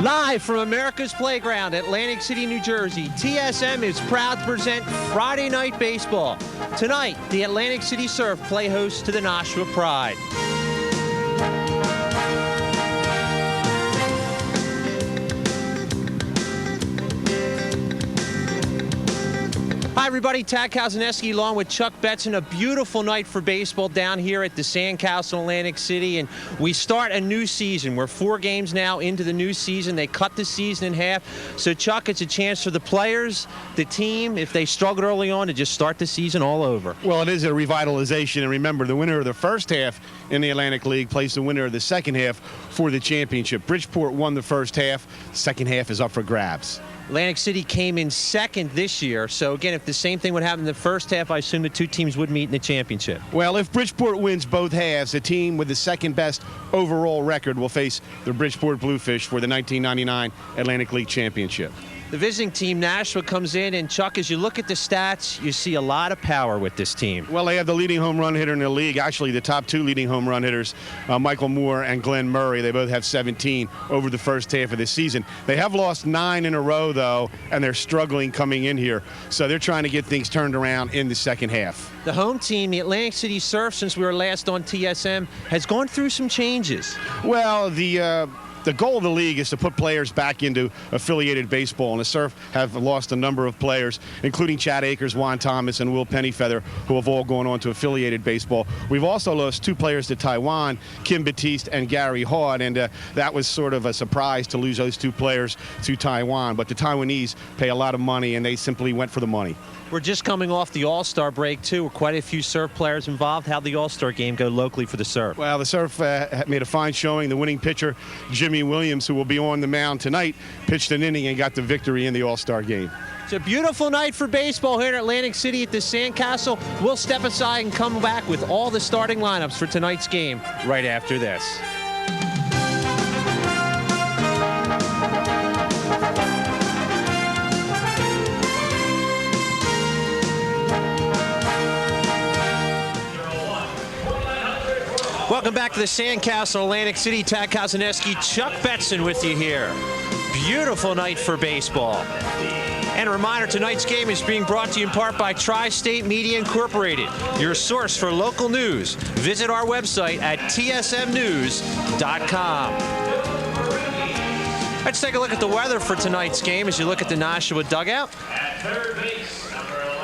Live from America's Playground, Atlantic City, New Jersey, TSM is proud to present Friday Night Baseball. Tonight, the Atlantic City Surf play host to the Nashua Pride. Hi everybody, Tad Kazanowski along with Chuck Betson. A beautiful night for baseball down here at the Sandcastle, Atlantic City, and we start a new season. We're 4 games now into the new season. They cut the season in half. So Chuck, it's a chance for the players, the team, if they struggled early on, to just start the season all over. Well, it is a revitalization, and remember, the winner of the first half in the Atlantic League plays the winner of the second half for the championship. Bridgeport won the first half. Second half is up for grabs. Atlantic City came in second this year, so again, if the same thing would happen in the first half, I assume the two teams would meet in the championship. Well, if Bridgeport wins both halves, the team with the second best overall record will face the Bridgeport Bluefish for the 1999 Atlantic League Championship. The visiting team, Nashua, comes in, and Chuck, as you look at the stats, you see a lot of power with this team. Well, they have the leading home run hitter in the league. Actually, the top 2 leading home run hitters, Michael Moore and Glenn Murray. They both have 17 over the first half of the season. They have lost 9 in a row, though, and they're struggling coming in here. So they're trying to get things turned around in the second half. The home team, the Atlantic City Surf, since we were last on TSM, has gone through some changes. Well, the goal of the league is to put players back into affiliated baseball, and the Surf have lost a number of players, including Chad Akers, Juan Thomas, and Will Pennyfeather, who have all gone on to affiliated baseball. We've also lost 2 players to Taiwan, Kim Batiste and Gary Haught, and that was sort of a surprise to lose those 2 players to Taiwan. But the Taiwanese pay a lot of money, and they simply went for the money. We're just coming off the All-Star break, too. Quite a few Surf players involved. How'd the All-Star game go locally for the Surf? Well, the Surf made a fine showing. The winning pitcher, Jimmy Williams, who will be on the mound tonight, pitched an inning and got the victory in the All-Star game. It's a beautiful night for baseball here in Atlantic City at the Sandcastle. We'll step aside and come back with all the starting lineups for tonight's game right after this. Welcome back to the Sandcastle, Atlantic City. Tad Kazanowski, Chuck Betson with you here. Beautiful night for baseball. And a reminder, tonight's game is being brought to you in part by Tri-State Media Incorporated, your source for local news. Visit our website at tsmnews.com. Let's take a look at the weather for tonight's game as you look at the Nashua dugout. At third base, number 11,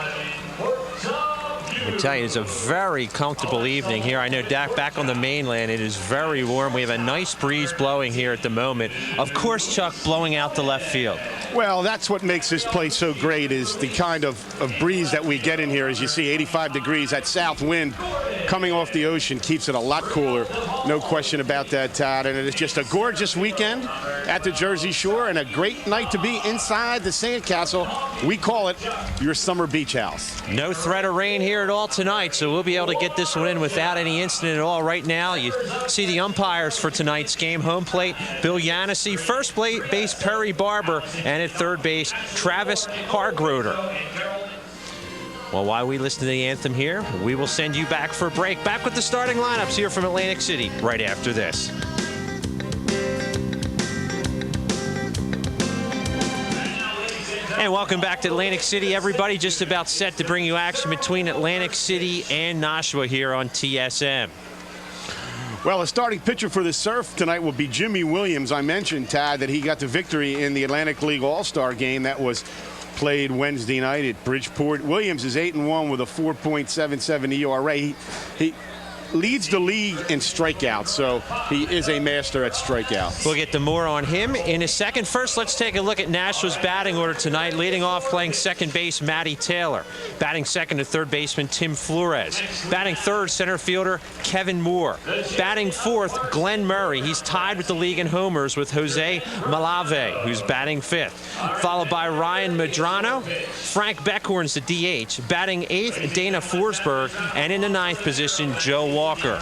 I tell you, it's a very comfortable evening here. I know back on the mainland, it is very warm. We have a nice breeze blowing here at the moment. Of course, Chuck, blowing out to left field. Well, that's what makes this place so great, is the kind of breeze that we get in here. As you see, 85 degrees. That south wind coming off the ocean keeps it a lot cooler. No question about that, Todd. And it is just a gorgeous weekend at the Jersey Shore and a great night to be inside the Sandcastle. We call it your summer beach house. No threat of rain here at all tonight, so we'll be able to get this one in without any incident at all. Right now, you see the umpires for tonight's game. Home plate, Bill Yanesy. First base, Perry Barber. And at third base, Travis Hargroder. Well, while we listen to the anthem here, we will send you back for a break. Back with the starting lineups here from Atlantic City right after this. And welcome back to Atlantic City, everybody. Just about set to bring you action between Atlantic City and Nashua here on TSM. Well, the starting pitcher for the Surf tonight will be Jimmy Williams. I mentioned, Tad, that he got the victory in the Atlantic League All-Star game that was played Wednesday night at Bridgeport. Williams is 8-1 with a 4.77 ERA. He leads the league in strikeouts, so he is a master at strikeouts. We'll get to more on him in a second. First, let's take a look at Nashua's batting order tonight. Leading off, playing second base, Matty Taylor. Batting second to third baseman, Tim Flores. Batting third, center fielder, Kevin Moore. Batting fourth, Glenn Murray. He's tied with the league in homers with Jose Malave, who's batting fifth. Followed by Ryan Medrano. Frank Beckhorn's the DH. Batting eighth, Dana Forsberg. And in the ninth position, Joe Walker.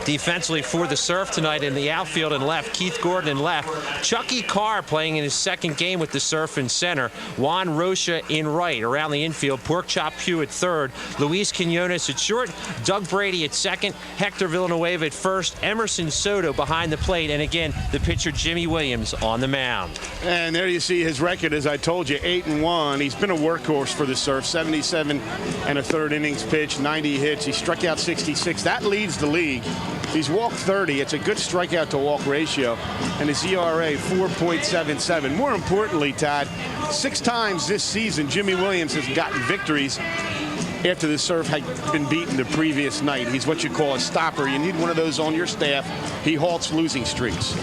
Defensively for the Surf tonight in the outfield and left, Keith Gordon in left. Chucky Carr playing in his second game with the Surf in center. Juan Rocha in right. Around the infield, Porkchop Pugh at third. Luis Quinones at short. Doug Brady at second. Hector Villanueva at first. Emerson Soto behind the plate. And again, the pitcher Jimmy Williams on the mound. And there you see his record, as I told you, 8-1. He's been a workhorse for the Surf. 77 and a third innings pitched, 90 hits. He struck out 66. That leads the league. He's walked 30. It's a good strikeout to walk ratio. And his ERA 4.77. More importantly, Todd, 6 times this season Jimmy Williams has gotten victories after the Surf had been beaten the previous night. He's what you call a stopper. You need one of those on your staff. He halts losing streaks.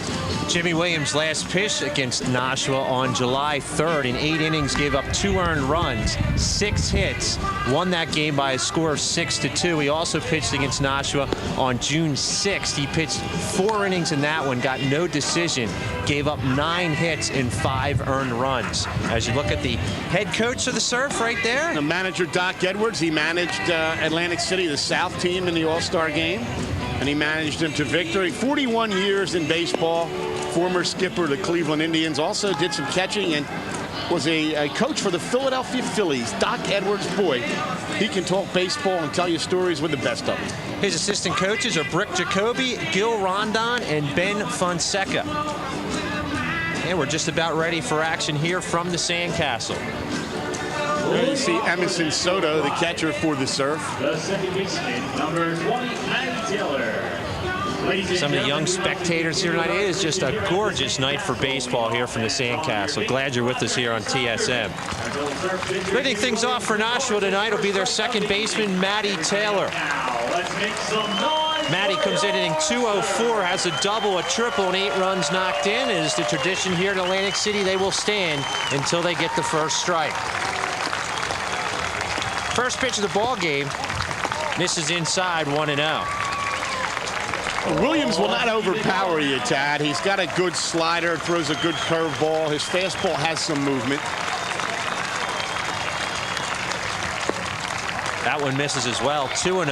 Jimmy Williams' last pitch against Nashua on July 3rd in 8 innings, gave up 2 earned runs, 6 hits, won that game by a score of 6-2. He also pitched against Nashua on June 6th. He pitched 4 innings in that one, got no decision, gave up 9 hits and 5 earned runs. As you look at the head coach of the Surf right there. The manager, Doc Edwards, he managed Atlantic City, the South team, in the All-Star game, and he managed them to victory. 41 years in baseball. Former skipper of the Cleveland Indians, also did some catching and was a coach for the Philadelphia Phillies. Doc Edwards, boy, he can talk baseball and tell you stories with the best of them. His assistant coaches are Brick Jacoby, Gil Rondon, and Ben Fonseca. And we're just about ready for action here from the Sandcastle. There you see Emerson Soto, the catcher for the Surf. The second baseman, number 20, Matty Taylor. Some of the young spectators here tonight. It is just a gorgeous night for baseball here from the Sandcastle. Glad you're with us here on TSM. Leading things off for Nashua tonight will be their second baseman, Matty Taylor. Matty comes in hitting .204, has a double, a triple, and 8 runs knocked in. It is the tradition here in Atlantic City. They will stand until they get the first strike. First pitch of the ball game misses inside, 1-0. Williams will not overpower you, Tad. He's got a good slider, throws a good curveball. His fastball has some movement. That one misses as well, 2-0.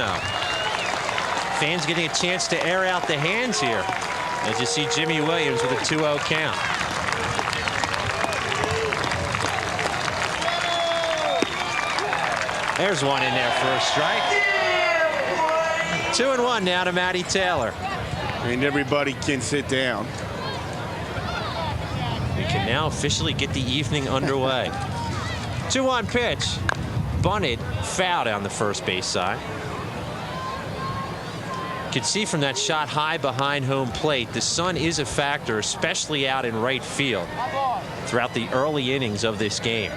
Fans getting a chance to air out the hands here as you see Jimmy Williams with a 2-0 count. There's one in there for a strike. 2-1 now to Matty Taylor. And everybody can sit down. We can now officially get the evening underway. 2-1 pitch. Bunted, foul down the first base side. You can see from that shot high behind home plate, the sun is a factor, especially out in right field throughout the early innings of this game.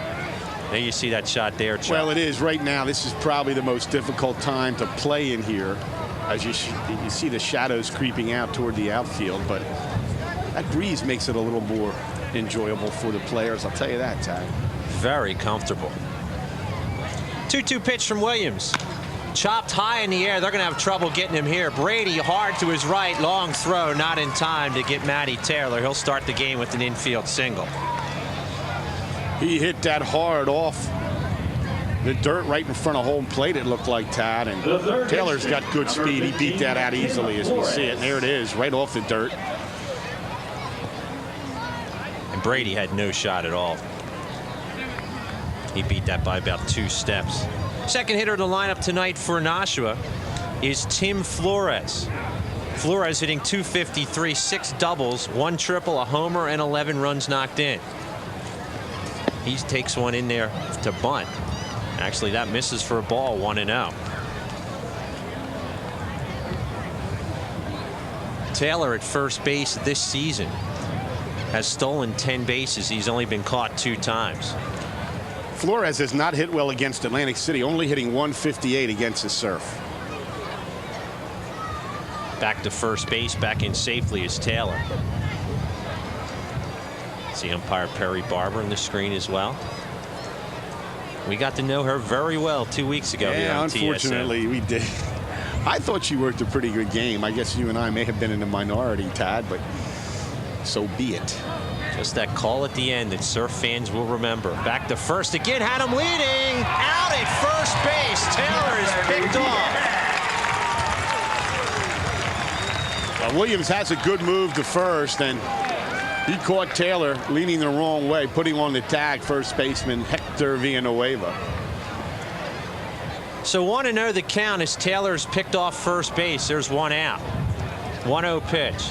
There you see that shot there, Chuck. Well, it is right now. This is probably the most difficult time to play in here, as you see the shadows creeping out toward the outfield, but that breeze makes it a little more enjoyable for the players. I'll tell you that, Tad. Very comfortable. 2-2 pitch from Williams. Chopped high in the air. They're going to have trouble getting him here. Brady hard to his right. Long throw, not in time to get Matty Taylor. He'll start the game with an infield single. He hit that hard off the dirt right in front of home plate, it looked like, Tad. And Taylor's got good speed. He beat that out easily, as we see it. And there it is, right off the dirt. And Brady had no shot at all. He beat that by about 2 steps. Second hitter in the lineup tonight for Nashua is Tim Flores. Flores hitting .253, 6 doubles, 1 triple, a homer, and 11 runs knocked in. He takes one in there to bunt. Actually, that misses for a ball, 1-0. Taylor at first base this season has stolen 10 bases. He's only been caught 2 times. Flores has not hit well against Atlantic City, only hitting .158 against the Surf. Back to first base, back in safely is Taylor. See umpire Perry Barber on the screen as well. We got to know her very well 2 weeks ago here on unfortunately, TSM. we did. I thought she worked a pretty good game. I guess you and I may have been in the minority, Tad, but so be it. Just that call at the end that Surf fans will remember. Back to first again, had him leading. Out at first base. Taylor is picked off. Williams has a good move to first, and he caught Taylor leaning the wrong way, putting on the tag first baseman Hector Villanueva. So 1-0 the count as Taylor's picked off first base. There's one out. 1-0 pitch.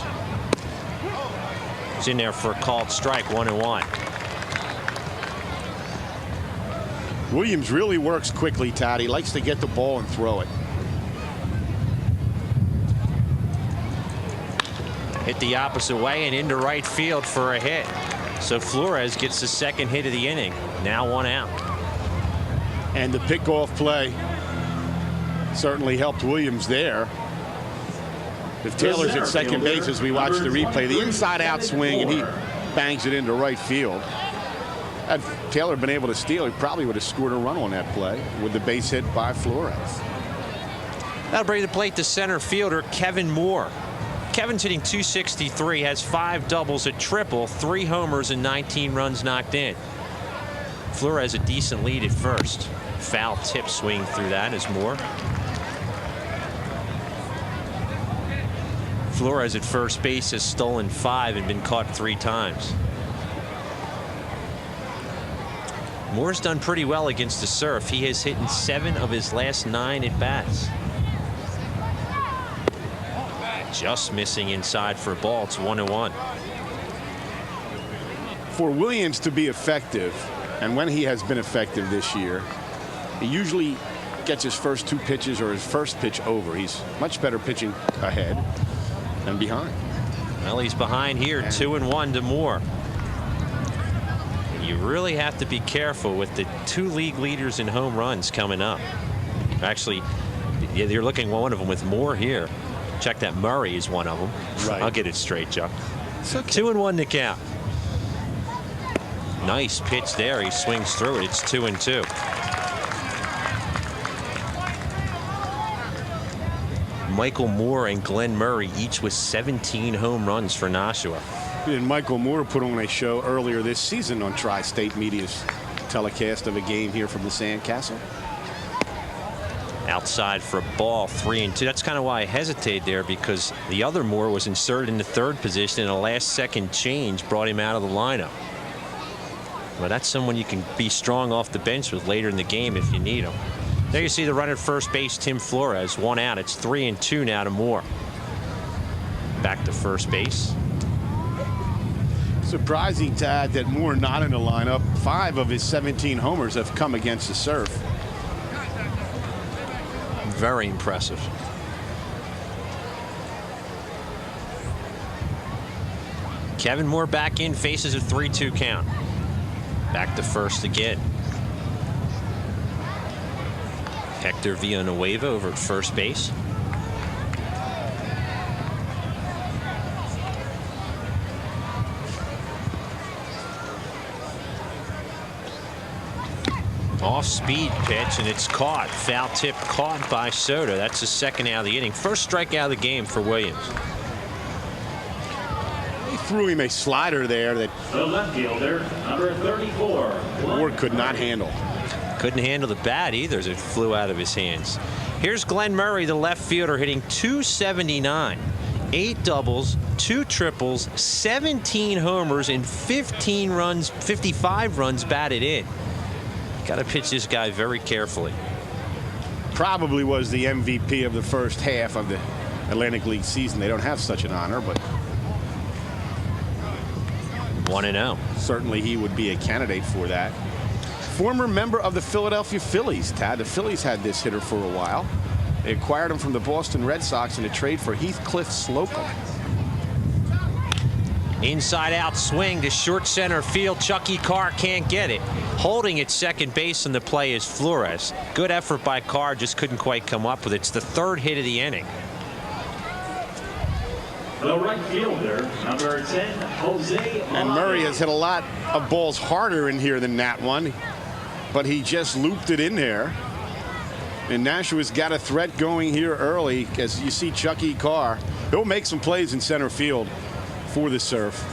It's in there for a called strike, 1-1. Williams really works quickly, Todd. He likes to get the ball and throw it. Hit the opposite way and into right field for a hit. So Flores gets the second hit of the inning. Now one out. And the pickoff play certainly helped Williams there. If Taylor's at second base as we watch the replay, the inside out swing, and he bangs it into right field. Had Taylor been able to steal, he probably would have scored a run on that play with the base hit by Flores. That'll bring the plate to center fielder Kevin Moore. Kevin's hitting .263, has 5 doubles, a triple, 3 homers, and 19 runs knocked in. Flores a decent lead at first. Foul tip swing through that as Moore. Flores at first base has stolen 5 and been caught 3 times. Moore's done pretty well against the Surf. He has hit in 7 of his last 9 at bats. Just missing inside for a ball. It's 1-1. For Williams to be effective, and when he has been effective this year, he usually gets his first 2 pitches or his first pitch over. He's much better pitching ahead than behind. Well, he's behind here, 2-1 to Moore. You really have to be careful with the 2 league leaders in home runs coming up. Actually, you're looking at one of them with Moore here. Check that, Murray is one of them. Right. I'll get it straight, Chuck. It's okay. 2-1 to count. Nice pitch there. He swings through it. It's 2-2. Michael Moore and Glenn Murray each with 17 home runs for Nashua. And Michael Moore put on a show earlier this season on Tri-State Media's telecast of a game here from the Sandcastle. Outside for a ball, 3-2. That's kind of why I hesitated there, because the other Moore was inserted in the 3rd position, and a last-second change brought him out of the lineup. Well, that's someone you can be strong off the bench with later in the game if you need him. There you see the runner at first base, Tim Flores, 1 out. It's 3-2 now to Moore. Back to first base. Surprising, Tad, that Moore not in the lineup. 5 of his 17 homers have come against the Surf. Very impressive. Kevin Moore back in, faces a 3-2 count. Back to first again. Hector Villanueva over at first base. Off-speed pitch, and it's caught. Foul tip caught by Soto. That's the 2nd out of the inning. First strikeout of the game for Williams. He threw him a slider there that The left fielder, number 34. Moore could not handle. Couldn't handle the bat either as it flew out of his hands. Here's Glenn Murray, the left fielder, hitting .279. 8 doubles, 2 triples, 17 homers, and 55 runs batted in. Got to pitch this guy very carefully. Probably was the MVP of the first half of the Atlantic League season. They don't have such an honor, but 1-0. certainly he would be a candidate for that. Former member of the Philadelphia Phillies, Tad. The Phillies had this hitter for a while. They acquired him from the Boston Red Sox in a trade for Heathcliff Slocum. Inside out swing to short center field. Chucky Carr can't get it. Holding at second base on the play is Flores. Good effort by Carr, just couldn't quite come up with it. It's the 3rd hit of the inning. The right fielder, number 10, Jose. And Murray has hit a lot of balls harder in here than that one, but he just looped it in there. And Nashua's got a threat going here early, as you see Chucky Carr. He'll make some plays in center field for the Surf,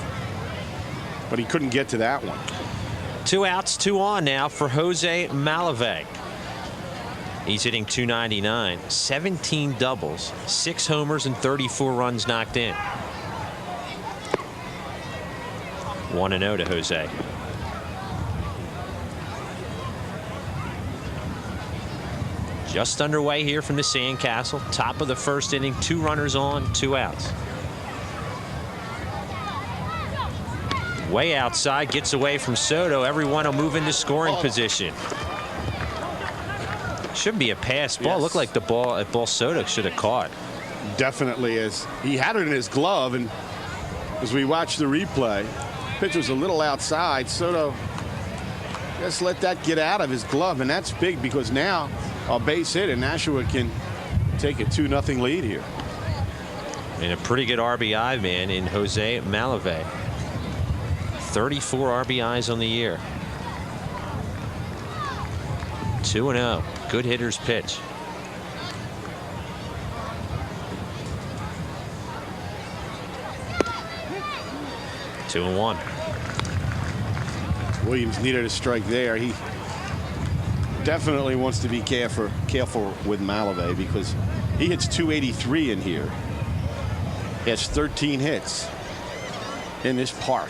but he couldn't get to that one. 2 outs, 2 on now for Jose Malavey. He's hitting .299, 17 doubles, 6 homers, and 34 runs knocked in. 1-0 to Jose. Just underway here from the Sandcastle. Top of the first inning, 2 runners on, 2 outs. Way outside, gets away from Soto. Everyone will move into scoring position. Should be a pass ball. Yes. Looked like the ball Soto should have caught. Definitely is. He had it in his glove, and as we watch the replay, pitch was a little outside. Soto just let that get out of his glove, and that's big because now a base hit and Nashua can take a 2-0 lead here. And a pretty good RBI man in Jose Malave. 34 RBIs on the year. 2-0. Good hitter's pitch. Two and 1. Williams needed a strike there. He definitely wants to be careful with Malave because he hits .283 in here. He has 13 hits in this park.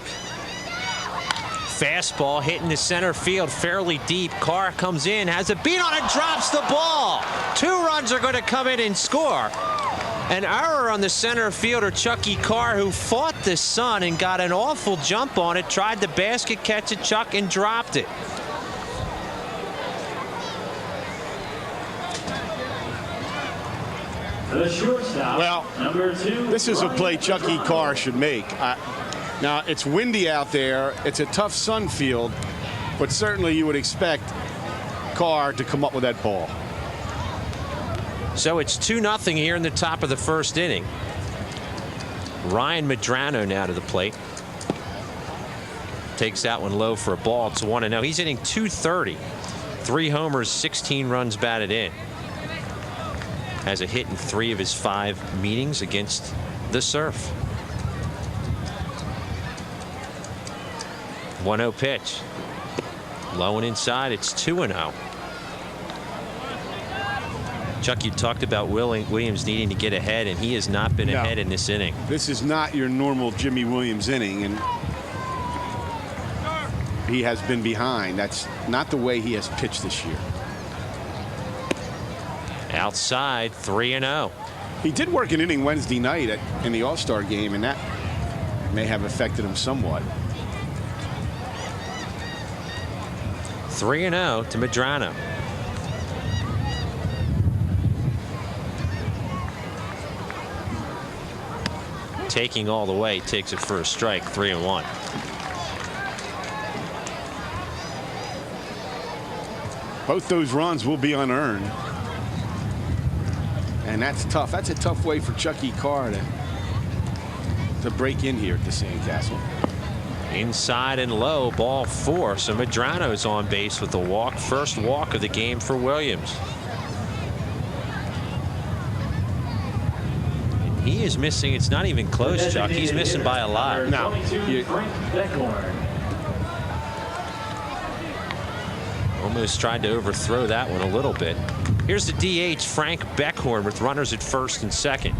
Fastball hitting the center field fairly deep. Carr comes in, has a beat on it, drops the ball. 2 runs are going to come in and score. An error on the center fielder, Chucky Carr, who fought the sun and got an awful jump on it, tried to basket catch it, Chuck, and dropped it. The shortstop, Well, number 2. This is a play Chucky Carr should make. Now, it's windy out there. It's a tough sun field, but certainly you would expect Carr to come up with that ball. So it's 2-0 here in the top of the first inning. Ryan Medrano now to the plate. Takes that one low for a ball. It's 1-0. He's hitting .230. 3 homers, 16 runs batted in. Has a hit in 3 of his 5 meetings against the Surf. 1-0 pitch. Low and inside. It's 2-0. Chuck, you talked about Williams needing to get ahead, and he has not been ahead in this inning. This is not your normal Jimmy Williams inning, and he has been behind. That's not the way he has pitched this year. Outside, 3-0. He did work an inning Wednesday night in the All-Star game, and that may have affected him somewhat. 3-0 to Medrano. Taking all the way, takes it for a strike. 3-1. Both those runs will be unearned, and that's tough. That's a tough way for Chucky Carr to break in here at the Sandcastle. Inside and low, ball 4. So Medrano's on base with the walk. First walk of the game for Williams. He is missing. It's not even close, Chuck. He's missing by a lot. No. Almost tried to overthrow that one a little bit. Here's the DH, Frank Beckhorn, with runners at first and second.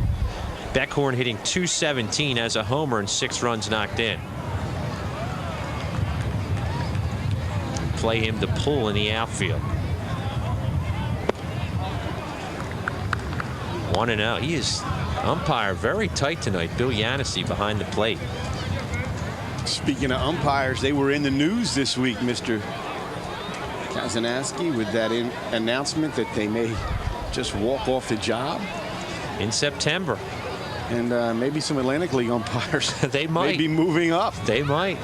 Beckhorn hitting .217 as a homer and 6 runs knocked in. Play him to pull in the outfield. 1-0. He is umpire very tight tonight. Bill Yancey behind the plate. Speaking of umpires, they were in the news this week, Mr. Kazanaski, with that announcement that they may just walk off the job in September. And maybe some Atlantic League umpires they might be moving up. They might.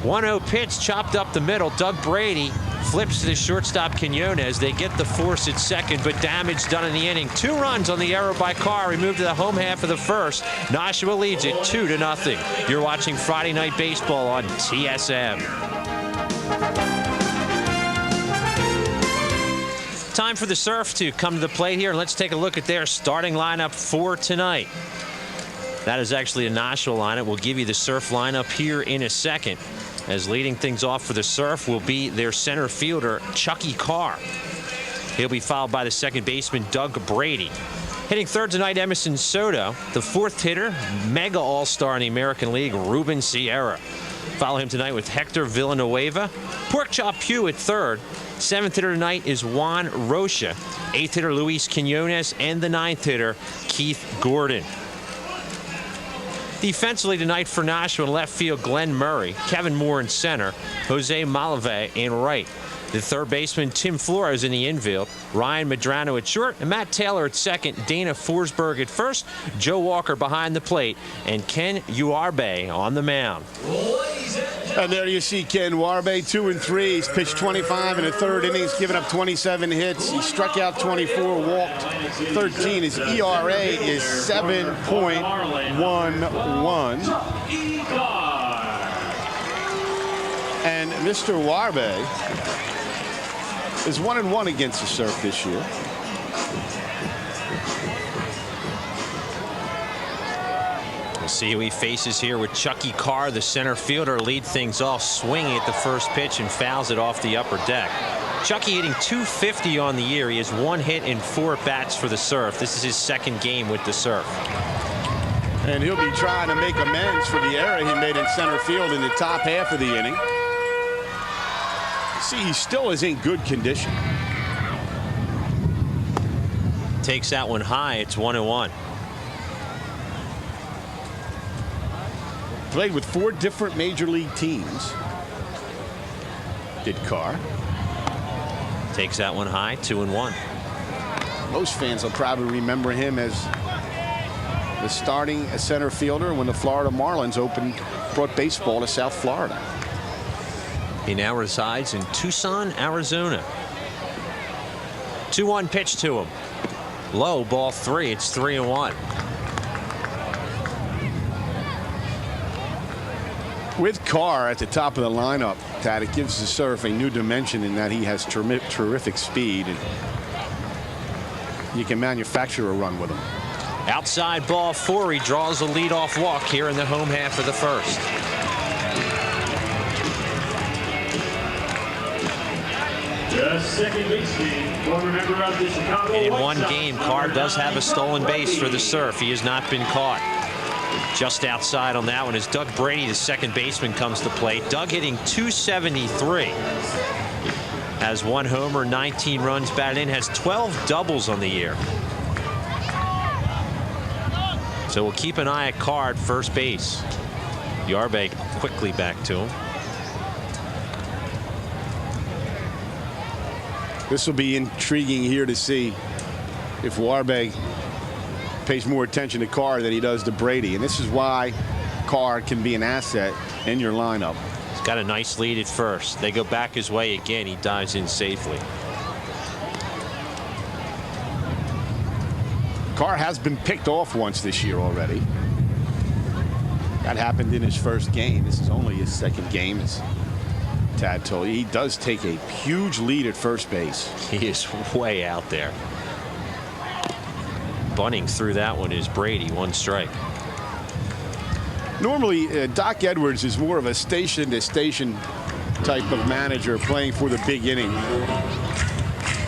1-0 pitch chopped up the middle. Doug Brady flips to the shortstop Quinones. They get the force at second, but damage done in the inning. 2 runs on the error by Carr. We move to the home half of the first. Nashua leads it 2-0. You're watching Friday Night Baseball on TSM. Time for the Surf to come to the plate here, and let's take a look at their starting lineup for tonight. That is actually a Nashua lineup. We'll give you the Surf lineup here in a second, as leading things off for the Surf will be their center fielder, Chucky Carr. He'll be followed by the second baseman, Doug Brady. Hitting third tonight, Emerson Soto. The fourth hitter, mega all-star in the American League, Ruben Sierra. Follow him tonight with Hector Villanueva. Pork Chop Pugh at third. Seventh hitter tonight is Juan Rocha. Eighth hitter, Luis Quinones. And the ninth hitter, Keith Gordon. Defensively tonight for Nashua in left field, Glenn Murray. Kevin Moore in center. Jose Malave in right. The third baseman, Tim Flores, in the infield. Ryan Medrano at short. And Matt Taylor at second. Dana Forsberg at first. Joe Walker behind the plate. And Ken Uarbe on the mound. And there you see Ken Uarbe, 2 and 3. He's pitched 25 in the third inning. He's given up 27 hits. He struck out 24, walked 13. His ERA is 7.11. And Mr. Uarbe is 1-1 against the Surf this year. We'll see who he faces here with Chucky Carr, the center fielder, lead things off, swinging at the first pitch and fouls it off the upper deck. Chucky hitting .250 on the year. He has 1 hit in 4 at-bats for the Surf. This is his second game with the Surf. And he'll be trying to make amends for the error he made in center field in the top half of the inning. See, he still is in good condition. Takes that one high. It's 1-1. Played with 4 different major league teams. Did Carr. Takes that one high. 2-1. Most fans will probably remember him as the starting center fielder when the Florida Marlins brought baseball to South Florida. He now resides in Tucson, Arizona. 2-1 pitch to him. Low, ball 3. It's 3-1. With Carr at the top of the lineup, Tad, it gives the Surf a new dimension in that he has terrific speed, and you can manufacture a run with him. Outside ball 4. He draws a leadoff walk here in the home half of the first. The second baseman, former member of the Chicago In White one Sox, game, Carr does have a stolen base for the Surf. He has not been caught. Just outside on that one as Doug Brady, the second baseman, comes to play. Doug hitting .273. Has 1 homer, 19 runs batted in, has 12 doubles on the year. So we'll keep an eye at Carr at first base. Uarbe quickly back to him. This will be intriguing here to see if Uarbe pays more attention to Carr than he does to Brady. And this is why Carr can be an asset in your lineup. He's got a nice lead at first. They go back his way again. He dives in safely. Carr has been picked off once this year already. That happened in his first game. This is only his second game, as Tad told you. He does take a huge lead at first base. He is way out there. Bunting through that one is Brady. 1 strike. Normally, Doc Edwards is more of a station-to-station type of manager playing for the big inning.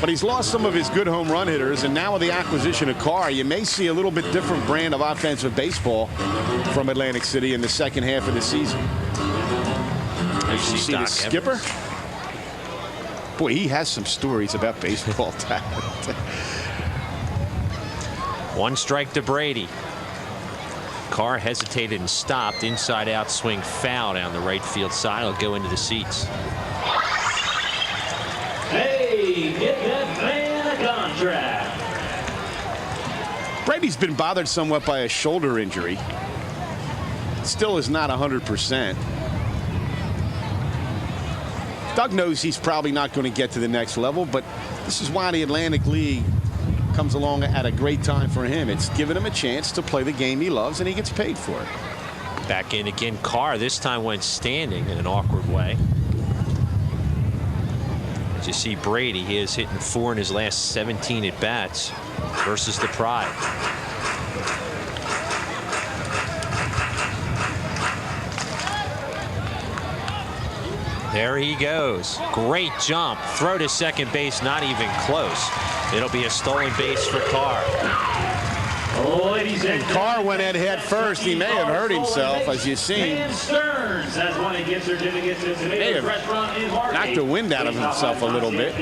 But he's lost some of his good home run hitters, and now with the acquisition of Carr, you may see a little bit different brand of offensive baseball from Atlantic City in the second half of the season. You see the skipper? Boy, he has some stories about baseball talent. 1 strike to Brady. Carr hesitated and stopped. Inside out swing, foul down the right field side. He'll go into the seats. Hey, get that man a contract. Brady's been bothered somewhat by a shoulder injury. Still is not 100%. Doug knows he's probably not going to get to the next level, but this is why the Atlantic League comes along at a great time for him. It's given him a chance to play the game he loves, and he gets paid for it. Back in again. Carr this time went standing in an awkward way. As you see Brady, he is hitting 4 in his last 17 at bats versus the Pride. There he goes. Great jump. Throw to second base, not even close. It'll be a stolen base for Carr. Ladies and Carr went head first. He may have hurt himself, as you've seen. May have knocked the wind out of himself a little bit.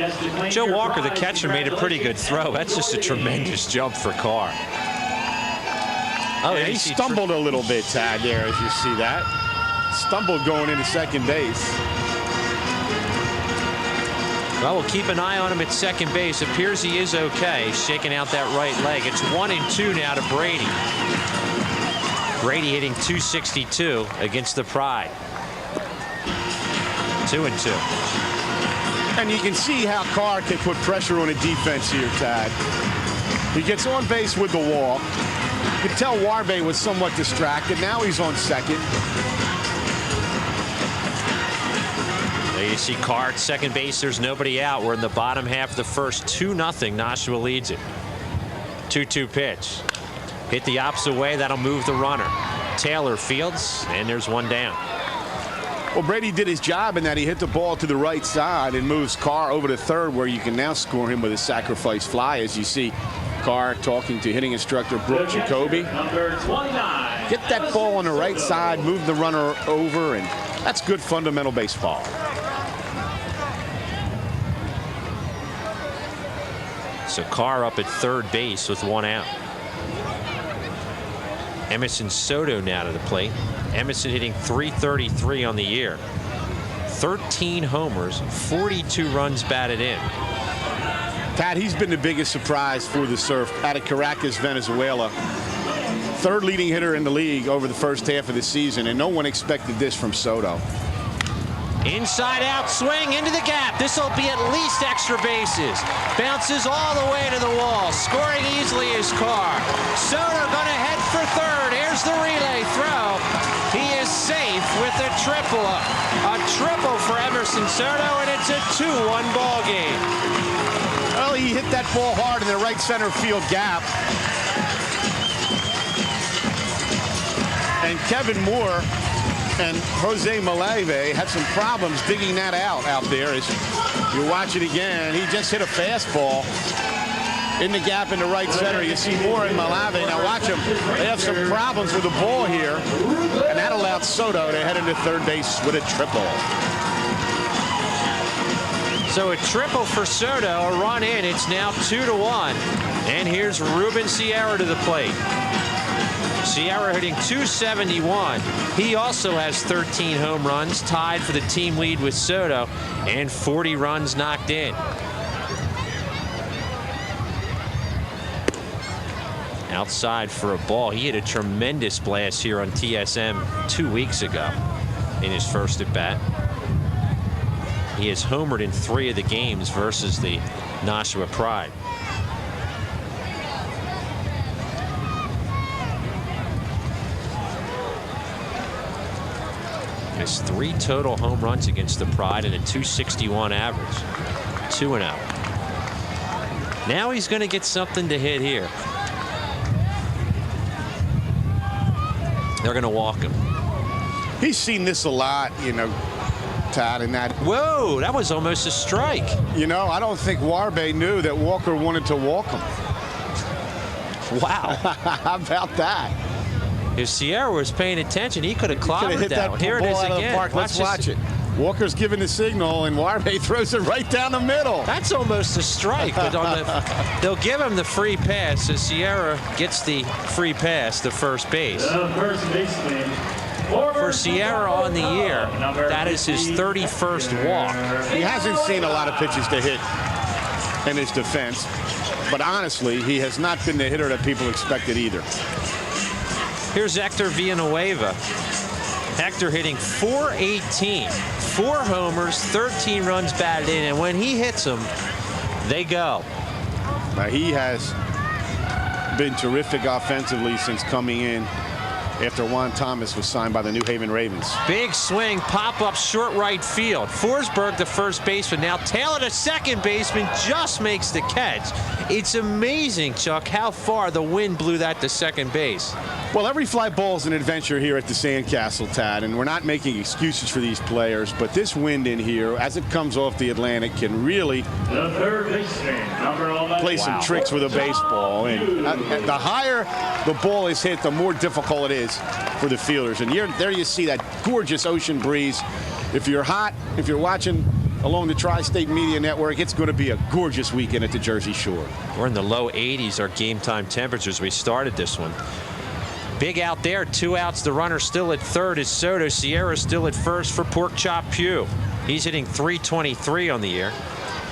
Joe Walker, the catcher, made a pretty good throw. That's just a tremendous jump for Carr. Oh, yeah, he stumbled a little bit, Tad, there, as you see that. Stumbled going into second base. Well, we'll keep an eye on him at second base. Appears he is okay, shaking out that right leg. It's 1-2 now to Brady. Brady hitting .262 against the Pride. 2-2. And you can see how Carr can put pressure on a defense here, Tad. He gets on base with the walk. You could tell Warbe was somewhat distracted. Now he's on second. There you see Carr at second base. There's nobody out. We're in the bottom half of the first. 2-0. Nashua leads it. 2-2 pitch. Hit the opposite way. That'll move the runner. Taylor fields, and there's one down. Well, Brady did his job in that he hit the ball to the right side and moves Carr over to third, where you can now score him with a sacrifice fly, as you see Carr talking to hitting instructor Brooke Jacoby. Get that ball on the right side, move the runner over, and that's good fundamental baseball. So Carr up at third base with one out. Emerson Soto now to the plate. Emerson hitting .333 on the year. 13 homers, 42 runs batted in. Tad, he's been the biggest surprise for the Surf out of Caracas, Venezuela. Third leading hitter in the league over the first half of the season, and no one expected this from Soto. Inside out swing into the gap. This will be at least extra bases. Bounces all the way to the wall. Scoring easily is Carr. Soto going to head for third. Here's the relay throw. He is safe with a triple. A triple for Emerson Soto, and it's a 2-1 ball game. Well, he hit that ball hard in the right center field gap. And Kevin Moore and Jose Malave had some problems digging that out there. As you watch it again, he just hit a fastball in the gap in the right center. You see Moore and Malave. Now watch them. They have some problems with the ball here, and that allowed Soto to head into third base with a triple. So a triple for Soto, a run in. It's now 2-1. And here's Ruben Sierra to the plate. Sierra hitting .271. He also has 13 home runs, tied for the team lead with Soto, and 40 runs knocked in. Outside for a ball. He hit a tremendous blast here on TSM 2 weeks ago in his first at bat. He has homered in 3 of the games versus the Nashua Pride. Has 3 total home runs against the Pride and a .261 average. 2-0. Now he's going to get something to hit here. They're going to walk him. He's seen this a lot, you know, Todd, in that. Whoa, that was almost a strike. You know, I don't think Warbe knew that Walker wanted to walk him. Wow. How about that? If Sierra was paying attention, he could have clobbered that one. Here it is again. Let's watch it. Walker's giving the signal, and Warbe throws it right down the middle. That's almost a strike, but they'll give him the free pass, so Sierra gets the free pass to first base. For Sierra on the year, that is his 31st walk. He hasn't seen a lot of pitches to hit in his defense, but honestly, he has not been the hitter that people expected either. Here's Hector Villanueva. Hector hitting .418, 4 homers, 13 runs batted in, and when he hits them, they go. Now, he has been terrific offensively since coming in after Juan Thomas was signed by the New Haven Ravens. Big swing, pop up short right field. Forsberg, the first baseman. Now Taylor, the second baseman, just makes the catch. It's amazing, Chuck, how far the wind blew that to second base. Well, every fly ball is an adventure here at the Sandcastle, Tad, and we're not making excuses for these players, but this wind in here, as it comes off the Atlantic, can really play some tricks with a baseball. And the higher the ball is hit, the more difficult it is for the fielders. And there you see that gorgeous ocean breeze. If you're hot, if you're watching along the Tri-State Media Network, it's going to be a gorgeous weekend at the Jersey Shore. We're in the low 80s, our game time temperatures. We started this one. Big out there, 2 outs. The runner still at third is Soto. Sierra still at first for Pork Chop Pugh. He's hitting .323 on the year.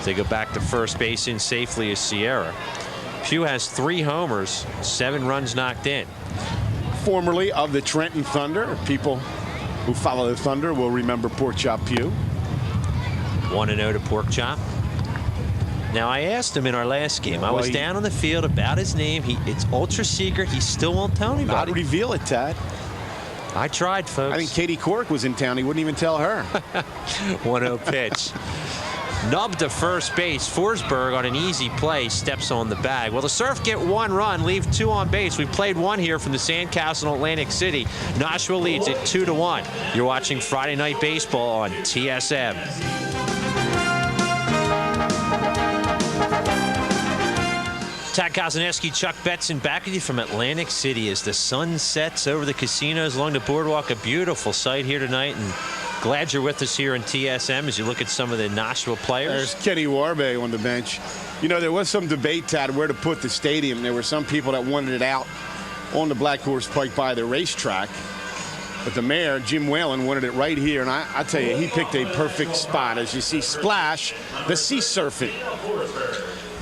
They go back to first base in safely as Sierra. Pugh has 3 homers, 7 runs knocked in. Formerly of the Trenton Thunder. People who follow the Thunder will remember Pork Chop Pugh. 1-0 to Pork Chop. Now, I asked him in our last game. I was down on the field about his name. It's ultra secret. He still won't tell anybody. Not reveal it, Tad. I tried, folks. I think Katie Couric was in town. He wouldn't even tell her. 1-0 pitch. Nubbed to first base. Forsberg on an easy play steps on the bag. Well, the Surf get 1 run, leave 2 on base. We played 1 here from the Sandcastle in Atlantic City. Nashua leads it 2-1. You're watching Friday Night Baseball on TSM. Tad Kozineski, Chuck Betson back with you from Atlantic City as the sun sets over the casinos along the boardwalk. A beautiful sight here tonight, and glad you're with us here in TSM as you look at some of the Nashua players. There's Kenny Warbe on the bench. You know, there was some debate, Tad, where to put the stadium. There were some people that wanted it out on the Black Horse Pike by the racetrack. But the mayor, Jim Whalen, wanted it right here, and I tell you, he picked a perfect spot. As you see, Splash, the sea surfing.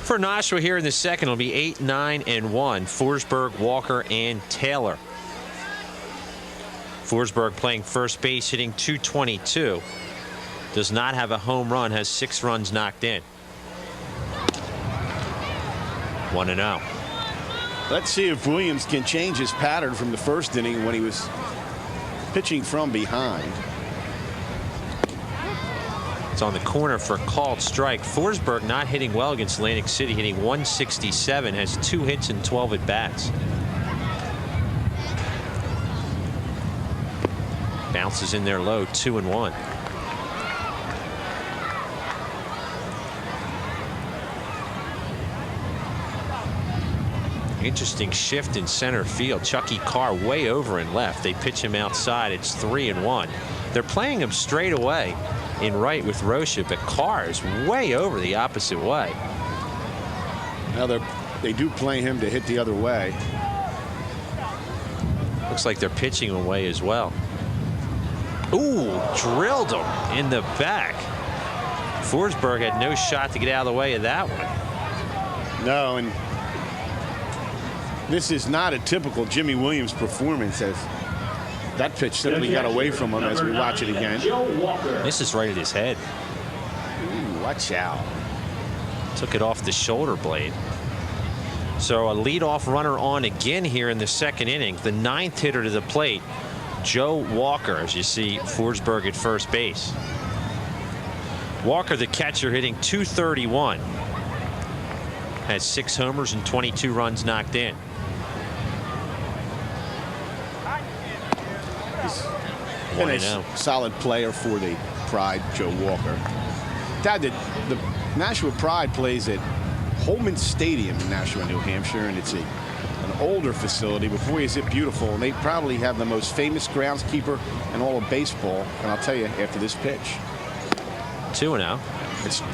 For Nashua here in the second, it'll be 8, 9, and 1. Forsberg, Walker, and Taylor. Forsberg playing first base, hitting .222. Does not have a home run, has 6 runs knocked in. 1-0. Let's see if Williams can change his pattern from the first inning when he was pitching from behind. It's on the corner for a called strike. Forsberg not hitting well against Atlantic City, hitting .167, has 2 hits and 12 at-bats. Bounces in there low, 2-1. Interesting shift in center field. Chucky Carr way over in left. They pitch him outside. It's 3-1. They're playing him straight away in right with Rocha, but Carr is way over the opposite way. Now they do play him to hit the other way. Looks like they're pitching away as well. Ooh, drilled him in the back. Forsberg had no shot to get out of the way of that one. No, and this is not a typical Jimmy Williams performance, as that pitch simply got away from him as we watch it again. This is right at his head. Ooh, watch out. Took it off the shoulder blade. So a leadoff runner on again here in the second inning. The 9th hitter to the plate, Joe Walker, as you see Forsberg at first base. Walker, the catcher, hitting .231. Has 6 homers and 22 runs knocked in. And a solid player for the Pride, Joe Walker. Dad, the Nashua Pride plays at Holman Stadium in Nashua, New Hampshire, and it's an older facility, but boy, is it beautiful. And they probably have the most famous groundskeeper in all of baseball. And I'll tell you, after this pitch. 2-0.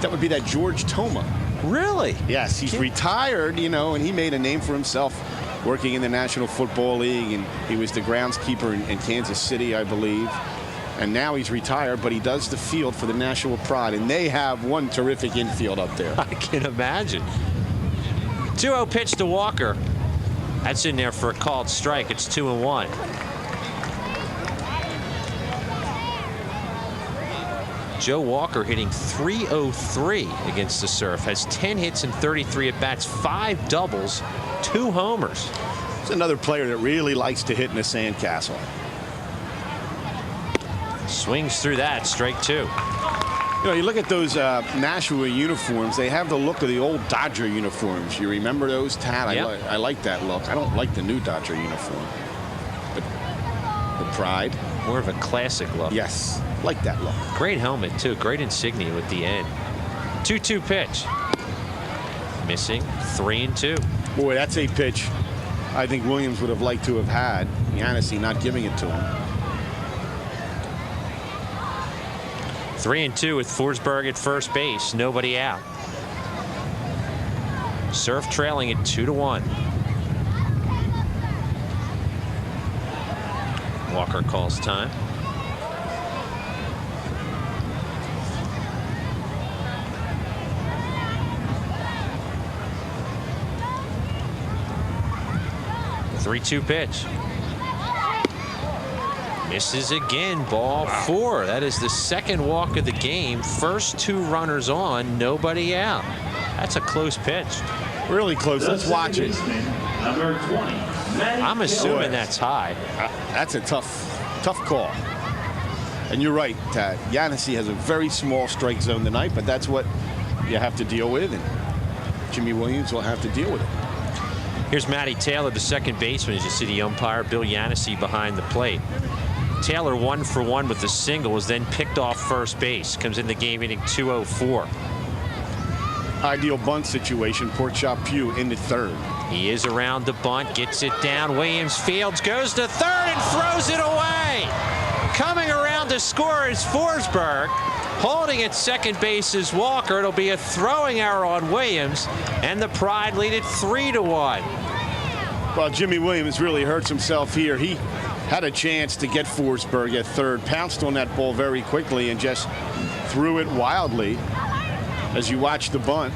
That would be that George Toma. Really? Yes, he's retired, you know, and he made a name for himself working in the National Football League, and he was the groundskeeper in Kansas City, I believe. And now he's retired, but he does the field for the Nashua Pride, and they have one terrific infield up there. I can imagine. 2-0 pitch to Walker. That's in there for a called strike. It's 2-1. Joe Walker hitting .303 against the Surf. Has 10 hits and 33 at-bats, 5 doubles, 2 homers. It's another player that really likes to hit in the Sandcastle. Swings through that, strike 2. You know, you look at those Nashua uniforms, they have the look of the old Dodger uniforms. You remember those, Tad? Yep. I like that look. I don't like the new Dodger uniform. pride. More of a classic look. Yes, like that look. Great helmet, too. Great insignia with the end. 2-2 pitch. Missing. 3-2. Boy, that's a pitch I think Williams would have liked to have had. Yancy not giving it to him. 3-2 with Forsberg at first base. Nobody out. Surf trailing at 2-1. Walker calls time. The 3-2 pitch. Misses again. Ball 4. That is the second walk of the game. First 2 runners on, nobody out. That's a close pitch. Really close. Let's watch it. Number 20. I'm assuming that's high. That's a tough call. And you're right, Tad. Yancy has a very small strike zone tonight, but that's what you have to deal with, and Jimmy Williams will have to deal with it. Here's Matty Taylor, the second baseman, as you see the umpire, Bill Yancy behind the plate. Taylor 1 for 1 with the single, was then picked off first base. Comes in the game hitting .204. Ideal bunt situation. Porkchop Pugh in the third. He is around the bunt, gets it down. Williams fields, goes to third and throws it away. Coming around to score is Forsberg. Holding at second base is Walker. It'll be a throwing error on Williams, and the Pride lead it 3-1. Well, Jimmy Williams really hurts himself here. He had a chance to get Forsberg at third, pounced on that ball very quickly and just threw it wildly. As you watch the bunt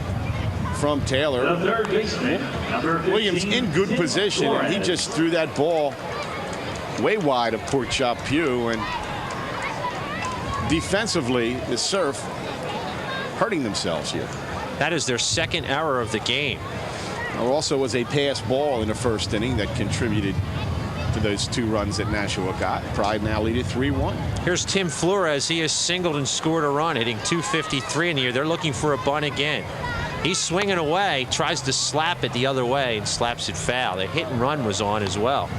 from Taylor, The third baseman, number 15, Williams in good position, and he just threw that ball way wide of Porkchop Pugh. And defensively, the Surf hurting themselves here. That is their second error of the game. There also was a pass ball in the first inning that contributed to those 2 runs that Nashua got. Pride now lead it 3-1. Here's Tim Flores. He has singled and scored a run, hitting .253 in the year. They're looking for a bunt again. He's swinging away, tries to slap it the other way, and slaps it foul. The hit and run was on as well.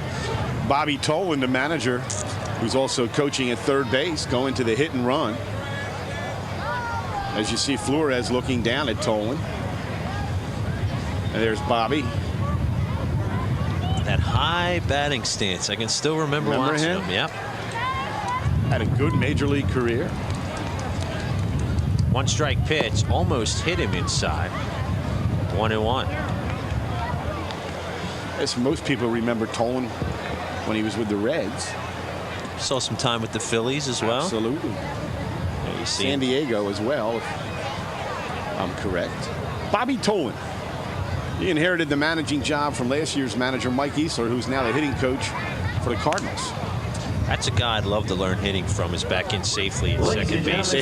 Bobby Tolan, the manager, who's also coaching at third base, going to the hit and run. As you see Flores looking down at Tolan. And there's Bobby. That high batting stance. I can still remember watching him. Yep. Had a good major league career. 1 strike pitch. Almost hit him inside. 1-1. As most people remember Tolan when he was with the Reds. Saw some time with the Phillies as well. Absolutely. There you see San Diego as well, if I'm correct. Bobby Tolan. He inherited the managing job from last year's manager Mike Easler, who's now the hitting coach for the Cardinals. That's a guy I'd love to learn hitting from. Is back in safely at second base.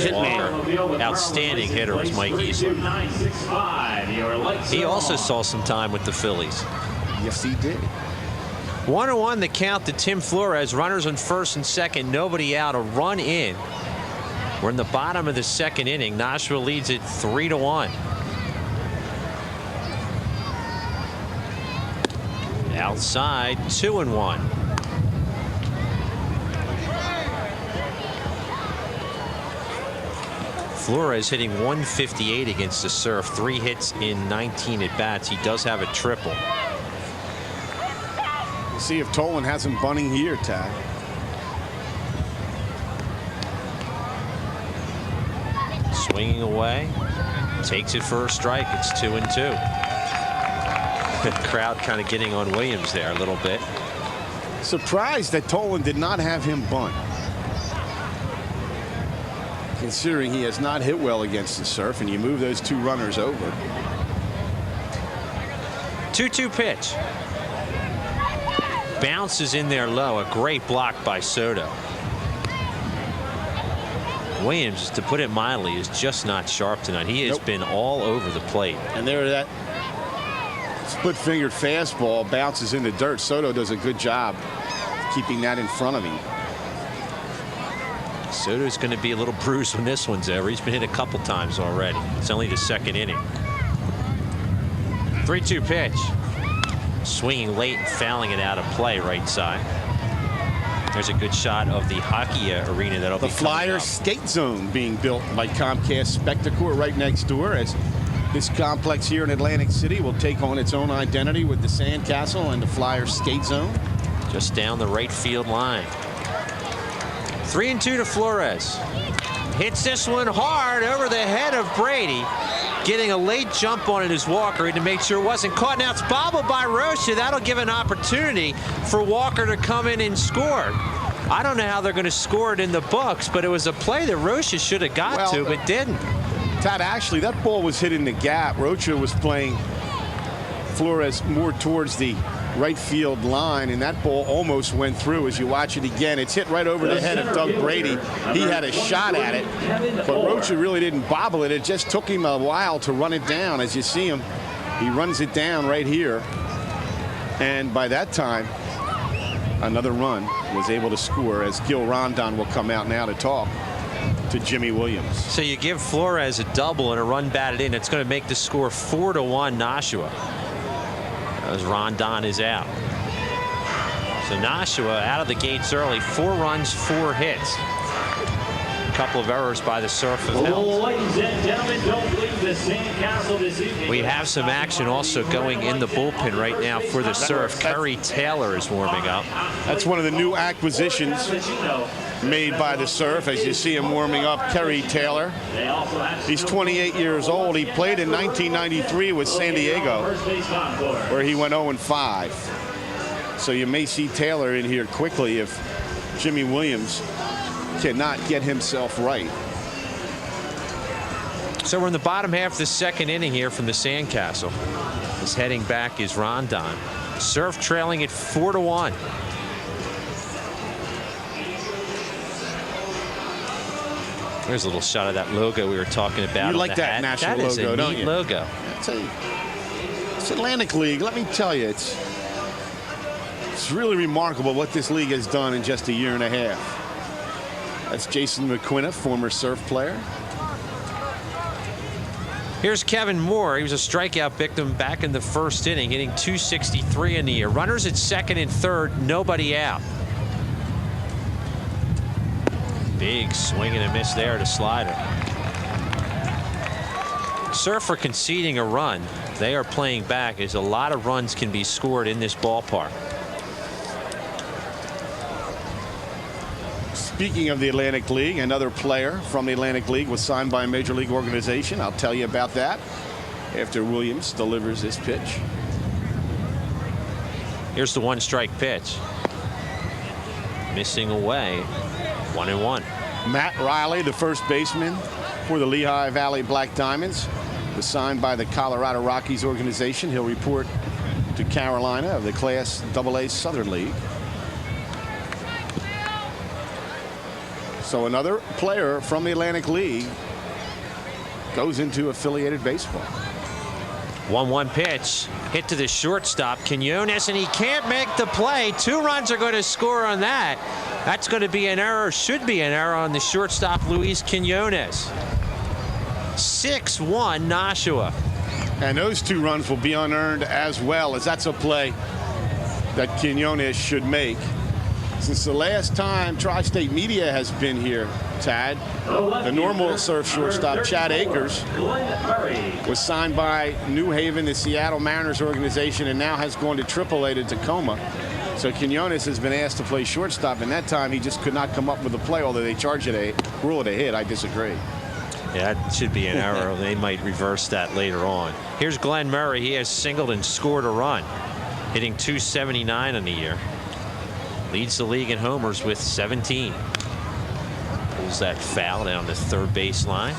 Outstanding hitter was Mike Easler. He also saw some time with the Phillies. Yes, he did. 1-1 the count to Tim Flores. Runners on first and second. Nobody out. A run in. We're in the bottom of the second inning. Nashua leads it 3-1. Outside, 2-1. Flores hitting .158 against the Surf. 3 hits in 19 at bats. He does have a triple. See if Tolan has him bunting here, Tad. Swinging away. Takes it for a strike. It's 2-2. The crowd kind of getting on Williams there a little bit. Surprised that Tolan did not have him bunt, considering he has not hit well against the Surf, and you move those 2 runners over. 2-2 pitch. Bounces in there low. A great block by Soto. Williams, to put it mildly, is just not sharp tonight. He has been all over the plate. And there, that split-fingered fastball bounces in the dirt. Soto does a good job keeping that in front of him. Soto's going to be a little bruised when this one's over. He's been hit a couple times already. It's only the second inning. 3-2 pitch. Swinging late and fouling it out of play right side. There's a good shot of the hockey arena that'll be the Flyers skate zone being built by Comcast Spectacor right next door, as this complex here in Atlantic City will take on its own identity with the Sandcastle and the Flyers skate zone. Just down the right field line. 3-2 to Flores. Hits this one hard over the head of Brady. Getting a late jump on it is Walker to make sure it wasn't caught. Now it's bobbled by Rocha. That'll give an opportunity for Walker to come in and score. I don't know how they're going to score it in the books, but it was a play that Rocha should have got to, but didn't. Tad, actually, that ball was hit in the gap. Rocha was playing Flores more towards the right field line, and that ball almost went through. As you watch it again, it's hit right over the head of Doug Brady. He had a shot at it, but Rocha really didn't bobble it. It just took him a while to run it down. As you see him, he runs it down right here, and by that time, another run was able to score, as Gil Rondon will come out now to talk to Jimmy Williams. So you give Flores a double and a run batted in. It's going to make the score 4-1 Nashua, as Rondon is out. So Nashua out of the gates early. 4 runs, 4 hits. A couple of errors by the Surf have helped. Ladies and gentlemen, don't leave the Sandcastle this evening. We have some action also going in the bullpen right now for the Surf. Kerry Taylor is warming up. That's one of the new acquisitions made by the Surf, as you see him warming up. Kerry Taylor. He's 28 years old. He played in 1993 with San Diego, where he went 0-5. So you may see Taylor in here quickly if Jimmy Williams cannot get himself right. So we're in the bottom half of the second inning here from the Sandcastle. As heading back is Rondon. Surf trailing at 4-1. There's a little shot of that logo we were talking about. You like that Nashua logo, don't you? Logo. It's Atlantic League. Let me tell you, it's really remarkable what this league has done in just a year and a half. That's Jason McQuinnah, former Surf player. Here's Kevin Moore. He was a strikeout victim back in the first inning, hitting .263 in the year. Runners at second and third, nobody out. Big swing and a miss there to Slider. Surf are conceding a run. They are playing back, as a lot of runs can be scored in this ballpark. Speaking of the Atlantic League, another player from the Atlantic League was signed by a major league organization. I'll tell you about that after Williams delivers this pitch. Here's the 1-strike pitch. Missing away. 1-1. Matt Riley, the first baseman for the Lehigh Valley Black Diamonds, was signed by the Colorado Rockies organization. He'll report to Carolina of the Class AA Southern League. So another player from the Atlantic League goes into affiliated baseball. 1-1 pitch. Hit to the shortstop, Quinones, and he can't make the play. 2 runs are going to score on that. That's going to be an error, should be an error on the shortstop, Luis Quinones. 6-1 Nashua. And those 2 runs will be unearned as well, as that's a play that Quinones should make. Since the last time Tri-State Media has been here, Tad, the normal Surf shortstop, Chad Akers, was signed by New Haven, the Seattle Mariners organization, and now has gone to AAA to Tacoma. So Quinones has been asked to play shortstop, and that time he just could not come up with a play, although they charge it a rule it a hit. I disagree. Yeah, that should be an error. They might reverse that later on. Here's Glenn Murray. He has singled and scored a run, hitting .279 in the year. Leads the league in homers with 17. Pulls that foul down the third baseline.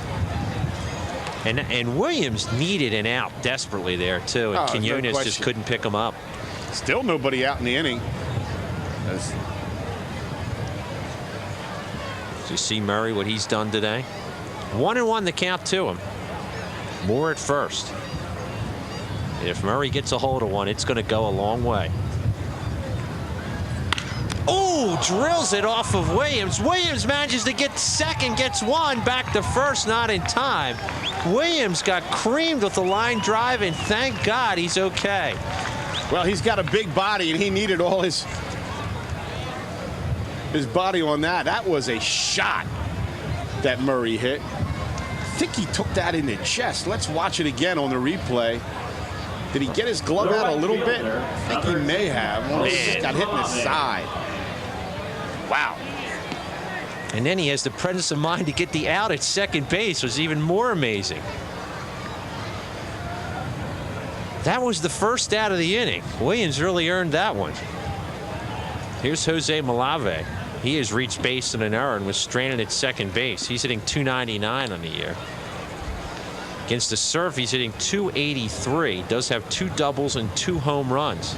And Williams needed an out desperately there, too. And Quinones just couldn't pick him up. Still nobody out in the inning. So you see Murray, what he's done today. 1-1 the count to him. Moore at first. And if Murray gets a hold of one, it's going to go a long way. Oh, drills it off of Williams. Williams manages to get second, gets one, back to first, not in time. Williams got creamed with the line drive, and thank God he's okay. Well, he's got a big body, and he needed all his his body on that. That was a shot that Murray hit. I think he took that in the chest. Let's watch it again on the replay. Did he get his glove out a little bit? I think he may have. Well, he just got hit in the side. Wow. And then he has the presence of mind to get the out at second base, was even more amazing. That was the first out of the inning. Williams really earned that one. Here's Jose Malave. He has reached base in an error and was stranded at second base. He's hitting .299 on the year. Against the Surf, he's hitting .283. Does have 2 doubles and 2 home runs.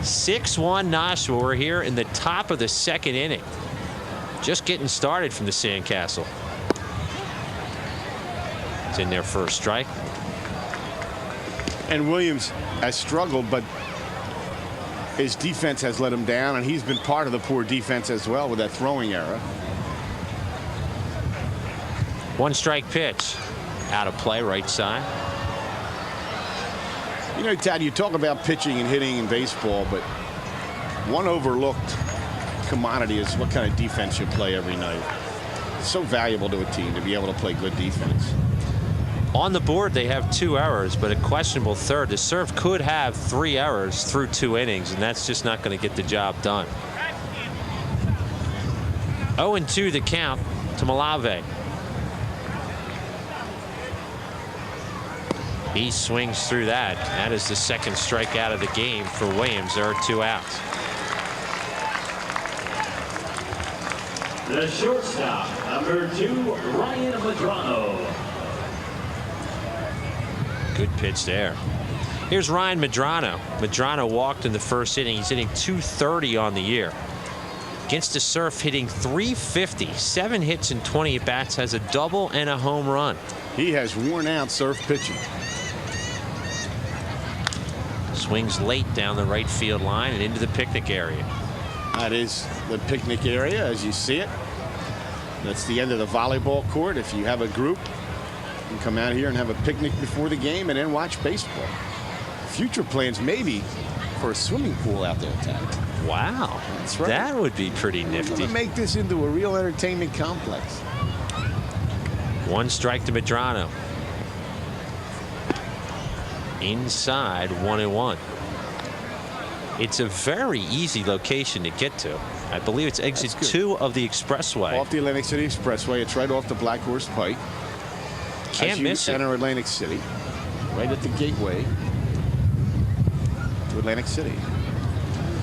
6-1 Nashua. We're here in the top of the second inning. Just getting started from the Sandcastle. It's in there for a strike. And Williams has struggled, but his defense has let him down, and he's been part of the poor defense as well with that throwing error. 1 strike pitch. Out of play, right side. You know, Tad, you talk about pitching and hitting in baseball, but one overlooked commodity is what kind of defense you play every night. It's so valuable to a team to be able to play good defense. On the board, they have 2 errors, but a questionable third. The Surf could have 3 errors through 2 innings, and that's just not going to get the job done. 0-2 the count to Malave. He swings through that. That is the second strikeout of the game for Williams. There are 2 outs. The shortstop, number 2, Ryan Medrano. Good pitch there. Here's Ryan Medrano. Medrano walked in the first inning. He's hitting .230 on the year. Against the Surf, hitting .350. 7 hits and 20 at-bats. Has a double and a home run. He has worn out Surf pitching. Swings late down the right field line and into the picnic area. That is the picnic area as you see it. That's the end of the volleyball court. If you have a group, you can come out here and have a picnic before the game and then watch baseball. Future plans maybe for a swimming pool out there, Tad. Wow. That's right. That would be pretty nifty. We're gonna make this into a real entertainment complex. 1 strike to Medrano. Inside 1-1. It's a very easy location to get to. I believe it's exit 2 of the expressway. Off the Atlantic City Expressway. It's right off the Black Horse Pike. Can't miss it. Enter Atlantic City. Right at the gateway to Atlantic City.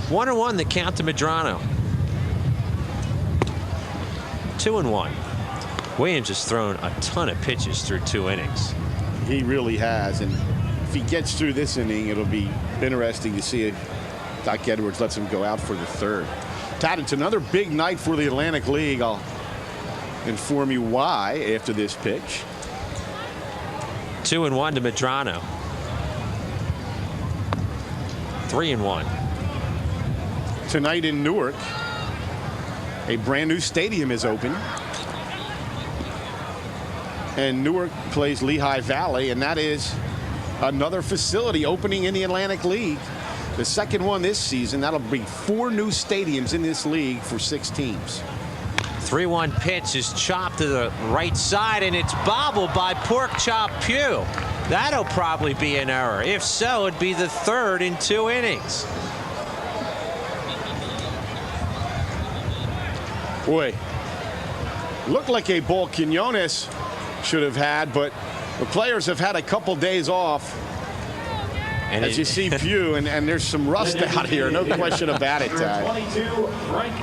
1-1 the count to Medrano. 2-1. Williams has thrown a ton of pitches through 2 innings. He really has, and if he gets through this inning, it'll be interesting to see if Doc Edwards lets him go out for the 3rd. Tad, it's another big night for the Atlantic League. I'll inform you why after this pitch. 2-1 to Medrano. 3-1. Tonight in Newark, a brand new stadium is open. And Newark plays Lehigh Valley, and that is another facility opening in the Atlantic League. The second one this season. That'll be 4 new stadiums in this league for 6 teams. 3-1 pitch is chopped to the right side, and it's bobbled by Pork Chop Pugh. That'll probably be an error. If so, it'd be the 3rd in 2 innings. Boy, looked like a ball Quinones should have had, but the players have had a couple days off. And as you see Pugh, and there's some rust out here, no question about it, Tad.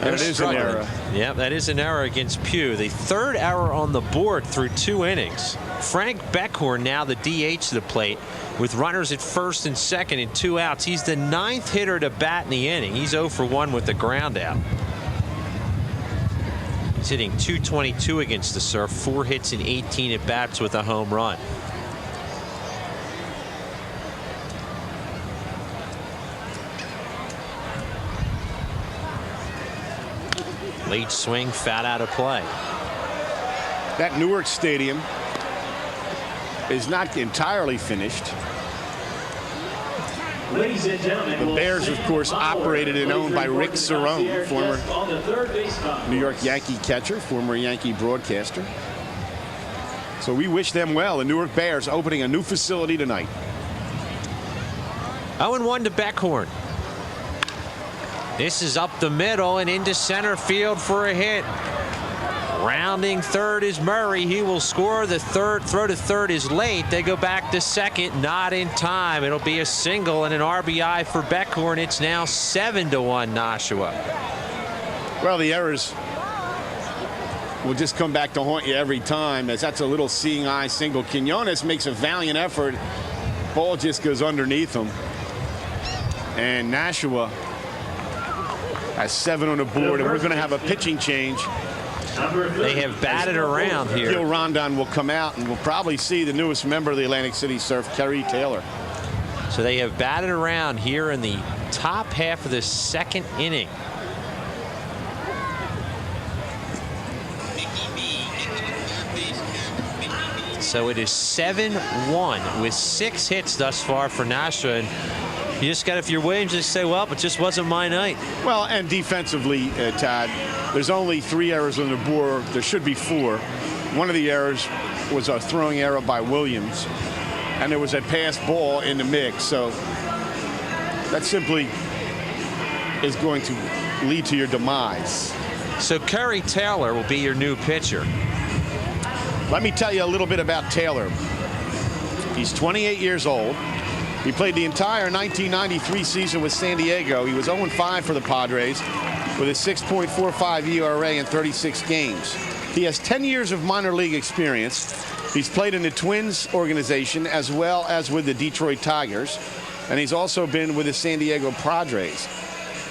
And it is an error. Yeah, that is an error against Pugh. The 3rd error on the board through 2 innings. Frank Beckhorn now the DH to the plate with runners at first and second and 2 outs. He's the 9th hitter to bat in the inning. He's 0 for 1 with the ground out. He's hitting .222 against the Surf, 4 hits and 18 at bats with a home run. Late swing, foul out of play. That Newark Stadium is not entirely finished. Ladies and gentlemen, The Bears, of course, operated and owned by Rick Cerrone, former New York Yankee catcher, former Yankee broadcaster. So we wish them well. The Newark Bears opening a new facility tonight. 0-1 to Beckhorn. This is up the middle and into center field for a hit. Rounding third is Murray. He will score. The third throw to third is late. They go back to second, not in time. It'll be a single and an RBI for Beckhorn. It's now 7-1 Nashua. Well, the errors will just come back to haunt you every time, as that's a little seeing eye single. Quinones makes a valiant effort. Ball just goes underneath him. And Nashua has 7 on the board, and we're going to have a pitching change. They have batted around here. Gil Rondon will come out, and we'll probably see the newest member of the Atlantic City Surf, Kerry Taylor. So they have batted around here in the top half of the second inning. So it is 7-1 with 6 hits thus far for Nashua. And you just got, if you're Williams, just say, well, it just wasn't my night. Well, and defensively, Todd, there's only 3 errors on the board. There should be 4. One of the errors was a throwing error by Williams, and there was a pass ball in the mix. So that simply is going to lead to your demise. So Kerry Taylor will be your new pitcher. Let me tell you a little bit about Taylor. He's 28 years old. He played the entire 1993 season with San Diego. He was 0-5 for the Padres with a 6.45 ERA in 36 games. He has 10 years of minor league experience. He's played in the Twins organization as well as with the Detroit Tigers, and he's also been with the San Diego Padres.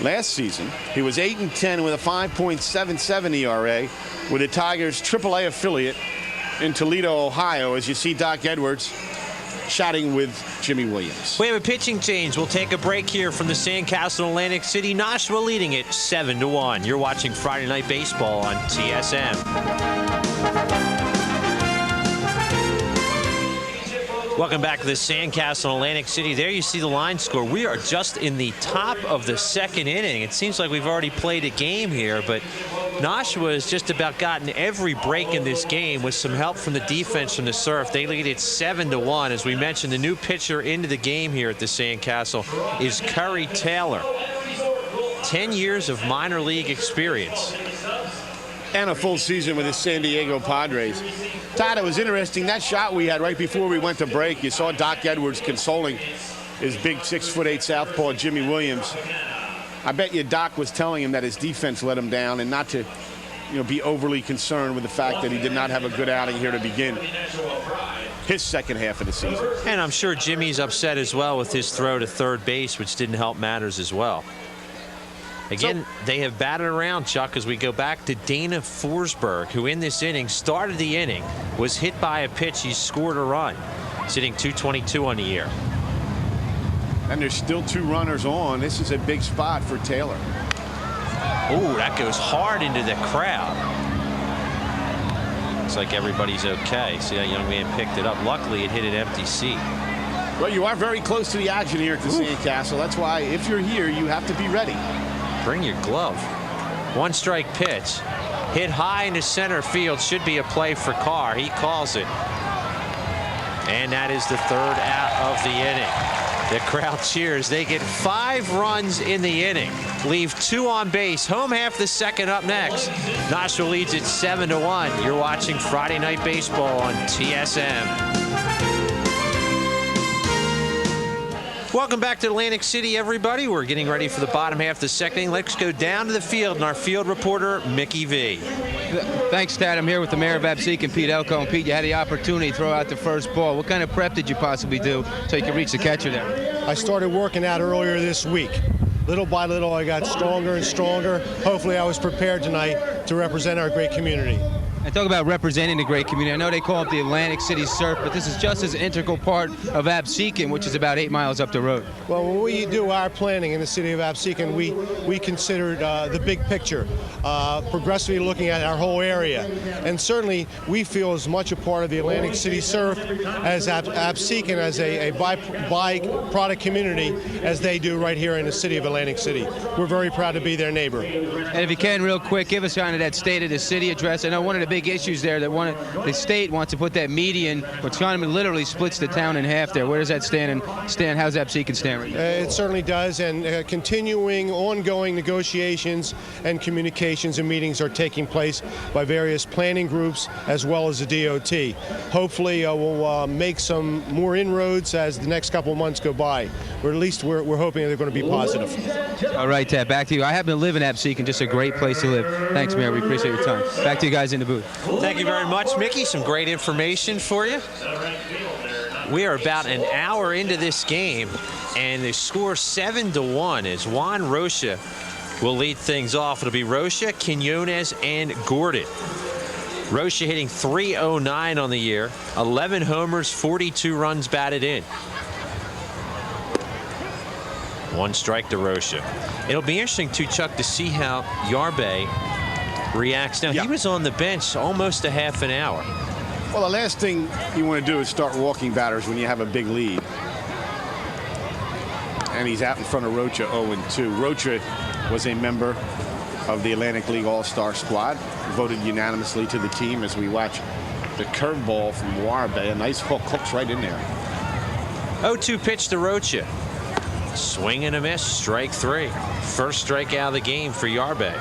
Last season, he was 8-10 with a 5.77 ERA with the Tigers' AAA affiliate in Toledo, Ohio, as you see Doc Edwards chatting with Jimmy Williams. We have a pitching change. We'll take a break here from the Sandcastle Atlantic City. Nashua leading it 7-1. You're watching Friday Night Baseball on TSM. Welcome back to the Sandcastle Atlantic City. There you see the line score. We are just in the top of the second inning. It seems like we've already played a game here, but Nashua has just about gotten every break in this game with some help from the defense from the Surf. They lead it 7-1. As we mentioned, the new pitcher into the game here at the Sandcastle is Kerry Taylor. 10 years of minor league experience. And a full season with the San Diego Padres. Todd, it was interesting, that shot we had right before we went to break, you saw Doc Edwards consoling his big 6'8" southpaw Jimmy Williams. I bet you Doc was telling him that his defense let him down and not to, be overly concerned with the fact that he did not have a good outing here to begin his second half of the season. And I'm sure Jimmy's upset as well with his throw to third base, which didn't help matters as well. Again, they have batted around, Chuck, as we go back to Dana Forsberg, who in this inning started the inning, was hit by a pitch. He scored a run, sitting .222 on the year. And there's still 2 runners on. This is a big spot for Taylor. Oh, that goes hard into the crowd. Looks like everybody's okay. See, that young man picked it up. Luckily, it hit an empty seat. Well, you are very close to the action here at the Sandcastle. That's why, if you're here, you have to be ready. Bring your glove. 1-strike pitch. Hit high into center field. Should be a play for Carr. He calls it. And that is the third out of the inning. The crowd cheers. They get 5 runs in the inning. Leave 2 on base. Home half the second up next. Nashua leads it 7-1. You're watching Friday Night Baseball on TSM. Welcome back to Atlantic City, everybody. We're getting ready for the bottom half of the second inning. Let's go down to the field, and our field reporter, Mickey V. Thanks, Tad. I'm here with the mayor of Absecon and Pete Elko. And Pete, you had the opportunity to throw out the first ball. What kind of prep did you possibly do so you could reach the catcher there? I started working out earlier this week. Little by little, I got stronger and stronger. Hopefully, I was prepared tonight to represent our great community. I talk about representing the great community. I know they call it the Atlantic City Surf, but this is just as an integral part of Absecon, which is about 8 miles up the road. Well, when we do our planning in the city of Absecon, we considered the big picture, progressively looking at our whole area. And certainly we feel as much a part of the Atlantic City Surf as Absecon as a by-product community as they do right here in the city of Atlantic City. We're very proud to be their neighbor. And if you can, real quick, give us kind of that state of the city address. I know one of the big issues there that the state wants to put that median, which kind of literally splits the town in half there. Where does that stand? And how's Absecon stand right now? It certainly does, and continuing ongoing negotiations and communications and meetings are taking place by various planning groups as well as the DOT. Hopefully we'll make some more inroads as the next couple of months go by, or at least we're hoping they're going to be positive. All right, Ted, back to you. I happen to live in Absecon, just a great place to live. Thanks, Mayor. We appreciate your time. Back to you guys in the booth. Thank you very much, Mickey. Some great information for you. We are about an hour into this game, and the score 7-1 as Juan Rocha will lead things off. It'll be Rocha, Quinones, and Gordon. Rocha hitting .309 on the year, 11 homers, 42 runs batted in. 1 strike to Rocha. It'll be interesting, too, Chuck, to see how Yarbe reacts. Now, he was on the bench almost a half an hour. Well, the last thing you want to do is start walking batters when you have a big lead. And he's out in front of Rocha 0-2. Rocha was a member of the Atlantic League All-Star squad, voted unanimously to the team as we watch the curveball from Yarbe. A nice hook, hooks right in there. 0-2 pitch to Rocha. Swing and a miss, strike 3. First strikeout of the game for Yarbe.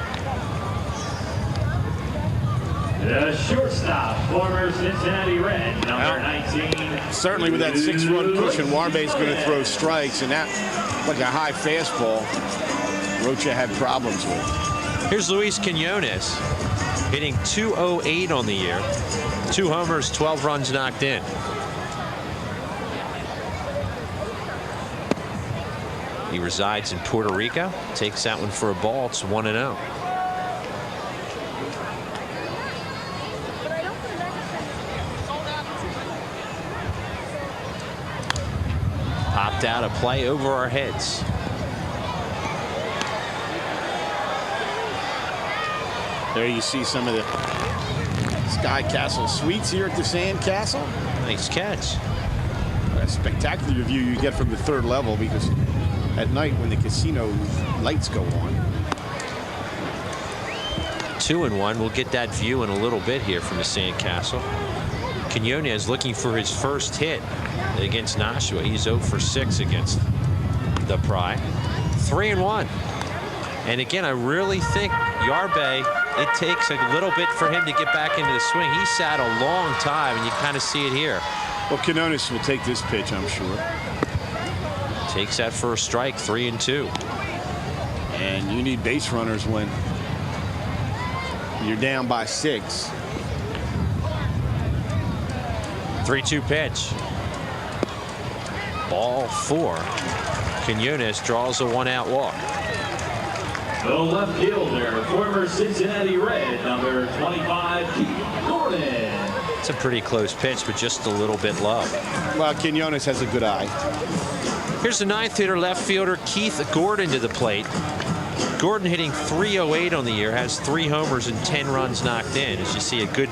The shortstop, former Cincinnati Red, number 19. Certainly with that 6-run cushion, Yarbe's going to throw strikes, and that, like a high fastball, Rocha had problems with. Here's Luis Quinones hitting .208 on the year. 2 homers, 12 runs knocked in. He resides in Puerto Rico. Takes that one for a ball. It's 1-0. Popped out a play over our heads. There you see some of the Sky Castle suites here at the Sand Castle. Nice catch. A spectacular view you get from the 3rd level, because at night when the casino lights go on. 2-1. We'll get that view in a little bit here from the Sand Castle. Quinones looking for his first hit against Nashua. He's 0 for 6 against the Pry. 3-1. And again, I really think Yarbe, it takes a little bit for him to get back into the swing. He sat a long time, and you kind of see it here. Well, Quinones will take this pitch, I'm sure. Takes that first strike, 3-2. And you need base runners when you're down by 6. 3-2 pitch. Ball 4. Quinones draws a 1-out walk. The left fielder, former Cincinnati Red, number 25, Keith Gordon. It's a pretty close pitch, but just a little bit low. Well, Quinones has a good eye. Here's the 9th hitter, left fielder Keith Gordon to the plate. Gordon hitting .308 on the year, has 3 homers and 10 runs knocked in. As you see, a good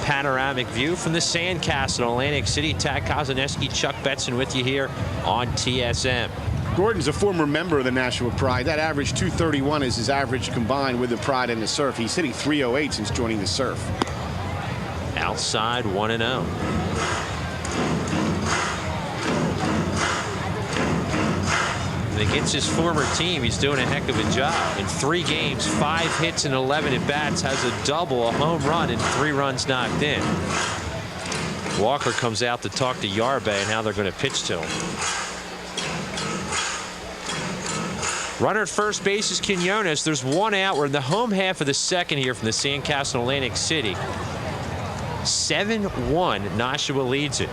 panoramic view from the Sand Castle, Atlantic City. Tad Kozaneski, Chuck Betson with you here on TSM. Gordon's a former member of the Nashua Pride. That average .231 is his average combined with the Pride and the Surf. He's hitting .308 since joining the Surf. Outside, 1-0. And against his former team, he's doing a heck of a job. In 3 games, 5 hits and 11 at-bats, has a double, a home run, and 3 runs knocked in. Walker comes out to talk to Yarbe and how they're going to pitch to him. Runner at first base is Quinones. There's 1 out. We're in the home half of the 2nd here from the Sand Castle, Atlantic City. 7-1, Nashua leads it.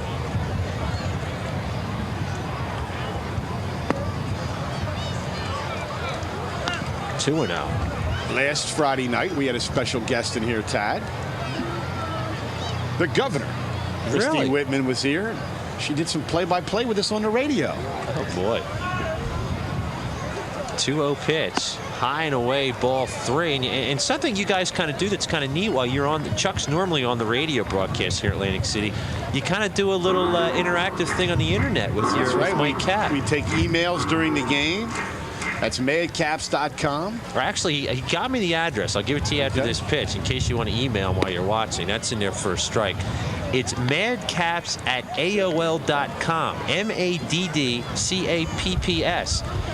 Two and out. Last Friday night, we had a special guest in here, Tad. The governor, Christy Really? Whitman, was here. She did some play-by-play with us on the radio. Oh, boy. 2-0 pitch. High and away, ball 3. And something you guys kind of do that's kind of neat while you're on. Chuck's normally on the radio broadcast here at Atlantic City. You kind of do a little interactive thing on the internet with your with Mike Cap. We take emails during the game. That's madcaps.com. Or actually, he got me the address. I'll give it to you after this pitch in case you want to email him while you're watching. That's in there for a strike. It's madcaps@aol.com. MADDCAPPS.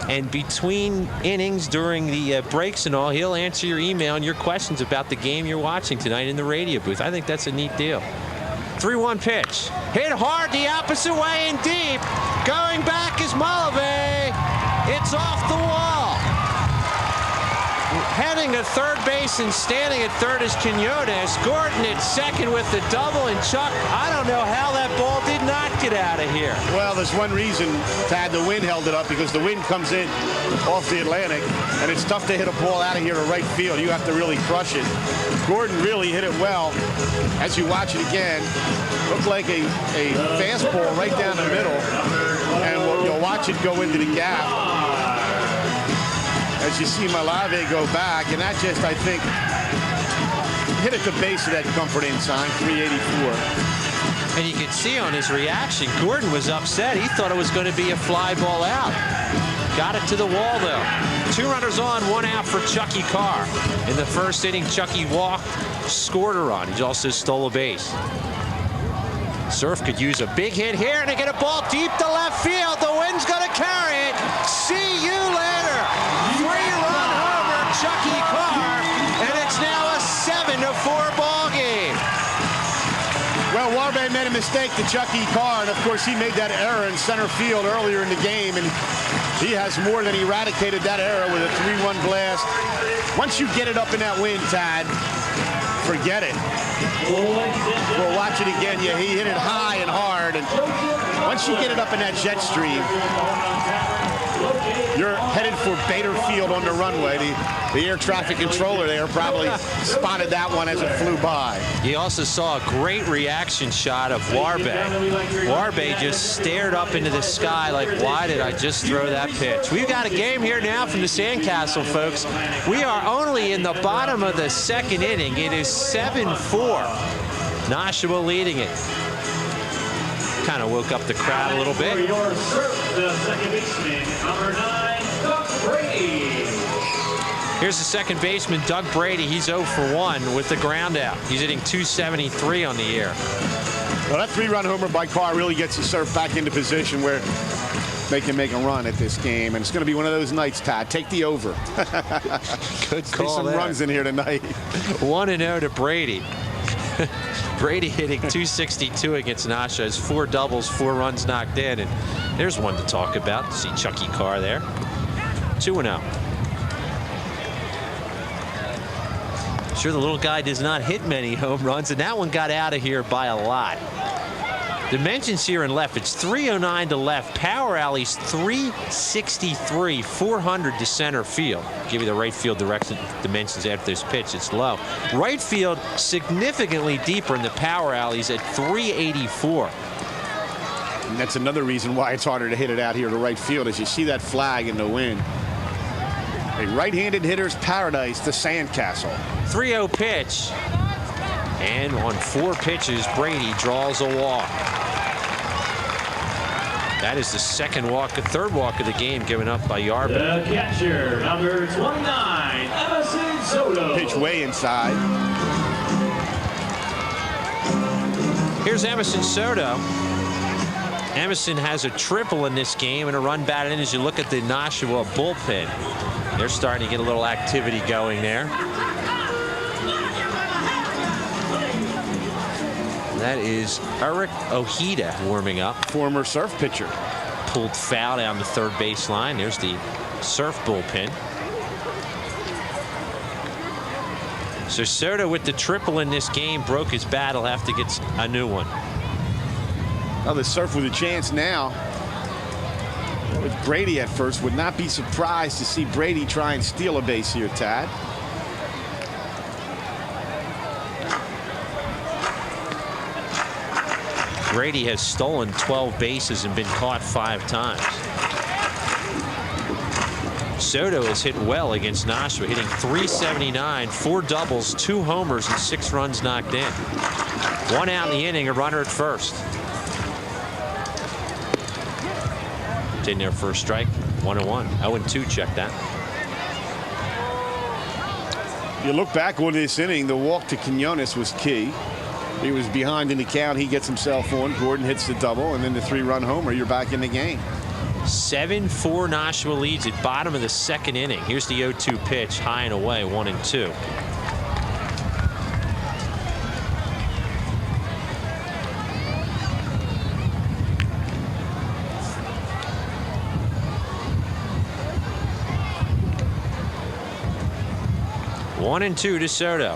And between innings, during the breaks and all, he'll answer your email and your questions about the game you're watching tonight in the radio booth. I think that's a neat deal. 3-1 pitch. Hit hard the opposite way and deep. Going back is Mulvey. It's off the wall. Heading to third base and standing at third is Quinones. Gordon at second with the double. And Chuck, I don't know how that ball did not get out of here. Well, there's one reason, Tad, the wind held it up, because the wind comes in off the Atlantic, and it's tough to hit a ball out of here to right field. You have to really crush it. Gordon really hit it well. As you watch it again, looked like a fastball right down the middle, and you'll watch it go into the gap. As you see Malave go back, and that just, I think, hit at the base of that comforting sign, 384. And you can see on his reaction, Gordon was upset. He thought it was going to be a fly ball out. Got it to the wall, though. 2 runners on, 1 out for Chucky Carr. In the first inning, Chucky walked, scored a run. He also stole a base. Surf could use a big hit here, and they get a ball deep to left field. The wind's going to carry it. See you later. 3-run homer, Chucky Carr, and it's now a 7-4 ball game. Well, Warbe made a mistake to Chucky Carr, and of course he made that error in center field earlier in the game, and he has more than eradicated that error with a 3-1 blast. Once you get it up in that wind, Tad, forget it. We'll watch it again. Yeah, he hit it high and hard, and once you get it up in that jet stream, you're headed for Bader Field on the runway. The air traffic controller there probably spotted that one as it flew by. He also saw a great reaction shot of Warbe. Warbe just stared up into the sky like, why did I just throw that pitch? We've got a game here now from the Sandcastle, folks. We are only in the bottom of the second inning. It is 7-4. Nashua leading it. Kind of woke up the crowd a little bit. The second baseman, number 9, Doug Brady. Here's the second baseman, Doug Brady. He's 0 for 1 with the ground out. He's hitting 273 on the year. Well, that 3-run homer by Carr really gets the Surf back into position where they can make a run at this game. And it's going to be one of those nights, Todd. Take the over. Good call. See some runs in here tonight. 1-0 to Brady. Brady hitting 262 against Nashua. Has 4 doubles, 4 runs knocked in. And there's one to talk about. See Chucky Carr there. 2-0. Sure, the little guy does not hit many home runs, and that one got out of here by a lot. Dimensions here in left, it's 309 to left. Power alleys 363, 400 to center field. Give you the right field direction dimensions after this pitch. It's low. Right field significantly deeper in the power alleys at 384. And that's another reason why it's harder to hit it out here to right field, as you see that flag in the wind. A right-handed hitter's paradise, the Sandcastle. 3-0 pitch. And on 4 pitches, Brady draws a walk. That is the third walk of the game given up by Yarber. The catcher, number 29, Emerson Soto. Pitch way inside. Here's Emerson Soto. Emerson has a triple in this game and a run batted in as you look at the Nashua bullpen. They're starting to get a little activity going there. That is Eric Ojeda warming up. Former Surf pitcher. Pulled foul down the third baseline. There's the Surf bullpen. So Soto with the triple in this game broke his bat. He'll have to get a new one. Well, the Surf with a chance now. With Brady at first, would not be surprised to see Brady try and steal a base here, Tad. Grady has stolen 12 bases and been caught 5 times. Soto has hit well against Nashua, hitting .379, 4 doubles, 2 homers, and 6 runs knocked in. 1 out in the inning, a runner at first. In there for a strike, 1-1. 0-2, check that. You look back on this inning, the walk to Quinones was key. He was behind in the count. He gets himself on. Gordon hits the double, and then the 3-run homer. You're back in the game. 7-4 Nashua leads at bottom of the 2nd inning. Here's the 0-2 pitch, high and away, 1-2. One and 2 to Soto.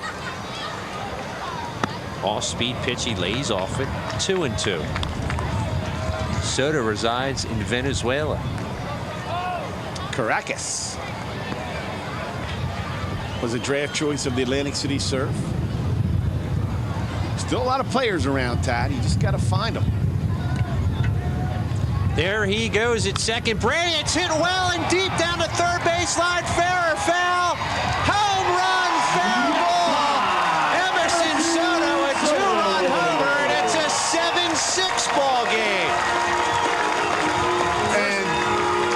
Off-speed pitch, he lays off it. 2-2. Soto resides in Venezuela. Caracas was a draft choice of the Atlantic City Surf. Still a lot of players around, Tad. You just got to find them. There he goes at second. Brady, it's hit well and deep down the third baseline. Fair or foul? Home run, foul ball. Emerson Soto, a 2-run homer, and it's a 7-6 ball game. And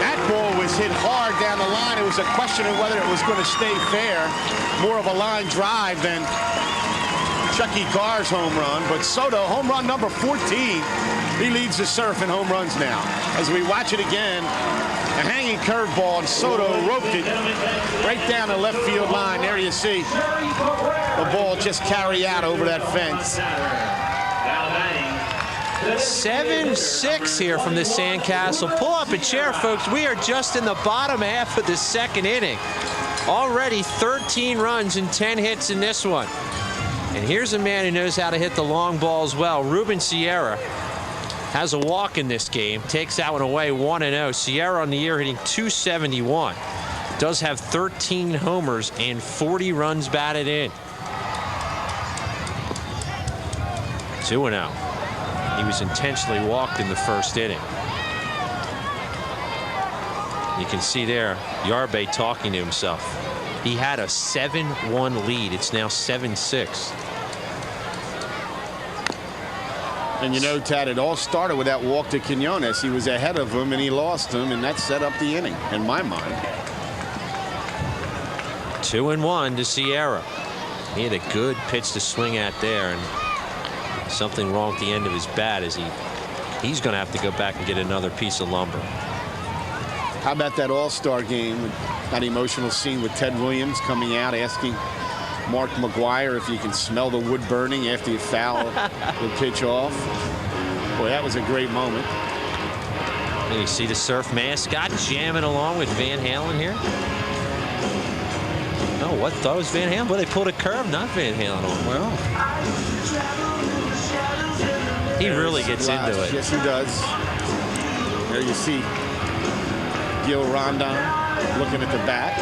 that ball was hit hard down the line. It was a question of whether it was going to stay fair. More of a line drive than Chucky Carr's home run. But Soto, home run number 14. He leads the Surf in home runs now. As we watch it again, a hanging curveball, and Soto roped it right down the left field line. There you see the ball just carry out over that fence. 7-6 here from the Sandcastle. Pull up a chair, folks. We are just in the bottom half of the 2nd inning. Already 13 runs and 10 hits in this one. And here's a man who knows how to hit the long ball as well. Ruben Sierra has a walk in this game, takes that one away, 1-0. Sierra on the year hitting .271. Does have 13 homers and 40 runs batted in. 2-0. He was intentionally walked in the 1st inning. You can see there, Yarbe talking to himself. He had a 7-1 lead. It's now 7-6. And you know, Tad, it all started with that walk to Quinones. He was ahead of him, and he lost him, and that set up the inning, in my mind. 2-1 to Sierra. He had a good pitch to swing at there, and something wrong at the end of his bat as he's going to have to go back and get another piece of lumber. How about that all-star game, that emotional scene with Ted Williams coming out asking Mark McGuire if you can smell the wood burning after you foul the pitch off. Boy, that was a great moment. And you see the Surf mascot jamming along with Van Halen here. Oh, what? Thought it was Van Halen, but they pulled a curve, not Van Halen on. Well, he really gets into it. Yes, he does. There you see Gil Rondon looking at the bat.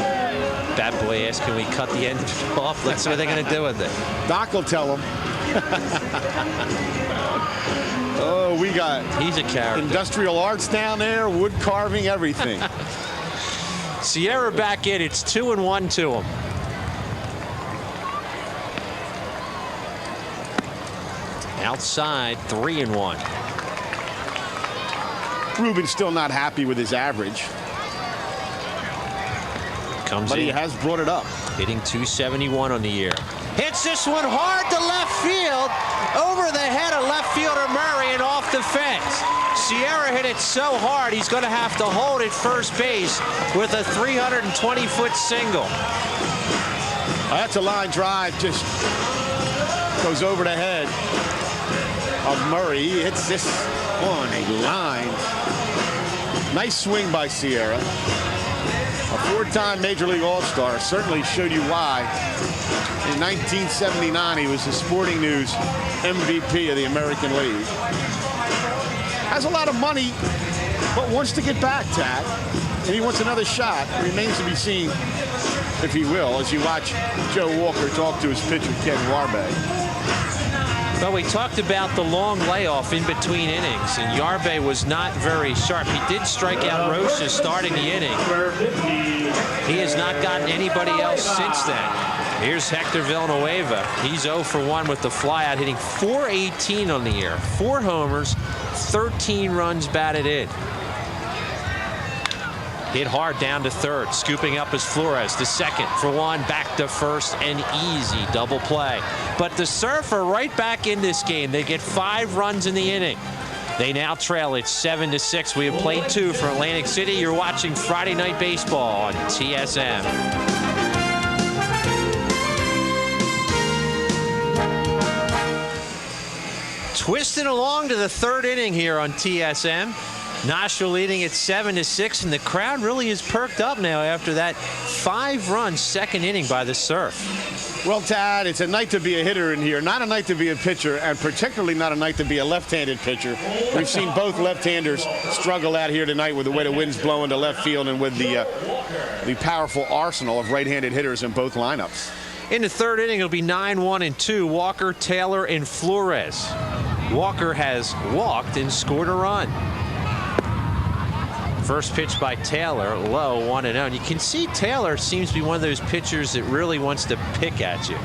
Bat boy asks, can we cut the end off? Let's see what they're going to do with it. Doc will tell him. Oh, we got He's a character. Industrial arts down there, wood carving, everything. Sierra back in. It's 2-1 to him. Outside, 3-1. Ruben's still not happy with his average. But he has brought it up. Hitting .271 on the year. Hits this one hard to left field. Over the head of left fielder Murray and off the fence. Sierra hit it so hard he's going to have to hold at first base with a 320-foot single. That's a line drive. Just goes over the head of Murray. He hits this on a line. Nice swing by Sierra. A 4-time Major League All-Star, certainly showed you why. In 1979, he was the Sporting News MVP of the American League. Has a lot of money, but wants to get back, Tad. And he wants another shot. It remains to be seen if he will, as you watch Joe Walker talk to his pitcher, Ken Warbe. Well, we talked about the long layoff in between innings, and Yarbe was not very sharp. He did strike out Rocha starting the inning. He has not gotten anybody else since then. Here's Hector Villanueva. He's 0 for 1 with the flyout, hitting .418 on the year. 4 homers, 13 runs batted in. Hit hard down to third. Scooping up is Flores. The second for 1. Back to first. An easy double play. But the Surf are right back in this game. They get 5 runs in the inning. They now trail it 7-6. We have played 2 for Atlantic City. You're watching Friday Night Baseball on TSM. Twisting along to the 3rd inning here on TSM. Nashua leading at 7-6, and the crowd really is perked up now after that 5-run 2nd inning by the Surf. Well, Tad, it's a night to be a hitter in here, not a night to be a pitcher, and particularly not a night to be a left-handed pitcher. We've seen both left-handers struggle out here tonight with the way the wind's blowing to left field and with the powerful arsenal of right-handed hitters in both lineups. In the 3rd inning, it'll be 9-1-2. Walker, Taylor, and Flores. Walker has walked and scored a run. First pitch by Taylor, low, 1-0. And you can see Taylor seems to be one of those pitchers that really wants to pick at you.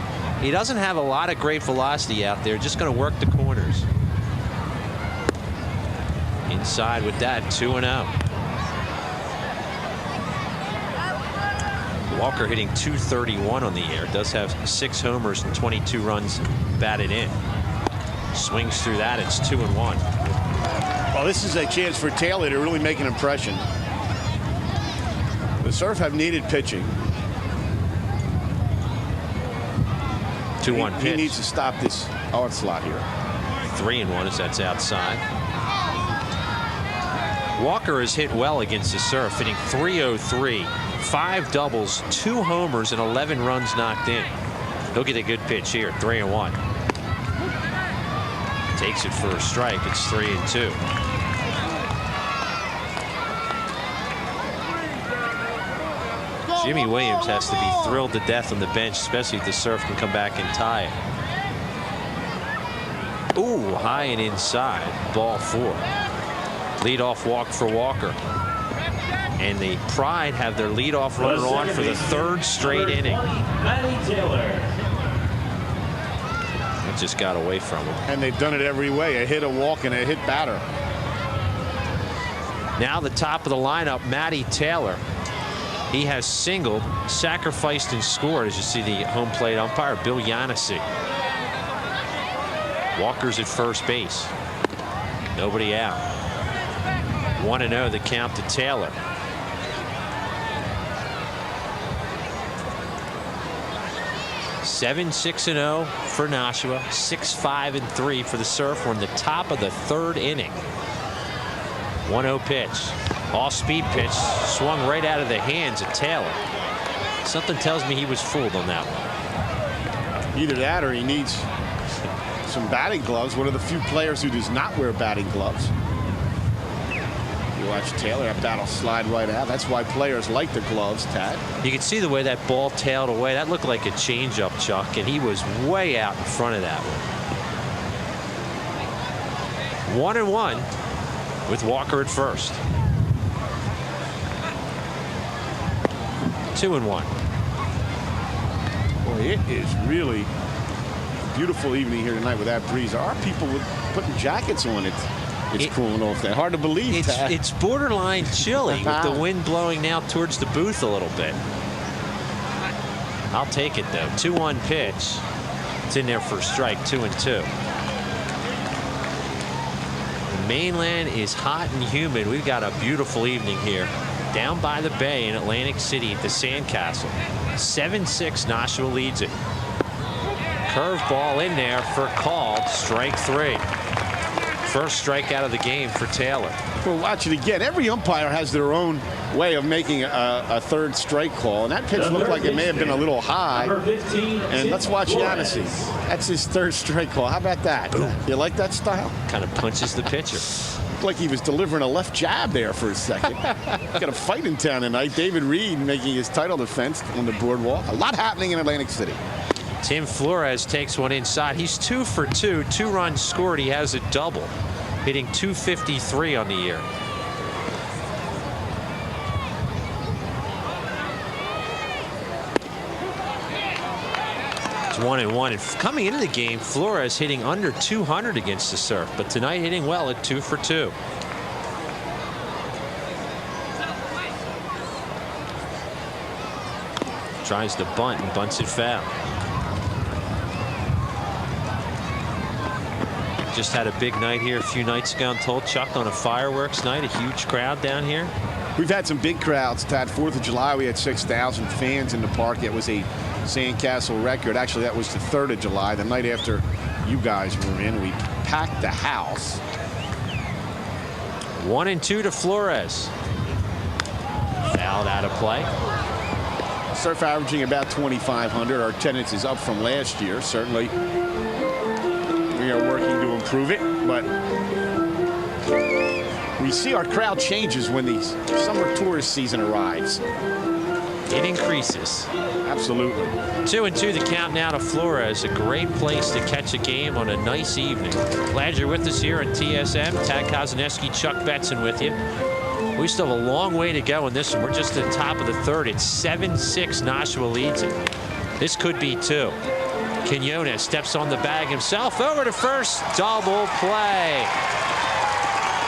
He doesn't have a lot of great velocity out there, just going to work the corners. Inside with that, 2-0. Walker hitting .231 on the year. Does have 6 homers and 22 runs batted in. Swings through that, it's 2-1. Well, this is a chance for Taylor to really make an impression. The Surf have needed pitching. 2-1 pitch. He needs to stop this onslaught here. 3-1 as that's outside. Walker has hit well against the Surf, hitting .303, 5 doubles, 2 homers, and 11 runs knocked in. He'll get a good pitch here, 3-1. Takes it for a strike. It's 3-2. Jimmy Williams has to be thrilled to death on the bench, especially if the Surf can come back and tie it. Ooh, high and inside. Ball 4. Leadoff walk for Walker. And the Pride have their leadoff runner on for the 3rd straight inning. Matty Taylor. Just got away from him. And they've done it every way. A hit, a walk, and a hit batter. Now the top of the lineup, Matty Taylor. He has singled, sacrificed, and scored, as you see the home plate umpire, Bill Yanesi. Walker's at first base. Nobody out. 1-0 the count to Taylor. Seven, 6-0 for Nashua, 6-5-3 for the Surf. We're in the top of the 3rd inning. 1-0 pitch. Off-speed pitch, swung right out of the hands of Taylor. Something tells me he was fooled on that one. Either that or he needs some batting gloves. One of the few players who does not wear batting gloves. You watch Taylor, that battle slide right out. That's why players like the gloves, Tad. You can see the way that ball tailed away. That looked like a changeup, Chuck, and he was way out in front of that one. 1-1 with Walker at first. 2-1. Boy, it is really a beautiful evening here tonight with that breeze. There are people putting jackets on it. It's cooling off that. Hard to believe, Tad. It's borderline chilly with the wind blowing now towards the booth a little bit. I'll take it, though. 2-1 pitch. It's in there for a strike, 2-2. The mainland is hot and humid. We've got a beautiful evening here down by the bay in Atlantic City at the Sandcastle. 7-6, Nashua leads it. Curveball in there for called, strike 3. First strikeout of the game for Taylor. Well, watch it again. Every umpire has their own way of making a 3rd strike call, and that pitch looked like it may have been a little high. And let's watch Yanesi. That's his 3rd strike call. How about that? You like that style? Kind of punches the pitcher. Looked like he was delivering a left jab there for a second. Got a fight in town tonight. David Reed making his title defense on the boardwalk. A lot happening in Atlantic City. Tim Flores takes one inside. He's 2 for 2, 2 runs scored. He has a double, hitting .253 on the year. It's 1-1. And coming into the game, Flores hitting under 200 against the Surf, but tonight hitting well at 2 for 2. Tries to bunt and bunts it foul. Just had a big night here a few nights ago, I'm told, Chuck, on a fireworks night, a huge crowd down here. We've had some big crowds, Tad. 4th of July, we had 6,000 fans in the park. It was a Sandcastle record. Actually, that was the 3rd of July, the night after you guys were in. We packed the house. 1-2 to Flores. Fouled out of play. Surf averaging about 2,500. Our attendance is up from last year. Certainly, we are working to improve it, but we see our crowd changes when the summer tourist season arrives. It increases. Absolutely. 2-2 the count now to Flores. A great place to catch a game on a nice evening. Glad you're with us here on TSM. Tad Kozineski, Chuck Betson with you. We still have a long way to go in this one. We're just at the top of the 3rd. It's 7-6. Nashua leads it. This could be 2. Quinones steps on the bag himself. Over to first. Double play.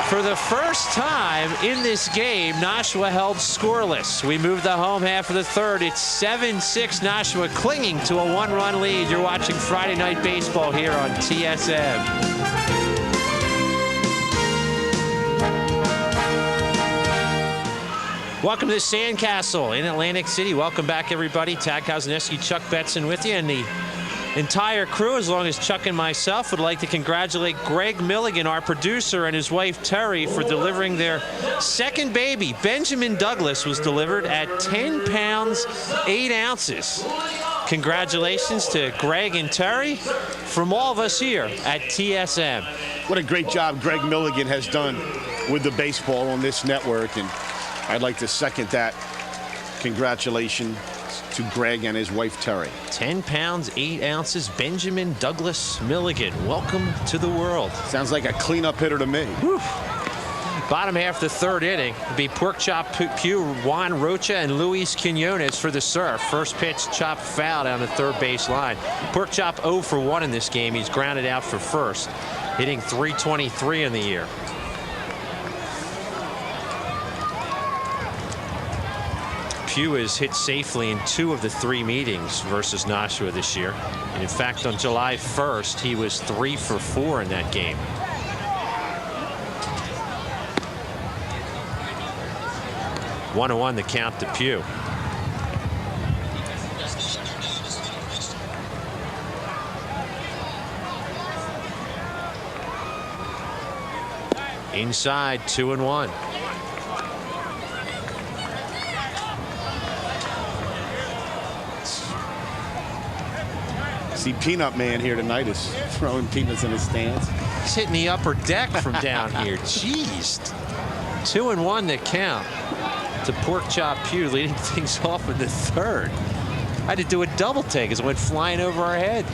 For the first time in this game, Nashua held scoreless. We move the home half of the 3rd. It's 7-6. Nashua clinging to a 1-run lead. You're watching Friday Night Baseball here on TSM. Welcome to the Sandcastle in Atlantic City. Welcome back, everybody. Tad Kozineski, Chuck Betson with you, and the entire crew, as long as Chuck and myself, would like to congratulate Greg Milligan, our producer, and his wife Terry for delivering their second baby. Benjamin Douglas was delivered at 10 pounds 8 ounces. Congratulations to Greg and Terry from all of us here at TSM. What a great job Greg Milligan has done with the baseball on this network, and I'd like to second that. Congratulations to Greg and his wife Terry. 10 pounds 8 ounces, Benjamin Douglas Milligan. Welcome to the world. Sounds like a cleanup hitter to me. Whew. Bottom half of the 3rd inning be Pork Chop Pugh, Juan Rocha, and Luis Quinones for the Surf. First pitch, chop foul down the 3rd base line. Pork Chop 0 for 1 in this game. He's grounded out for first, hitting .323 in the year. Pugh has hit safely in 2 of the 3 meetings versus Nashua this year. And in fact, on July 1st, he was 3 for 4 in that game. One 1-1 the count to Pugh. Inside, 2-1. See, Peanut Man here tonight is throwing peanuts in his stands. He's hitting the upper deck from down here. Jeez. 2-1 the count to Pork Chop Pugh, leading things off in the 3rd. I had to do a double take as it went flying over our head.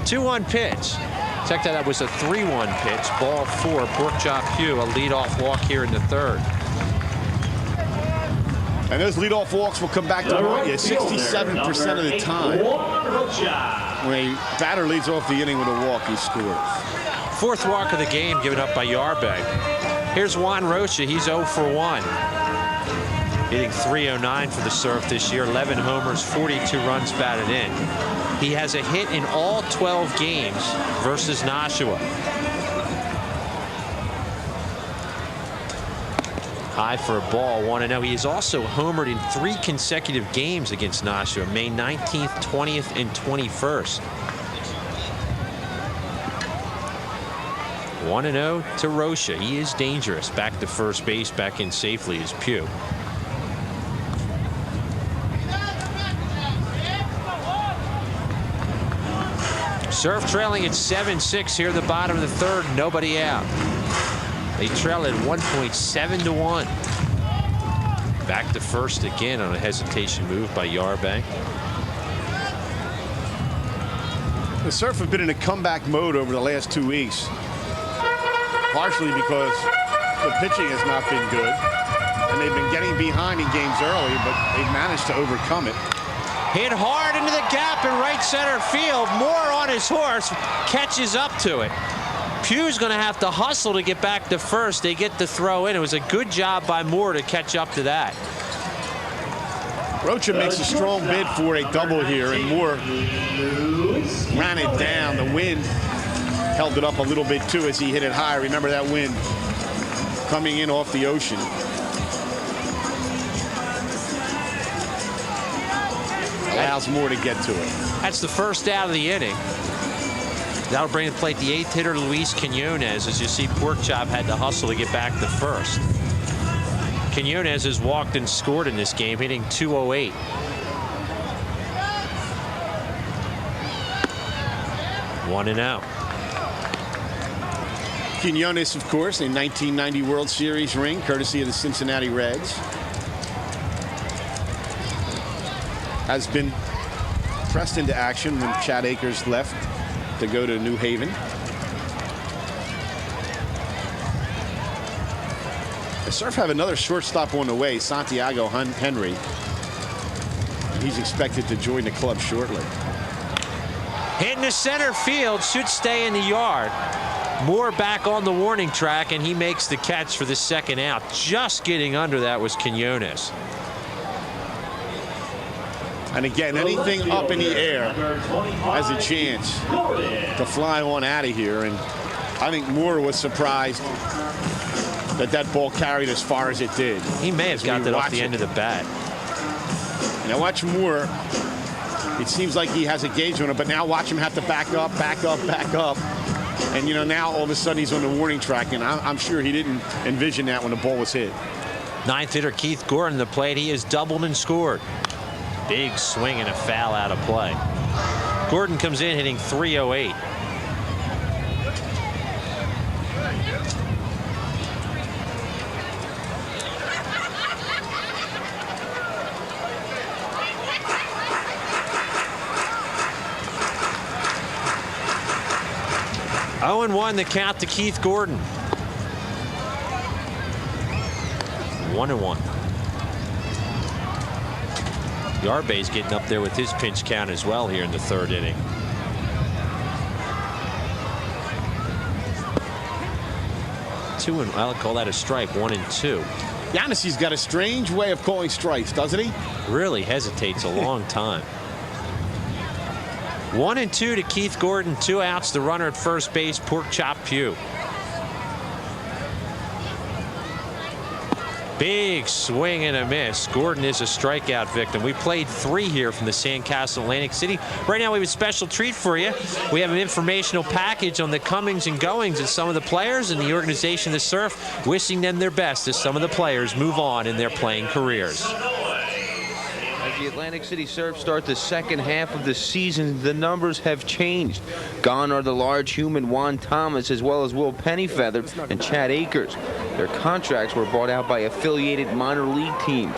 2-1 pitch. Check that out. Was a 3-1 pitch. Ball 4. Pork Chop Pugh, a leadoff walk here in the 3rd. And those leadoff walks will come back to haunt you 67% of the time. When a batter leads off the inning with a walk, he scores. 4th walk of the game given up by Yarbay. Here's Juan Rocha. He's 0 for 1. Hitting .309 for the Surf this year. 11 homers, 42 runs batted in. He has a hit in all 12 games versus Nashua. High for a ball, 1-0. He has also homered in 3 consecutive games against Nashua, May 19th, 20th, and 21st. 1-0 to Rocha. He is dangerous. Back to first base, back in safely is Pugh. Surf trailing at 7-6 here at the bottom of the 3rd. Nobody out. They trail at 1.7 to 1. Back to first again on a hesitation move by Yarbay. The Surf have been in a comeback mode over the last 2 weeks, partially because the pitching has not been good, and they've been getting behind in games early, but they've managed to overcome it. Hit hard into the gap in right center field. Moore on his horse catches up to it. Pugh's going to have to hustle to get back to first. They get the throw in. It was a good job by Moore to catch up to that. Rocha makes a strong bid for a double here, and Moore ran it down. The wind held it up a little bit too as he hit it high. Remember that wind coming in off the ocean. Allows Moore to get to it. That's the first out of the inning. That'll bring to plate the 8th hitter, Luis Quinones. As you see, Porkchop had to hustle to get back to first. Quinones has walked and scored in this game, hitting .208. One and out. Quinones, of course, a 1990 World Series ring, courtesy of the Cincinnati Reds. Has been pressed into action when Chad Akers left to go to New Haven. The Surf have another shortstop on the way, Santiago Henry. He's expected to join the club shortly. Hitting the center field, should stay in the yard. Moore back on the warning track, and he makes the catch for the second out. Just getting under that was Quinones. And again, anything up in the air has a chance to fly on out of here. And I think Moore was surprised that that ball carried as far as it did. He may have got that off the end of the bat. Now watch Moore. It seems like he has a gauge on it, but now watch him have to back up, back up, back up. And, you know, now all of a sudden he's on the warning track, and I'm sure he didn't envision that when the ball was hit. 9th hitter Keith Gordon the plate. He has doubled and scored. Big swing and a foul out of play. Gordon comes in hitting .308. Oh, and 1 the count to Keith Gordon. 1-1. Yarbay's getting up there with his pinch count as well here in the 3rd inning. I'll call that a strike. 1-2. Yanisi's got a strange way of calling strikes, doesn't he? Really hesitates a long time. 1-2 to Keith Gordon. 2 outs. The runner at first base, Porkchop Pugh. Big swing and a miss. Gordon is a strikeout victim. We played 3 here from the Sandcastle Atlantic City. Right now we have a special treat for you. We have an informational package on the comings and goings of some of the players and the organization of the Surf, wishing them their best as some of the players move on in their playing careers. As the Atlantic City Surf start the second half of the season, the numbers have changed. Gone are the large human Juan Thomas, as well as Will Pennyfeather and Chad Akers. Their contracts were bought out by affiliated minor league teams.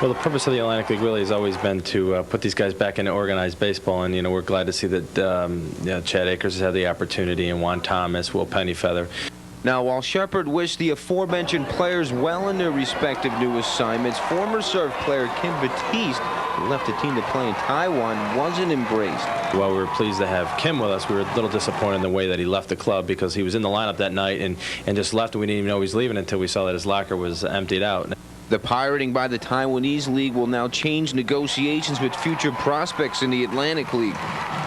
Well, the purpose of the Atlantic League really has always been to put these guys back into organized baseball, and we're glad to see that Chad Akers has had the opportunity, and Juan Thomas, Will Pennyfeather. Now, while Shepard wished the aforementioned players well in their respective new assignments, former Surf player Kim Batiste, who left the team to play in Taiwan, wasn't embraced. While we were pleased to have Kim with us, we were a little disappointed in the way that he left the club, because he was in the lineup that night and just left, and we didn't even know he was leaving until we saw that his locker was emptied out. The pirating by the Taiwanese League will now change negotiations with future prospects in the Atlantic League.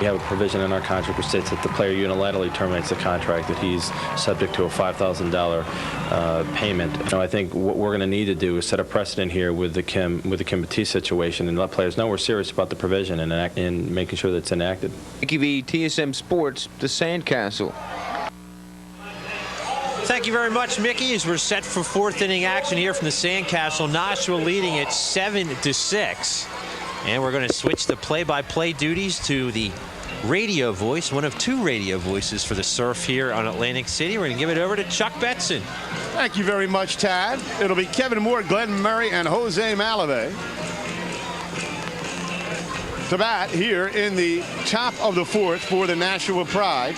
We have a provision in our contract which states that the player unilaterally terminates the contract, that he's subject to a $5,000 payment. I think what we're going to need to do is set a precedent here with the Kim Batiste situation and let players know we're serious about the provision and making sure that it's enacted. Mickey V, TSM Sports, the Sandcastle. Thank you very much, Mickey, as we're set for 4th inning action here from the Sandcastle. Nashua leading it 7-6. And we're going to switch the play-by-play duties to the radio voice, one of 2 radio voices for the Surf here on Atlantic City. We're going to give it over to Chuck Betson. Thank you very much, Tad. It'll be Kevin Moore, Glenn Murray, and Jose Malavey. To bat here in the top of the 4th for the Nashua Pride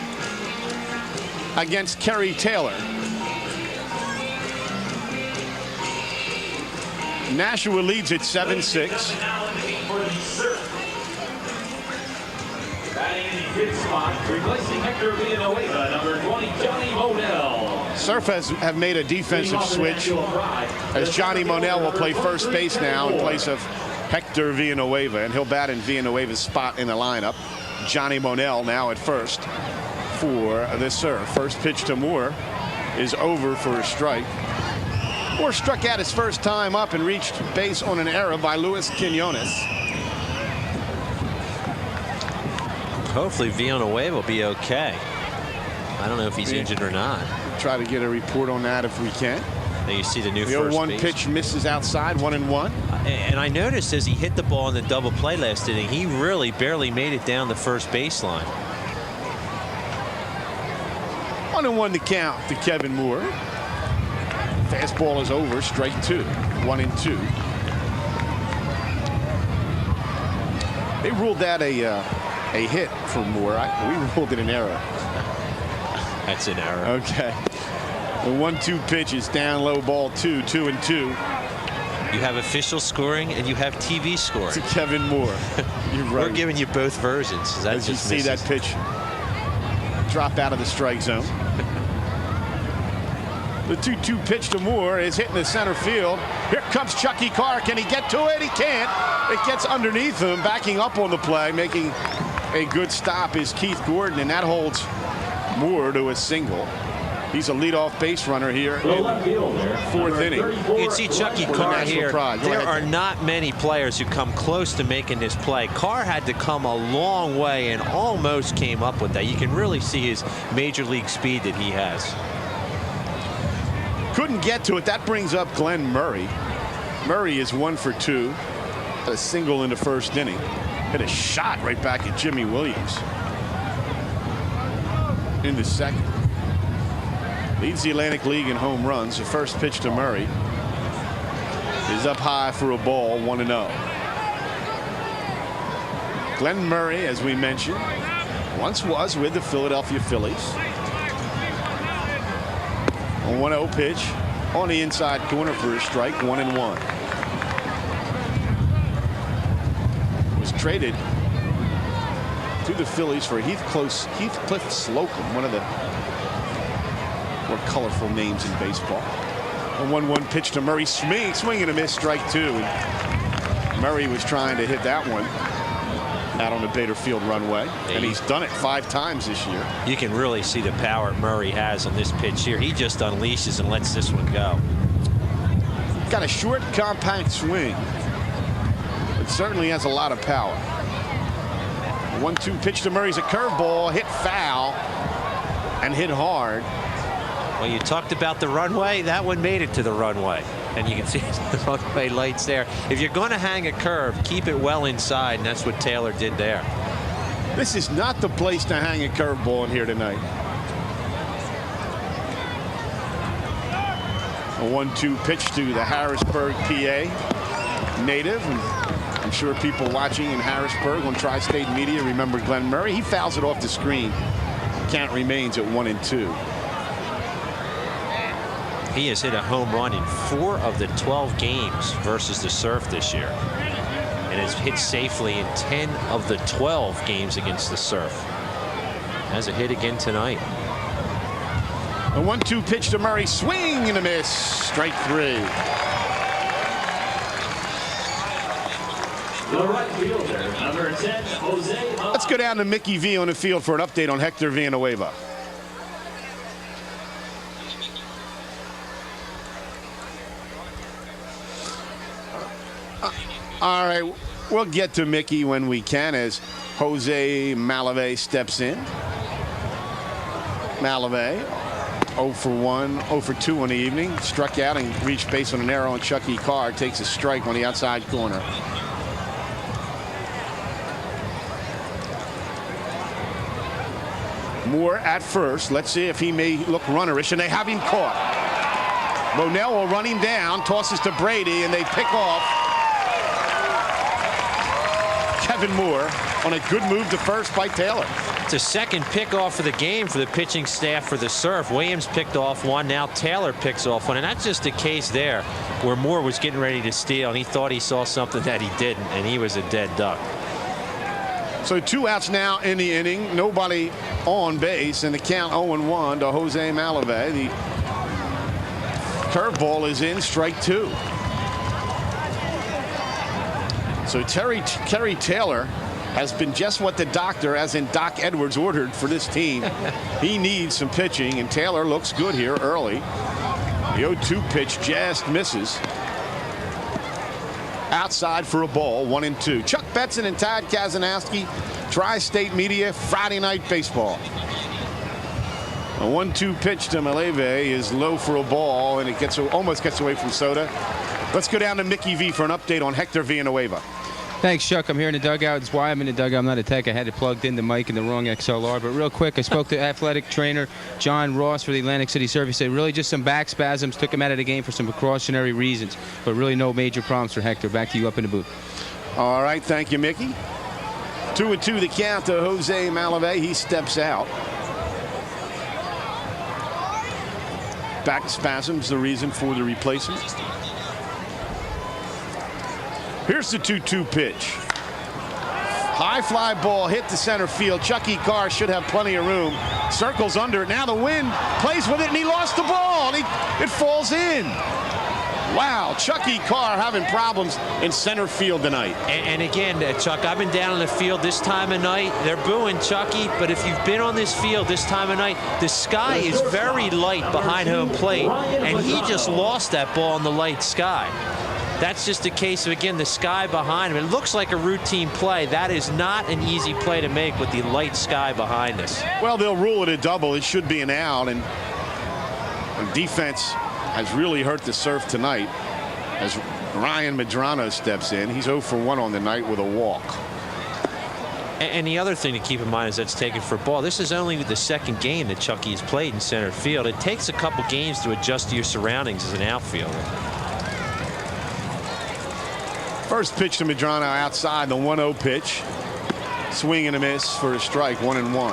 against Kerry Taylor. Nashua leads at 7-6. Batting in the fifth spot, replacing Hector Villanueva, number 20, Johnny Monell. Surf have made a defensive switch as Johnny Monell will play first base now in place of Hector Villanueva, and he'll bat in Villanueva's spot in the lineup. Johnny Monell now at first for the Surf. First pitch to Moore is over for a strike. Moore struck out his first time up and reached base on an error by Luis Quinones. Hopefully Villanueva will be okay. I don't know if he's injured or not. Try to get a report on that if we can. Now you see the new The first 0-1 base. pitch misses outside, 1-1. And I noticed as he hit the ball in the double play last inning, he really barely made it down the first baseline. 1-1 to count to Kevin Moore. Fastball is over, strike 2, 1-2. They ruled that a hit for Moore. We ruled it an error. That's an error. Okay. The 1-2 pitch is down low, ball 2, 2-2. You have official scoring and you have TV scoring. To Kevin Moore. You're right. We're giving you both versions. As you see that pitch drop out of the strike zone. The 2-2 pitch to Moore is hitting the center field. Here comes Chucky Carr. Can he get to it? He can't. It gets underneath him. Backing up on the play, making a good stop is Keith Gordon, and that holds Moore to a single. He's a leadoff base runner here in the 4th inning. You can see Chucky Carr here. There are not many players who come close to making this play. Carr had to come a long way and almost came up with that. You can really see his major league speed that he has. Couldn't get to it. That brings up Glenn Murray. Murray is 1 for 2. Had a single in the first inning. Hit a shot right back at Jimmy Williams in the second. Leads the Atlantic League in home runs. The first pitch to Murray is up high for a ball, 1-0. Glenn Murray, as we mentioned, once was with the Philadelphia Phillies. A 1-0 pitch on the inside corner for a strike, 1-1. Was traded to the Phillies for Heathcliff Slocum, one of the more colorful names in baseball. A 1-1 pitch to Murray, swing and a miss, strike 2. And Murray was trying to hit that one out on the Bader Field runway, and he's done it 5 times this year. You can really see the power Murray has on this pitch here. He just unleashes and lets this one go. Got a short, compact swing. It certainly has a lot of power. 1-2 pitch to Murray's a curveball, hit foul and hit hard. Well, you talked about the runway. That one made it to the runway. And you can see the runway lights there. If you're going to hang a curve, keep it well inside, and that's what Taylor did there. This is not the place to hang a curveball in here tonight. A 1-2 pitch to the Harrisburg, PA native. And I'm sure people watching in Harrisburg on Tri-State Media remember Glenn Murray. He fouls it off the screen. Count remains at 1-2. He has hit a home run in 4 of the 12 games versus the Surf this year, and has hit safely in 10 of the 12 games against the Surf. Has a hit again tonight. A 1-2 pitch to Murray, swing and a miss, strike 3. The right fielder, number 10, Jose. Let's go down to Mickey V on the field for an update on Hector Villanueva. All right, we'll get to Mickey when we can as Jose Malave steps in. Malave, 0 for 1, 0 for 2 on the evening. Struck out and reached base on an error on Chucky Carr. Takes a strike on the outside corner. Moore at first. Let's see if he may look runnerish, and they have him caught. Monell will run him down, tosses to Brady, and they pick off Ivan Moore on a good move to first by Taylor. It's a second pickoff of the game for the pitching staff for the Surf. Williams picked off one. Now Taylor picks off one. And that's just a case there where Moore was getting ready to steal, and he thought he saw something that he didn't, and he was a dead duck. So 2 outs now in the inning. Nobody on base, and the count 0-1 to Jose Malave. The curveball is in, strike 2. So Kerry Taylor has been just what the doctor, as in Doc Edwards, ordered for this team. He needs some pitching, and Taylor looks good here early. The 0-2 pitch just misses. Outside for a ball, 1-2. Chuck Betson and Todd Kazanowski, Tri-State Media, Friday Night Baseball. A 1-2 pitch to Malave is low for a ball, and it almost gets away from Soto. Let's go down to Mickey V for an update on Hector Villanueva. Thanks, Chuck. I'm here in the dugout. That's why I'm in the dugout. I'm not a tech. I had it plugged in the mic in the wrong XLR. But real quick, I spoke to athletic trainer John Ross for the Atlantic City Surf. He said really just some back spasms. Took him out of the game for some precautionary reasons. But really no major problems for Hector. Back to you up in the booth. All right. Thank you, Mickey. 2-2 the count to Jose Malave. He steps out. Back spasms the reason for the replacement. Here's the 2-2 pitch. High fly ball hit to center field. Chucky Carr should have plenty of room. Circles under it. Now the wind plays with it, and he lost the ball. It falls in. Wow, Chucky Carr having problems in center field tonight. And again, Chuck, I've been down on the field this time of night. They're booing Chucky, but if you've been on this field this time of night, the sky is very light behind home plate, and he just lost that ball in the light sky. That's just a case of, again, the sky behind him. It looks like a routine play. That is not an easy play to make with the light sky behind us. Well, they'll rule it a double. It should be an out, and defense has really hurt the Surf tonight as Ryan Medrano steps in. He's 0 for 1 on the night with a walk. And the other thing to keep in mind is that's taken for ball. This is only the second game that Chucky has played in center field. It takes a couple games to adjust to your surroundings as an outfielder. First pitch to Medrano outside, the 1-0 pitch. Swing and a miss for a strike, 1-1.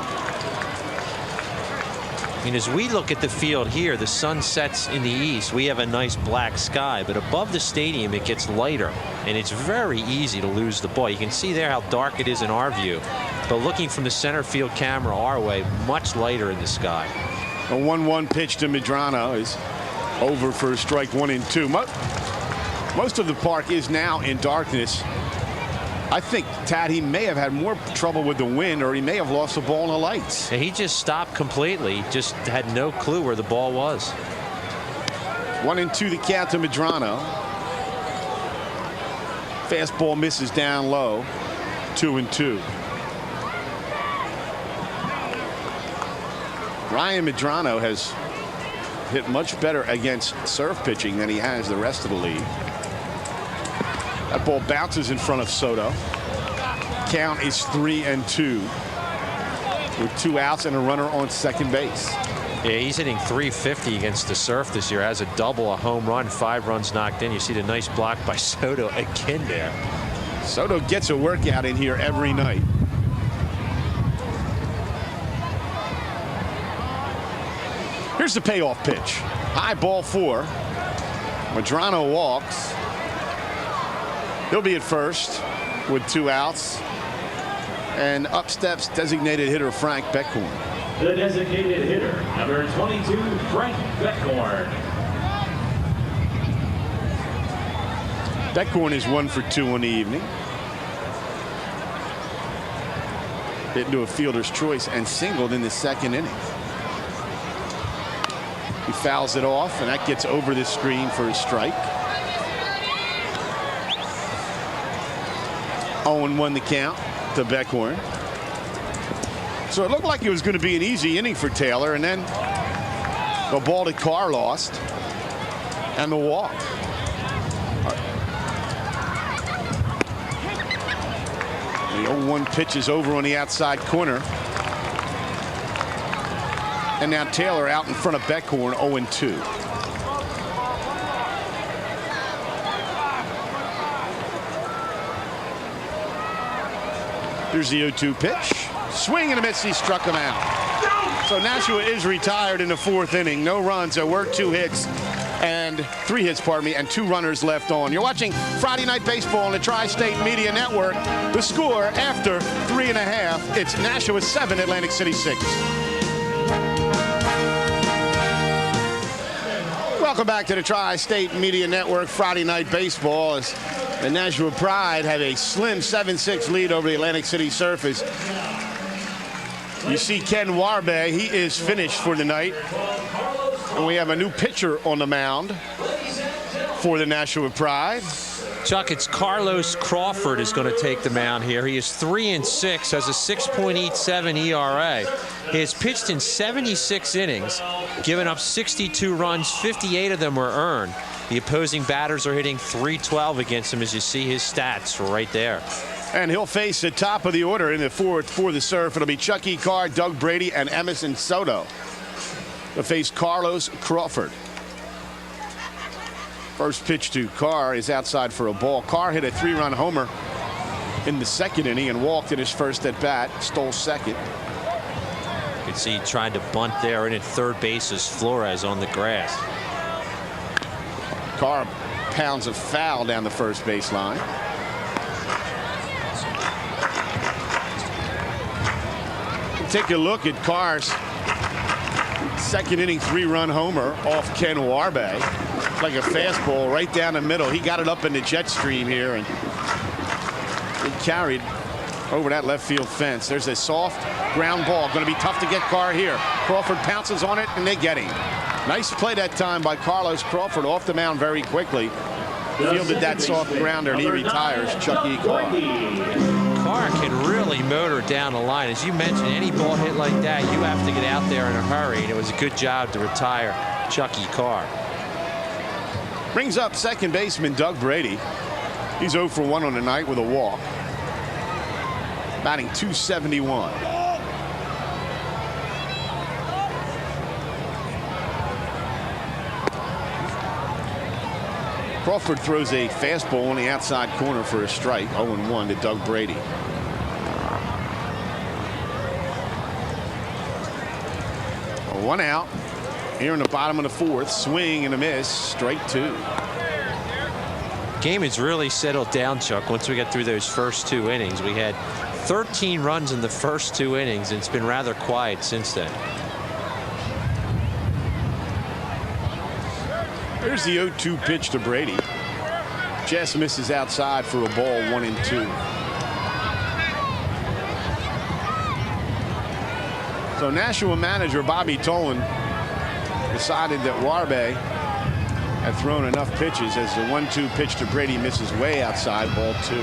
I mean, as we look at the field here, the sun sets in the east. We have a nice black sky, but above the stadium it gets lighter, and it's very easy to lose the ball. You can see there how dark it is in our view, but looking from the center field camera our way, much lighter in the sky. A 1-1 pitch to Medrano is over for a strike, 1-2. Most of the park is now in darkness. I think, Tad, he may have had more trouble with the wind, or he may have lost the ball in the lights. And he just stopped completely, just had no clue where the ball was. 1-2 the count to Medrano. Fastball misses down low. 2-2. Ryan Medrano has hit much better against Surf pitching than he has the rest of the league. That ball bounces in front of Soto. Count is 3-2 with 2 outs and a runner on second base. Yeah, he's hitting .350 against the Surf this year. Has a double, a home run, 5 runs knocked in. You see the nice block by Soto again there. Soto gets a workout in here every night. Here's the payoff pitch. High ball 4. Medrano walks. He'll be at first with 2 outs. And up steps designated hitter Frank Beckhorn. The designated hitter, number 22, Frank Beckhorn. Beckhorn is 1 for 2 on the evening. Hit into a fielder's choice and singled in the second inning. He fouls it off, and that gets over the screen for a strike. 0-1 the count to Beckhorn. So it looked like it was going to be an easy inning for Taylor, and then the ball that Carr lost and the walk. The 0-1 pitch is over on the outside corner. And now Taylor out in front of Beckhorn, 0-2. Here's the 0-2 pitch. Swing and a miss. He struck him out. So Nashua is retired in the 4th inning. No runs. There were 2 hits. And 3 hits, pardon me, and 2 runners left on. You're watching Friday Night Baseball on the Tri-State Media Network. The score after 3.5, it's Nashua 7, Atlantic City 6. Welcome back to the Tri-State Media Network Friday Night Baseball. As the Nashua Pride have a slim 7-6 lead over the Atlantic City Surface. You see Ken Warbe, he is finished for the night. And we have a new pitcher on the mound for the Nashua Pride. Chuck, it's Carlos Crawford is going to take the mound here. He is 3-6, has a 6.87 ERA. He has pitched in 76 innings, given up 62 runs, 58 of them were earned. The opposing batters are hitting .312 against him, as you see his stats right there. And he'll face the top of the order in the 4th for the Surf. It'll be Chucky Carr, Doug Brady, and Emerson Soto to face Carlos Crawford. First pitch to Carr is outside for a ball. Carr hit a 3-run homer in the 2nd inning and walked in his first at bat, stole 2nd. You can see he tried to bunt there, and at 3rd base is Flores on the grass. Carr pounds a foul down the first base line. Take a look at Carr's 2nd inning 3-run homer off Ken Warbe. Like a fastball right down the middle. He got it up in the jet stream here, and it carried over that left field fence. There's a soft ground ball. Going to be tough to get Carr here. Crawford pounces on it, and they get him. Nice play that time by Carlos Crawford off the mound very quickly. Fielded that soft grounder, and he retires Chucky Carr. Carr can really motor down the line. As you mentioned, any ball hit like that, you have to get out there in a hurry, and it was a good job to retire Chucky Carr. Brings up 2nd baseman Doug Brady. He's 0 for 1 on the night with a walk. Batting .271. Crawford throws a fastball on the outside corner for a strike. 0-1 to Doug Brady. One out here in the bottom of the 4th. Swing and a miss. Strike 2. Game has really settled down, Chuck. Once we got through those first 2 innings, we had 13 runs in the first 2 innings, and it's been rather quiet since then. Here's the 0-2 pitch to Brady. Just misses outside for a ball, 1-2. So Nashua manager Bobby Tolan decided that Warbe had thrown enough pitches, as the 1-2 pitch to Brady misses way outside, ball 2.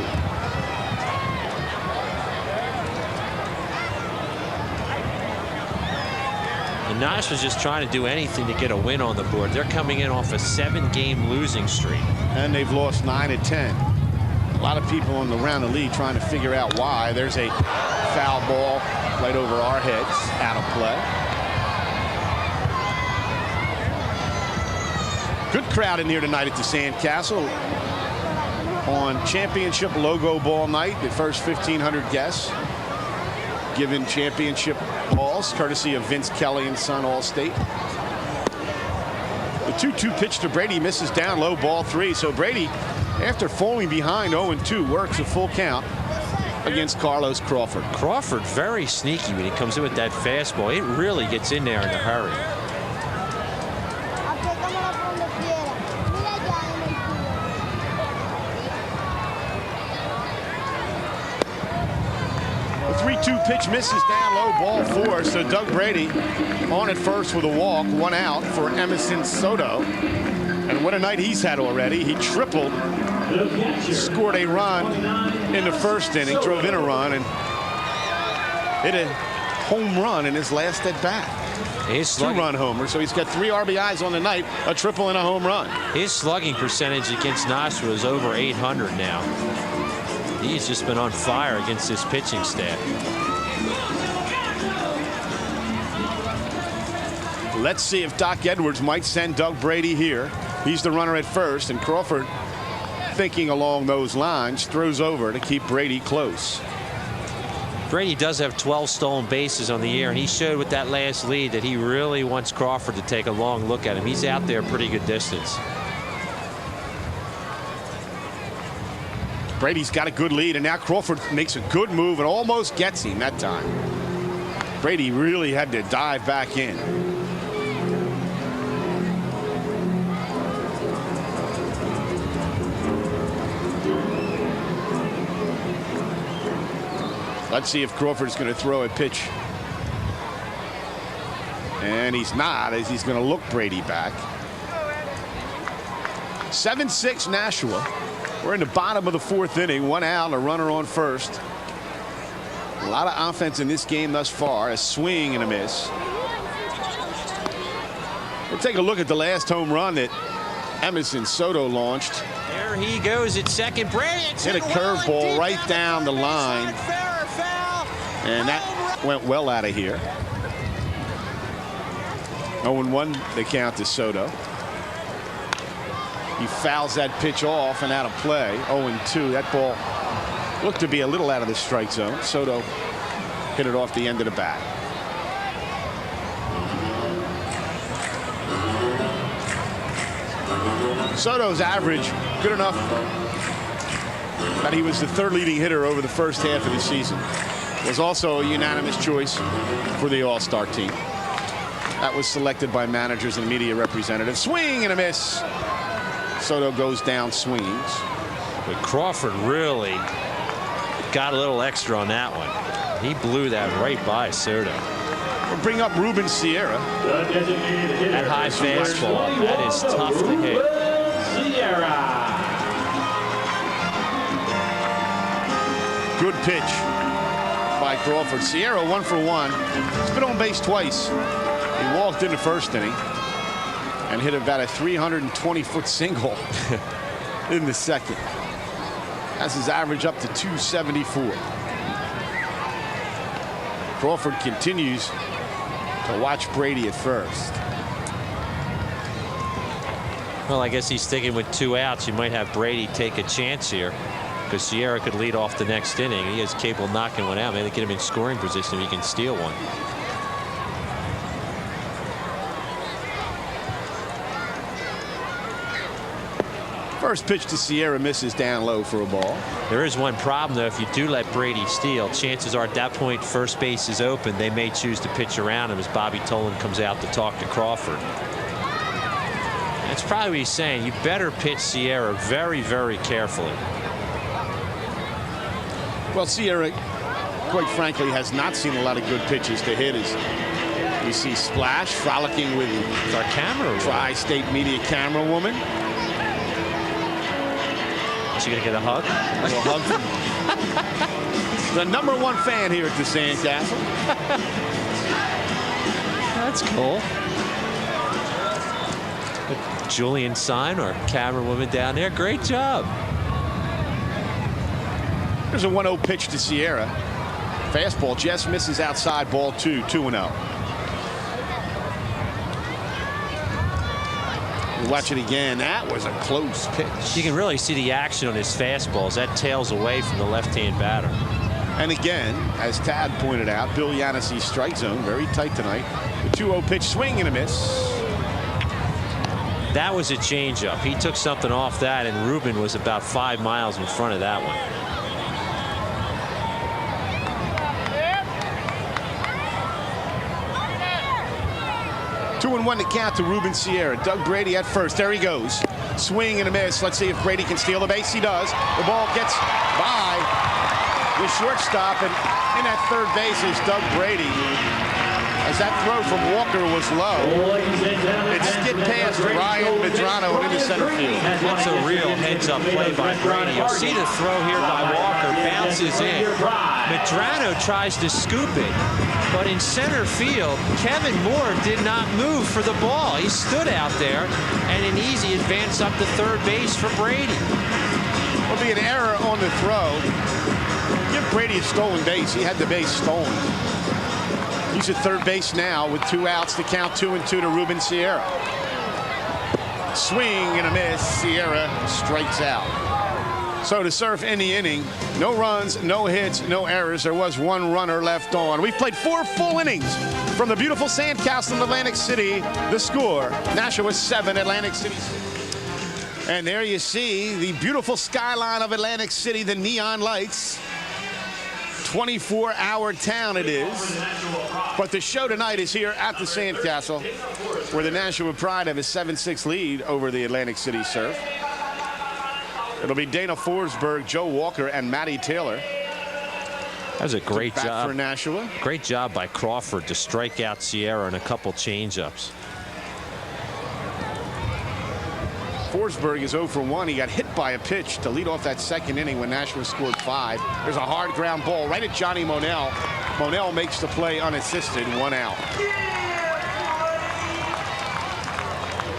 And Nashua's just trying to do anything to get a win on the board. They're coming in off a 7-game losing streak. And they've lost 9 of 10. A lot of people around the league trying to figure out why. There's a foul ball right over our heads, out of play. Good crowd in here tonight at the Sandcastle on championship logo ball night. The first 1,500 guests given championship balls, courtesy of Vince Kelly and Son Allstate. The 2-2 pitch to Brady misses down low, ball 3. So Brady, after falling behind 0-2, works a full count against Carlos Crawford. Crawford very sneaky when he comes in with that fastball. It really gets in there in a hurry. The 3-2 pitch misses down low, ball 4. So Doug Brady on at first with a walk, 1 out for Emerson Soto. And what a night he's had already. He tripled, scored a run in the first inning, drove in a run, and hit a home run in his last at bat. His 2-run homer, so he's got 3 RBIs on the night, a triple and a home run. His slugging percentage against Nashua is over 800 now. He's just been on fire against his pitching staff. Let's see if Doc Edwards might send Doug Brady here. He's the runner at first, and Crawford, thinking along those lines, throws over to keep Brady close. Brady does have 12 stolen bases on the year, and he showed with that last lead that he really wants Crawford to take a long look at him. He's out there a pretty good distance. Brady's got a good lead, and now Crawford makes a good move and almost gets him that time. Brady really had to dive back in. Let's see if Crawford's going to throw a pitch. And he's not, as he's going to look Brady back. 7-6 Nashua. We're in the bottom of the 4th inning. 1 out, a runner on first. A lot of offense in this game thus far. A swing and a miss. We'll take a look at the last home run that Emerson Soto launched. There he goes at second. Brady hit a curveball right down the line. And that went well out of here. 0-1 the count to Soto. He fouls that pitch off and out of play. 0-2. That ball looked to be a little out of the strike zone. Soto hit it off the end of the bat. Soto's average good enough that he was the 3rd leading hitter over the first half of the season. Was also a unanimous choice for the All-Star team. That was selected by managers and media representatives. Swing and a miss. Soto goes down, swings. But Crawford really got a little extra on that one. He blew that right by Soto. We'll bring up Ruben Sierra. That high fastball, that is tough to hit. Good pitch by Crawford. Sierra 1 for 1. He's been on base twice. He walked in the 1st inning and hit about a 320-foot single in the 2nd. That's his average up to 274. Crawford continues to watch Brady at first. Well, I guess he's sticking with 2 outs. You might have Brady take a chance here, because Sierra could lead off the next inning. He is capable of knocking one out. Maybe get him in scoring position if he can steal one. First pitch to Sierra misses down low for a ball. There is one problem, though. If you do let Brady steal, chances are at that point first base is open. They may choose to pitch around him as Bobby Tolan comes out to talk to Crawford. That's probably what he's saying. You better pitch Sierra very, very carefully. Well, Sierra, quite frankly, has not seen a lot of good pitches to hit. As you see Splash frolicking with our camera tri-state media camera woman. Is she gonna get a hug? A little hug. The #1 fan here at the Sandcastle. That's cool. Julian Sign, our camera woman down there. Great job. There's a 1-0 pitch to Sierra. Fastball just misses outside, ball 2, 2-0. Watch it again. That was a close pitch. You can really see the action on his fastballs. That tails away from the left-hand batter. And again, as Tad pointed out, Bill Yannis's strike zone very tight tonight. The 2-0 pitch, swing and a miss. That was a changeup. He took something off that, and Ruben was about 5 miles in front of that one. Two and 1 to count to Ruben Sierra. Doug Brady at first. There he goes. Swing and a miss. Let's see if Brady can steal the base. He does. The ball gets by the shortstop, and in at third base is Doug Brady. As that throw from Walker was low, it skid past Ryan Medrano and into center field. That's a real heads-up play by Brady. You'll see the throw here by Walker. Bounces in. Medrano tries to scoop it, but in center field, Kevin Moore did not move for the ball. He stood out there, and an easy advance up to third base for Brady. Will be an error on the throw. Give Brady a stolen base. He had the base stolen. He's at third base now with 2 outs to count. 2-2 to Ruben Sierra. Swing and a miss. Sierra strikes out. So to Surf in the inning, no runs, no hits, no errors. There was one runner left on. We've played 4 full innings from the beautiful Sandcastle in Atlantic City. The score, Nashua 7, Atlantic City. And there you see the beautiful skyline of Atlantic City, the neon lights. 24-hour town it is. But the show tonight is here at the Sandcastle, where the Nashua Pride have a 7-6 lead over the Atlantic City Surf. It'll be Dana Forsberg, Joe Walker, and Matty Taylor. That was a great job for Nashua. Great job by Crawford to strike out Sierra in a couple changeups. Forsberg is 0 for 1. He got hit by a pitch to lead off that second inning when Nashua scored 5. There's a hard ground ball right at Johnny Monell. Monell makes the play unassisted, 1 out.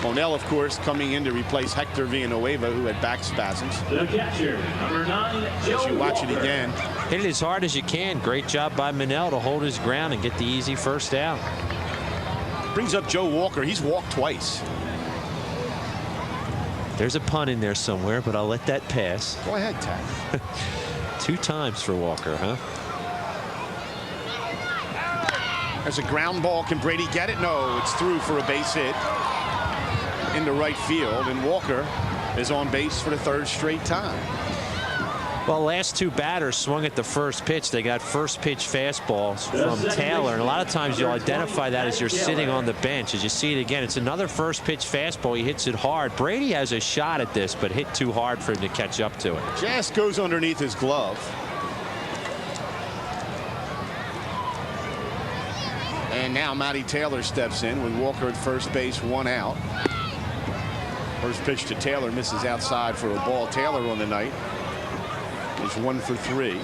Monell, of course, coming in to replace Hector Villanueva, who had back spasms. The catcher, number 9, As you watch it again. Hit it as hard as you can. Great job by Monell to hold his ground and get the easy first out. Brings up Joe Walker. He's walked twice. There's a pun in there somewhere, but I'll let that pass. Go ahead, Tad. 2 times for Walker, huh? There's a ground ball. Can Brady get it? No, it's through for a base hit into right field, and Walker is on base for the 3rd straight time. Well, last 2 batters swung at the first pitch. They got first pitch fastballs from Taylor, and a lot of times you'll identify that as you're sitting on the bench. As you see it again, it's another first pitch fastball. He hits it hard. Brady has a shot at this, but hit too hard for him to catch up to it. Just goes underneath his glove. And now Matty Taylor steps in with Walker at first base, 1 out. First pitch to Taylor misses outside for a ball. Taylor on the night is 1 for 3.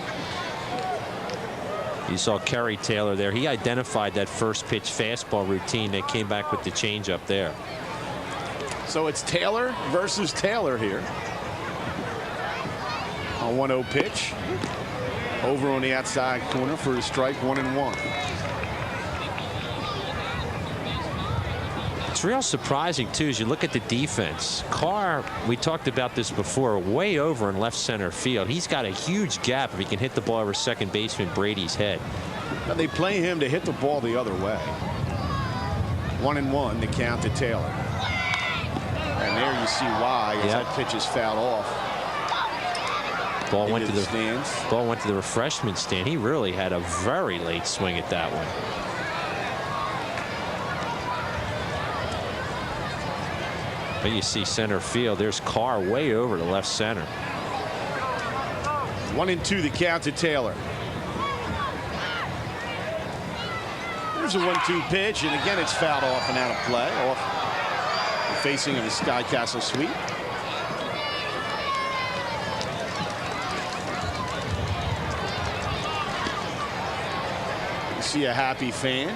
You saw Kerry Taylor there. He identified that first pitch fastball routine. They came back with the changeup there. So it's Taylor versus Taylor here. A 1-0 pitch. Over on the outside corner for a strike, 1-1. It's real surprising, too, as you look at the defense. Carr, we talked about this before, way over in left center field. He's got a huge gap if he can hit the ball over second baseman Brady's head. Now they play him to hit the ball the other way. 1-1 to count to Taylor. And there you see why, as that pitch is fouled off. Ball went to the stands. Ball went to the refreshment stand. He really had a very late swing at that one. But you see center field. There's Carr way over to left center. 1-2 the count to Taylor. There's a 1-2 pitch, and again it's fouled off and out of play. Off the facing of the Skycastle suite. You see a happy fan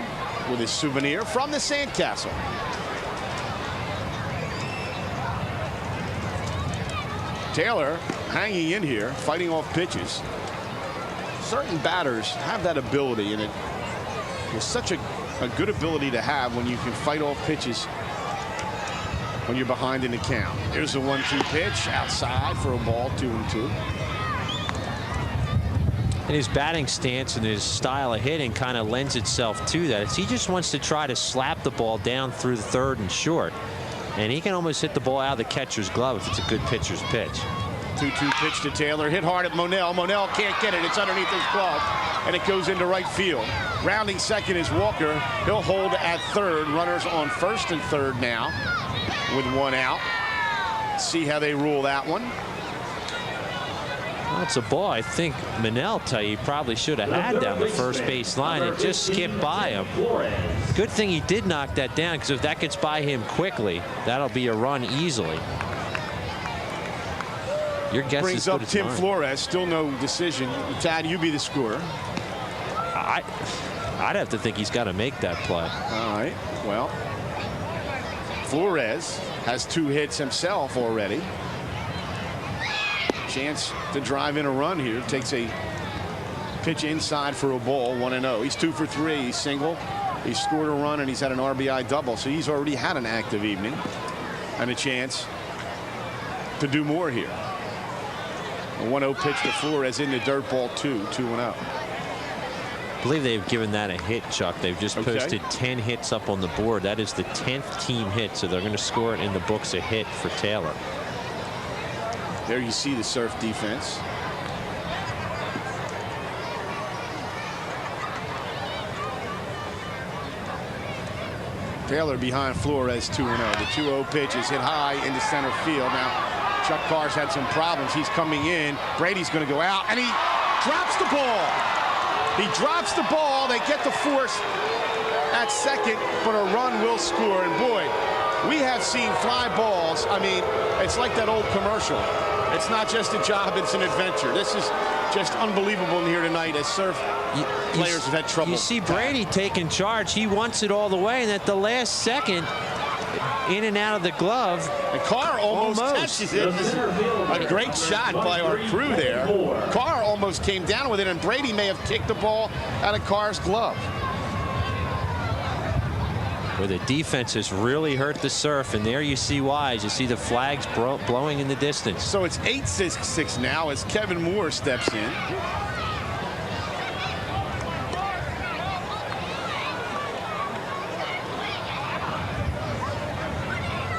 with his souvenir from the Sandcastle. Taylor hanging in here, fighting off pitches. Certain batters have that ability, and it is such a good ability to have when you can fight off pitches when you're behind in the count. There's a 1-2 pitch outside for a ball, 2-2. And his batting stance and his style of hitting kind of lends itself to that. He just wants to try to slap the ball down through the third and short. And he can almost hit the ball out of the catcher's glove if it's a good pitcher's pitch. 2-2 pitch to Taylor. Hit hard at Monell. Monell can't get it. It's underneath his glove. And it goes into right field. Rounding second is Walker. He'll hold at third. Runners on first and third now with 1 out. See how they rule that one. Well, it's a ball I think Monell tell you probably should have had down the first base line. It just skipped by him. Good thing he did knock that down, because if that gets by him quickly, that'll be a run easily. Your guess brings is good up as Tim mine. Flores. Still no decision. Tad, you be the scorer. I'd have to think he's got to make that play. All right. Well, Flores has 2 hits himself already. Chance to drive in a run here. Takes a pitch inside for a ball, 1-0. He's 2 for 3. He's single. He's scored a run, and he's had an RBI double. So he's already had an active evening and a chance to do more here. A 1-0 pitch to Flores in the dirt, ball 2-0. I believe they've given that a hit, Chuck. They've just posted 10 hits up on the board. That is the 10th team hit, so they're going to score it in the books a hit for Taylor. There you see the Surf defense. Taylor behind Flores, 2-0. The 2-0 pitch is hit high into center field. Now, Chuck Carr's had some problems. He's coming in. Brady's going to go out, and he drops the ball. He drops the ball. They get the force at second, but a run will score. And boy, we have seen fly balls. I mean, it's like that old commercial. It's not just a job, it's an adventure. This is just unbelievable in here tonight as Surf players have had trouble. You see Brady taking charge. He wants it all the way, and at the last second, in and out of the glove. And Carr almost catches it. A great shot by our crew there. Carr almost came down with it, and Brady may have kicked the ball out of Carr's glove. Where the defense has really hurt the Surf, and there you see why. As you see the flags blowing in the distance. So it's 8-6 now as Kevin Moore steps in.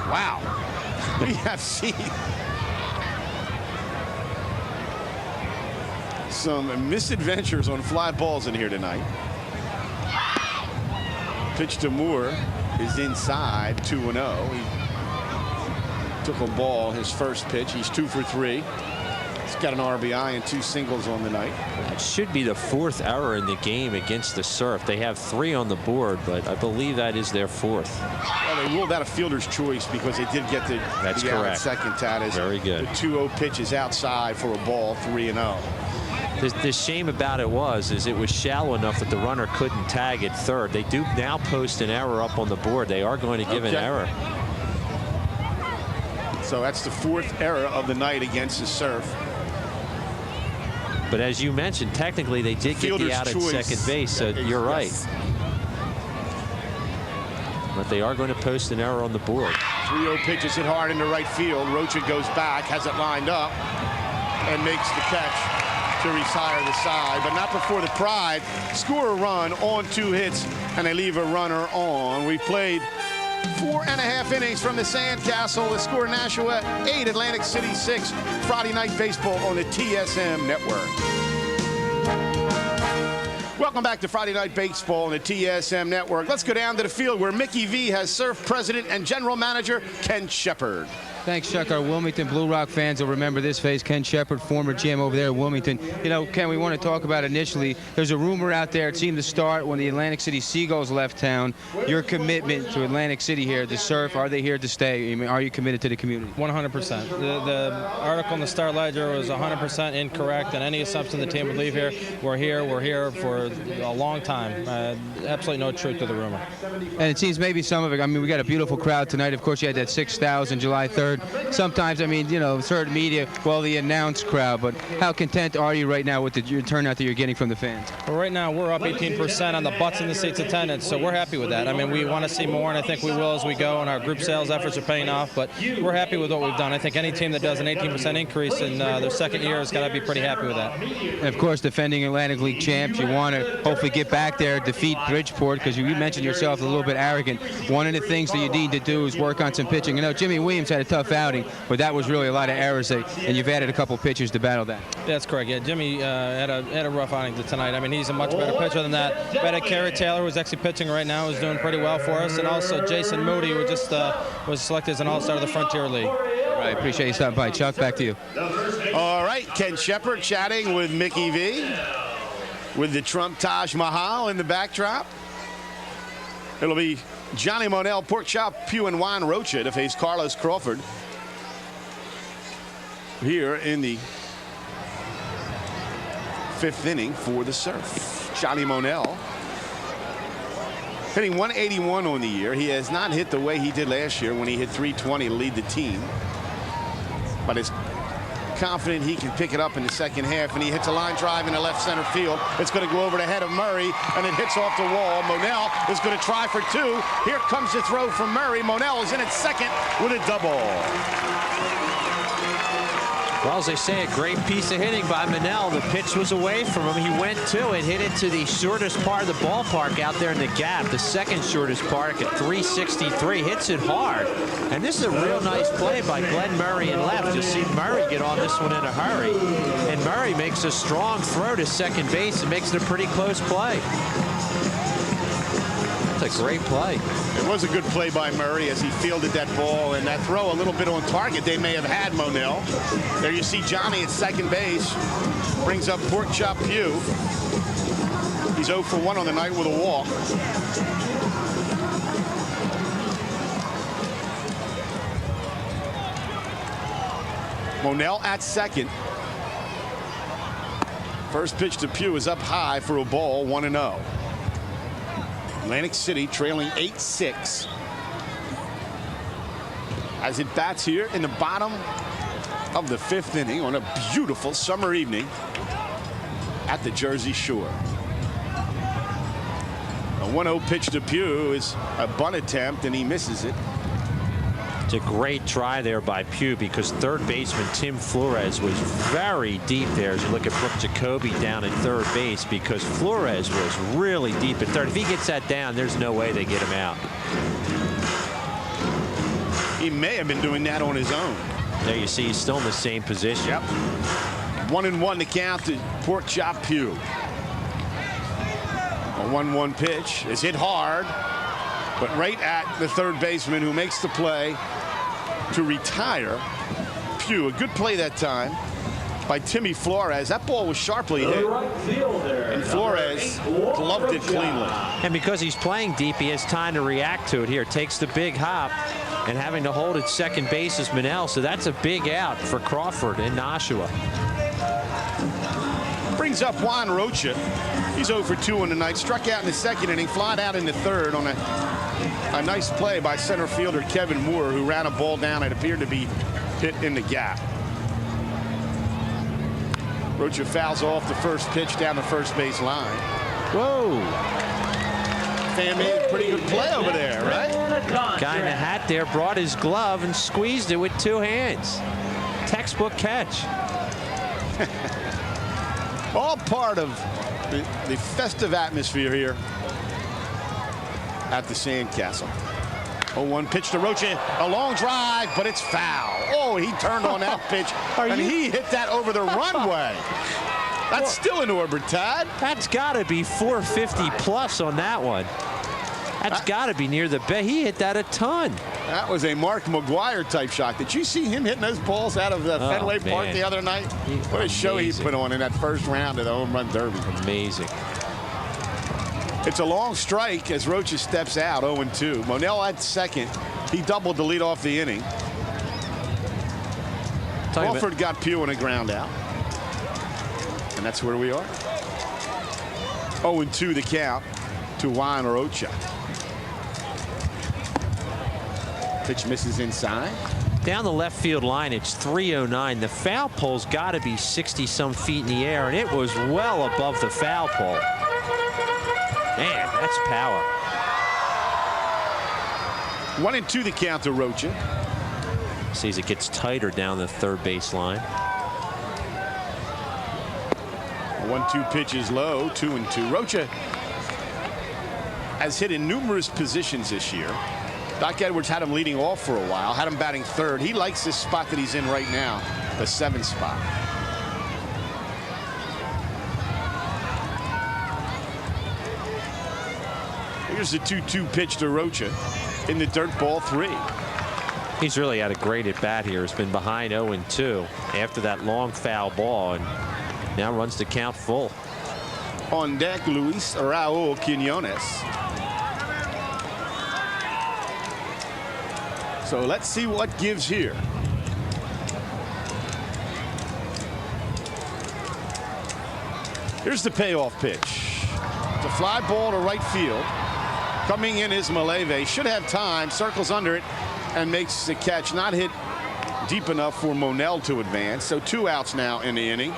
Wow. We have seen some misadventures on fly balls in here tonight. Pitch to Moore is inside, 2-0. He took a ball, his first pitch. He's 2 for 3. He's got an RBI and 2 singles on the night. It should be the 4th error in the game against the Surf. They have 3 on the board, but I believe that is their 4th. Well, they ruled out a fielder's choice because they did get the That's out correct. at second. Tatis. Very good. The 2-0 pitch is outside for a ball, 3-0. The shame about it was it was shallow enough that the runner couldn't tag at third. They do now post an error up on the board. They are going to give an error. So that's the 4th error of the night against the Surf. But as you mentioned, technically they did get the out at second base, so you're right. But they are going to post an error on the board. 3-0 pitch is hit hard into right field. Rocha goes back, has it lined up, and makes the catch to retire the side, but not before the Pride score a run on 2 hits, and they leave a runner on. We've played 4.5 innings from the Sandcastle. The score Nashua 8, Atlantic City 6. Friday night baseball on the TSM network. Welcome back to Friday Night Baseball on the TSM network. Let's go down to the field where Mickey V has Surf president and general manager Ken Shepard. Thanks, Chuck. Our Wilmington Blue Rock fans will remember this face. Ken Shepard, former GM over there at Wilmington. You know, Ken, we want to talk about initially, there's a rumor out there, it seemed to start when the Atlantic City Seagulls left town. Your commitment to Atlantic City here, the Surf, are they here to stay? I mean, are you committed to the community? 100%. The article in the Star Ledger was 100% incorrect, and any assumption the team would leave here. We're here for a long time. Absolutely no truth to the rumor. And it seems maybe some of it, I mean, we got a beautiful crowd tonight. Of course, you had that 6,000 July 3rd. Sometimes, I mean, you know, certain media, well, the announced crowd, but how content are you right now with the turnout that you're getting from the fans? Well, right now, we're up 18% on the butts in the seats attendance, so we're happy with that. I mean, we want to see more, and I think we will as we go, and our group sales efforts are paying off, but we're happy with what we've done. I think any team that does an 18% increase in their second year has got to be pretty happy with that. And of course, defending Atlantic League champs, you want to hopefully get back there, defeat Bridgeport, because you mentioned yourself a little bit arrogant. One of the things that you need to do is work on some pitching. You know, Jimmy Williams had a tough outing, but that was really a lot of errors, and you've added a couple pitchers to battle that. Yeah, that's correct. Yeah, Jimmy had a rough outing tonight. I mean, he's a much better pitcher than that. We had Kerry Taylor, who's actually pitching right now, who's doing pretty well for us, and also Jason Moody, who just was selected as an all-star of the Frontier League. All right, appreciate you stopping by. Chuck, back to you. All right, Ken Shepard chatting with Mickey V with the Trump Taj Mahal in the backdrop. It'll be Johnny Monell, Pork Chop, Pew and Wine Rocha to face Carlos Crawford here in the 5th inning for the Surf. Johnny Monell hitting 181 on the year. He has not hit the way he did last year when he hit 320 to lead the team, but is confident he can pick it up in the second half, and he hits a line drive in the left center field. It's going to go over the head of Murray, and it hits off the wall. Monell is going to try for 2. Here comes the throw from Murray. Monell is in at second with a double. Well, as they say, a great piece of hitting by Manel. The pitch was away from him. He went to it, hit it to the shortest part of the ballpark out there in the gap, the second shortest park at 363. Hits it hard. And this is a real nice play by Glenn Murray in left. You'll see Murray get on this one in a hurry. And Murray makes a strong throw to second base and makes it a pretty close play. That's a great play. It was a good play by Murray as he fielded that ball, and that throw a little bit on target. They may have had Monell. There you see Johnny at second base. Brings up Pork Chop Pugh. He's 0 for 1 on the night with a walk. Monell at second. First pitch to Pugh is up high for a ball, 1-0. Atlantic City trailing 8-6 as it bats here in the bottom of the 5th inning on a beautiful summer evening at the Jersey Shore. A 1-0 pitch to Pugh is a bunt attempt, and he misses it. It's a great try there by Pugh because third baseman Tim Flores was very deep there as you look at Brooke Jacoby down at third base, because Flores was really deep at third. If he gets that down, there's no way they get him out. He may have been doing that on his own. There you see he's still in the same position. Yep. 1-1 to count to Pork Chop Pugh. A 1-1 pitch is hit hard, but right at the third baseman, who makes the play to retire Pugh. A good play that time by Timmy Flores. That ball was sharply hit, and Flores gloved it cleanly. And because he's playing deep, he has time to react to it. Here, takes the big hop, and having to hold at second base is Manel. So that's a big out for Crawford in Nashua. Brings up Juan Rocha. He's 0 for 2 on the night. Struck out in the second inning, flied out in the third on a nice play by center fielder Kevin Moore, who ran a ball down. It appeared to be hit in the gap. Rocha fouls off the first pitch down the first base line. Whoa. Fan made a pretty good play over there, right? Guy in the hat there brought his glove and squeezed it with 2 hands. Textbook catch. All part of the festive atmosphere here at the Sandcastle. 0-1 pitch to Rocha, a long drive, but it's foul. Oh, he turned on that pitch, and he hit that over the runway. That's still in orbit, Tad. That's got to be 450 plus on that one. That's got to be near the bay. He hit that a ton. That was a Mark McGuire type shot. Did you see him hitting those balls out of the Fenway Park the other night? What a show he put on in that first round of the home run derby. Amazing. It's a long strike as Rocha steps out, 0-2. Monell at second. He doubled the lead off the inning. Crawford got Pugh on a ground out. And that's where we are. 0-2 the count to Juan Rocha. Pitch misses inside. Down the left field line, it's 309. The foul pole's got to be 60-some feet in the air, and it was well above the foul pole. Man, that's power. 1-2 the count to Rocha. See as it gets tighter down the third base line. 1-2 pitch is low, 2-2. Rocha has hit in numerous positions this year. Doc Edwards had him leading off for a while, had him batting third. He likes this spot that he's in right now, the 7th spot. Here's the 2-2 pitch to Rocha in the dirt, ball 3. He's really had a great at bat here. He's been behind 0-2 after that long foul ball, and now runs the count full. On deck, Luis Raul Quinones. So let's see what gives here. Here's the payoff pitch. It's a fly ball to right field. Coming in is Maleve. Should have time. Circles under it and makes the catch. Not hit deep enough for Monell to advance. So 2 outs now in the inning.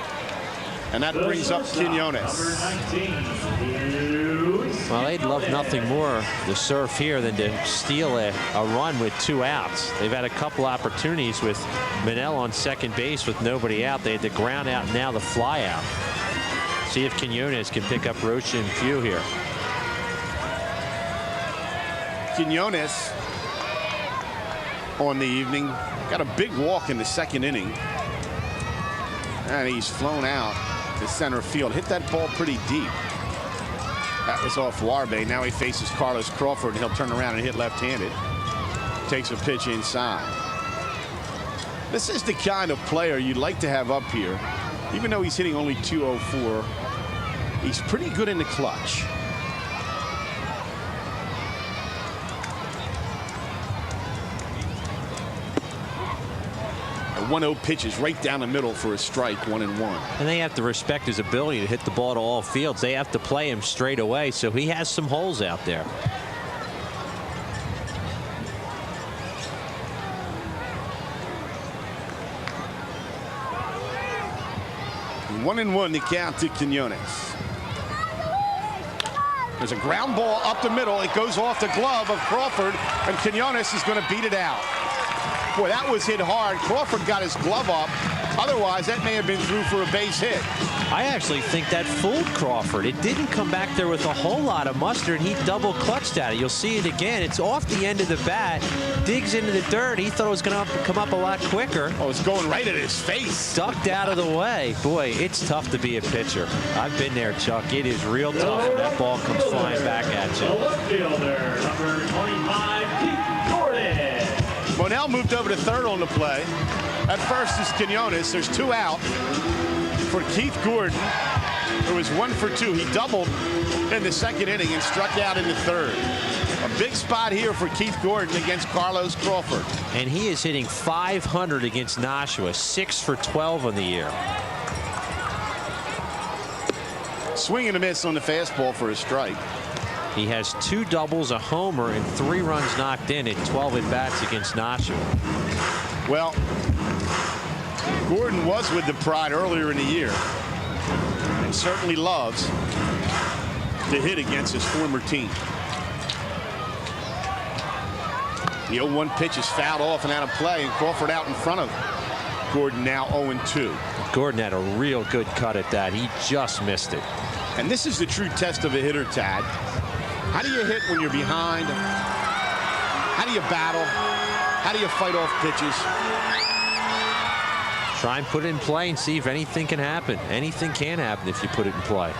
And that brings up Quinones. Well, they'd love nothing more, the Surf here, than to steal a run with 2 outs. They've had a couple opportunities with Manel on second base with nobody out. They had the ground out, now the fly out. See if Quinones can pick up Rocha and Pugh here. Quinones on the evening got a big walk in the second inning, and he's flown out to center field. Hit that ball pretty deep. That was off Warbe. Now he faces Carlos Crawford, and he'll turn around and hit left-handed. Takes a pitch inside. This is the kind of player you'd like to have up here. Even though he's hitting only .204, he's pretty good in the clutch. A 1-0 pitch is right down the middle for a strike, 1-1. And they have to respect his ability to hit the ball to all fields. They have to play him straight away, so he has some holes out there. One and one to count to Quinones. There's a ground ball up the middle. It goes off the glove of Crawford, and Quinones is going to beat it out. Boy, that was hit hard. Crawford got his glove up. Otherwise, that may have been through for a base hit. I actually think that fooled Crawford. It didn't come back there with a whole lot of mustard. He double clutched at it. You'll see it again. It's off the end of the bat, digs into the dirt. He thought it was going to come up a lot quicker. Oh, it's going right at his face. Ducked out of the way. Boy, it's tough to be a pitcher. I've been there, Chuck. It is real tough when that ball comes flying back at you. The left fielder, number 25, Keith Gordon. Monell moved over to third on the play. At first is Quinones. There's 2 out for Keith Gordon, who was 1 for 2. He doubled in the second inning and struck out in the third. A big spot here for Keith Gordon against Carlos Crawford. And he is hitting .500 against Nashua, 6 for 12 on the year. Swing and a miss on the fastball for a strike. He has 2 doubles, a homer, and 3 runs knocked in at 12 at-bats against Nashua. Well, Gordon was with the Pride earlier in the year and certainly loves to hit against his former team. The 0-1 pitch is fouled off and out of play, and Crawford out in front of Gordon, now 0-2. Gordon had a real good cut at that. He just missed it. And this is the true test of a hitter, Tad. How do you hit when you're behind? How do you battle? How do you fight off pitches? Try and put it in play and see if anything can happen. Anything can happen if you put it in play.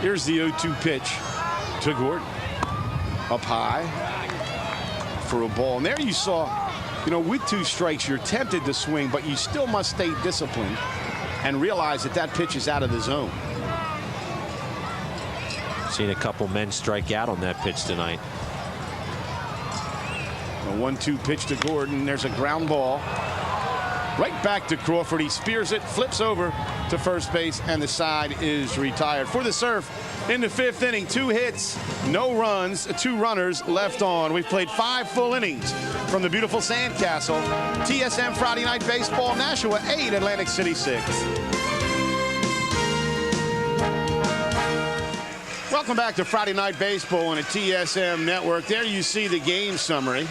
Here's the 0-2 pitch to Gordon. Up high for a ball. And there you saw, you know, with 2 strikes, you're tempted to swing, but you still must stay disciplined and realize that that pitch is out of the zone. Seen a couple men strike out on that pitch tonight. A 1-2 pitch to Gordon. There's a ground ball right back to Crawford. He spears it, flips over to first base, and the side is retired. For the Surf in the 5th inning, 2 hits, no runs, 2 runners left on. We've played 5 full innings from the beautiful Sandcastle. TSM Friday Night Baseball, Nashua 8, Atlantic City 6. Welcome back to Friday Night Baseball on a TSM network. There you see the game summary.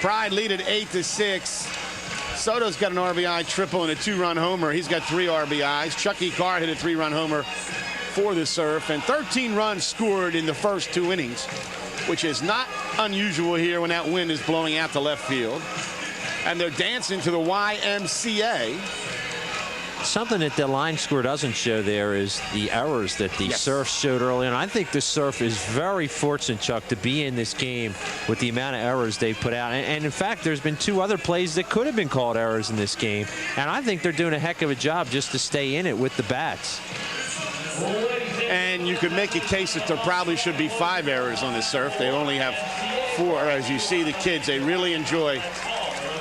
Pride lead at 8-6. Soto's got an RBI triple and a 2-run homer. He's got 3 RBIs. Chucky Carr hit a 3-run homer for the Surf, and 13 runs scored in the first 2 innings, which is not unusual here when that wind is blowing out to left field. And they're dancing to the YMCA. Something that the line score doesn't show there is the errors that the Surf showed early on. I think the Surf is very fortunate, Chuck, to be in this game with the amount of errors they've put out. And in fact, there's been 2 other plays that could have been called errors in this game. And I think they're doing a heck of a job just to stay in it with the bats. And you could make a case that there probably should be 5 errors on the Surf. They only have 4. As you see, the kids, they really enjoy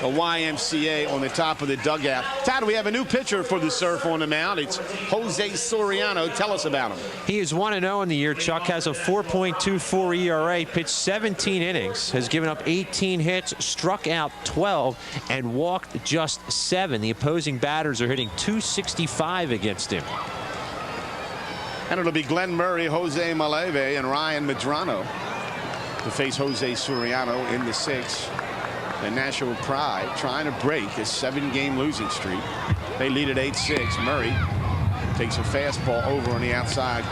a YMCA on the top of the dugout. Todd, we have a new pitcher for the Surf on the mound. It's Jose Soriano. Tell us about him. He is 1-0 in the year. Chuck has a 4.24 ERA, pitched 17 innings, has given up 18 hits, struck out 12, and walked just 7. The opposing batters are hitting .265 against him. And it'll be Glenn Murray, Jose Maleve, and Ryan Medrano to face Jose Suriano in the 6th. The Nashua Pride trying to break a 7-game losing streak. They lead at 8-6. Murray takes a fastball over on the outside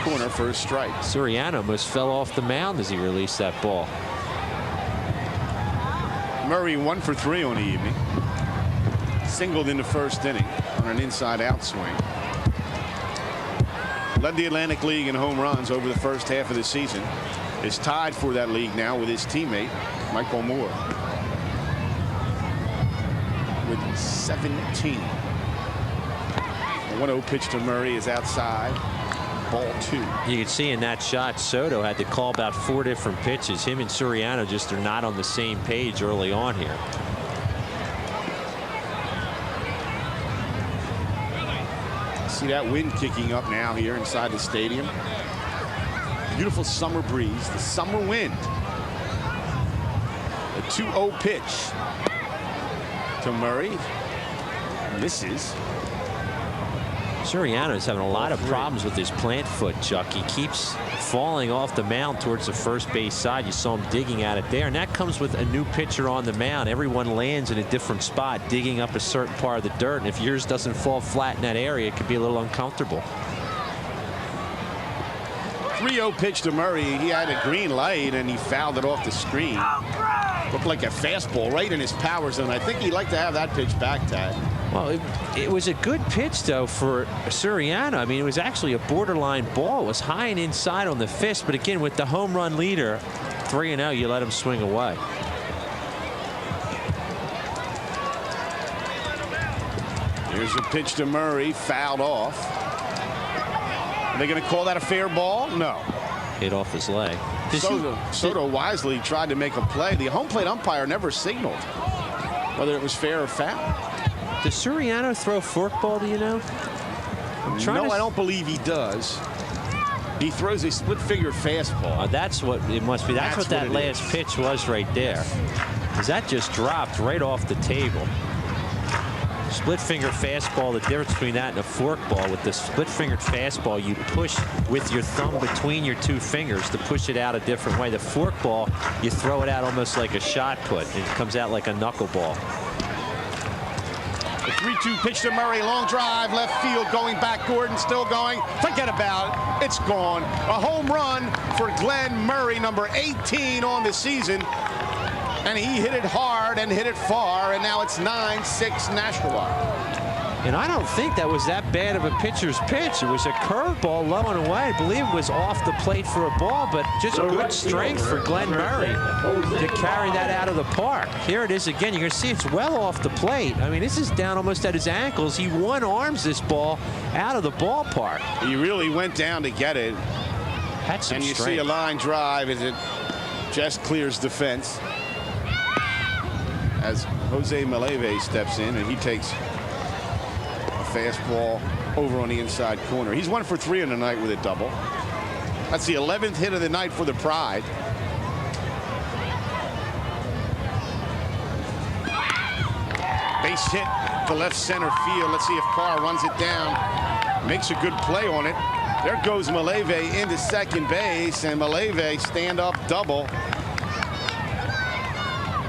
corner for a strike. Suriano almost fell off the mound as he released that ball. Murray 1 for 3 on the evening. Singled in the first inning on an inside out swing. Led the Atlantic League in home runs over the first half of the season. Is tied for that league now with his teammate Michael Moore with 17. A 1-0 pitch to Murray is outside. Ball 2. You can see in that shot, Soto had to call about 4 different pitches. Him and Suriano just are not on the same page early on here. See that wind kicking up now here inside the stadium. Beautiful summer breeze, the summer wind. A 2-0 pitch to Murray. Misses. Suriano's having a lot of problems with his plant foot, Chuck. He keeps falling off the mound towards the first base side. You saw him digging at it there, and that comes with a new pitcher on the mound. Everyone lands in a different spot, digging up a certain part of the dirt, and if yours doesn't fall flat in that area, it could be a little uncomfortable. 3-0 pitch to Murray. He had a green light, and he fouled it off the screen. Looked like a fastball right in his power zone. I think he'd like to have that pitch back, Tad. Well, it was a good pitch, though, for Suriano. I mean, it was actually a borderline ball. It was high and inside on the fist. But again, with the home run leader, 3-0, you let him swing away. Here's a pitch to Murray, fouled off. Are they going to call that a fair ball? No. Hit off his leg. Soto wisely tried to make a play. The home plate umpire never signaled whether it was fair or foul. Does Suriano throw forkball, do you know? No, I don't believe he does. He throws a split-finger fastball. That's what it must be. That's what that last pitch was right there. Because that just dropped right off the table. Split-finger fastball, the difference between that and a forkball. With the split-fingered fastball, you push with your thumb between your 2 fingers to push it out a different way. The forkball, you throw it out almost like a shot put. It comes out like a knuckleball. The 3-2 pitch to Murray, long drive, left field, going back. Gordon still going. Forget about it. It's gone. A home run for Glenn Murray, number 18 on the season. And he hit it hard and hit it far, and now it's 9-6 Nashua. And I don't think that was that bad of a pitcher's pitch. It was a curveball low and away. I believe it was off the plate for a ball, but just good strength for Glenn Murray to carry that out of the park. Here it is again. You're going to see it's well off the plate. I mean, this is down almost at his ankles. He one-arms this ball out of the ballpark. He really went down to get it. That's some and you strength. see a line drive as it just clears the fence. As Jose Maleve steps in, and he takes a fastball over on the inside corner. He's 1 for 3 on the night with a double. That's the 11th hit of the night for the Pride. Base hit to left center field. Let's see if Carr runs it down. Makes a good play on it. There goes Maleve into second base, and Maleve stand-up double.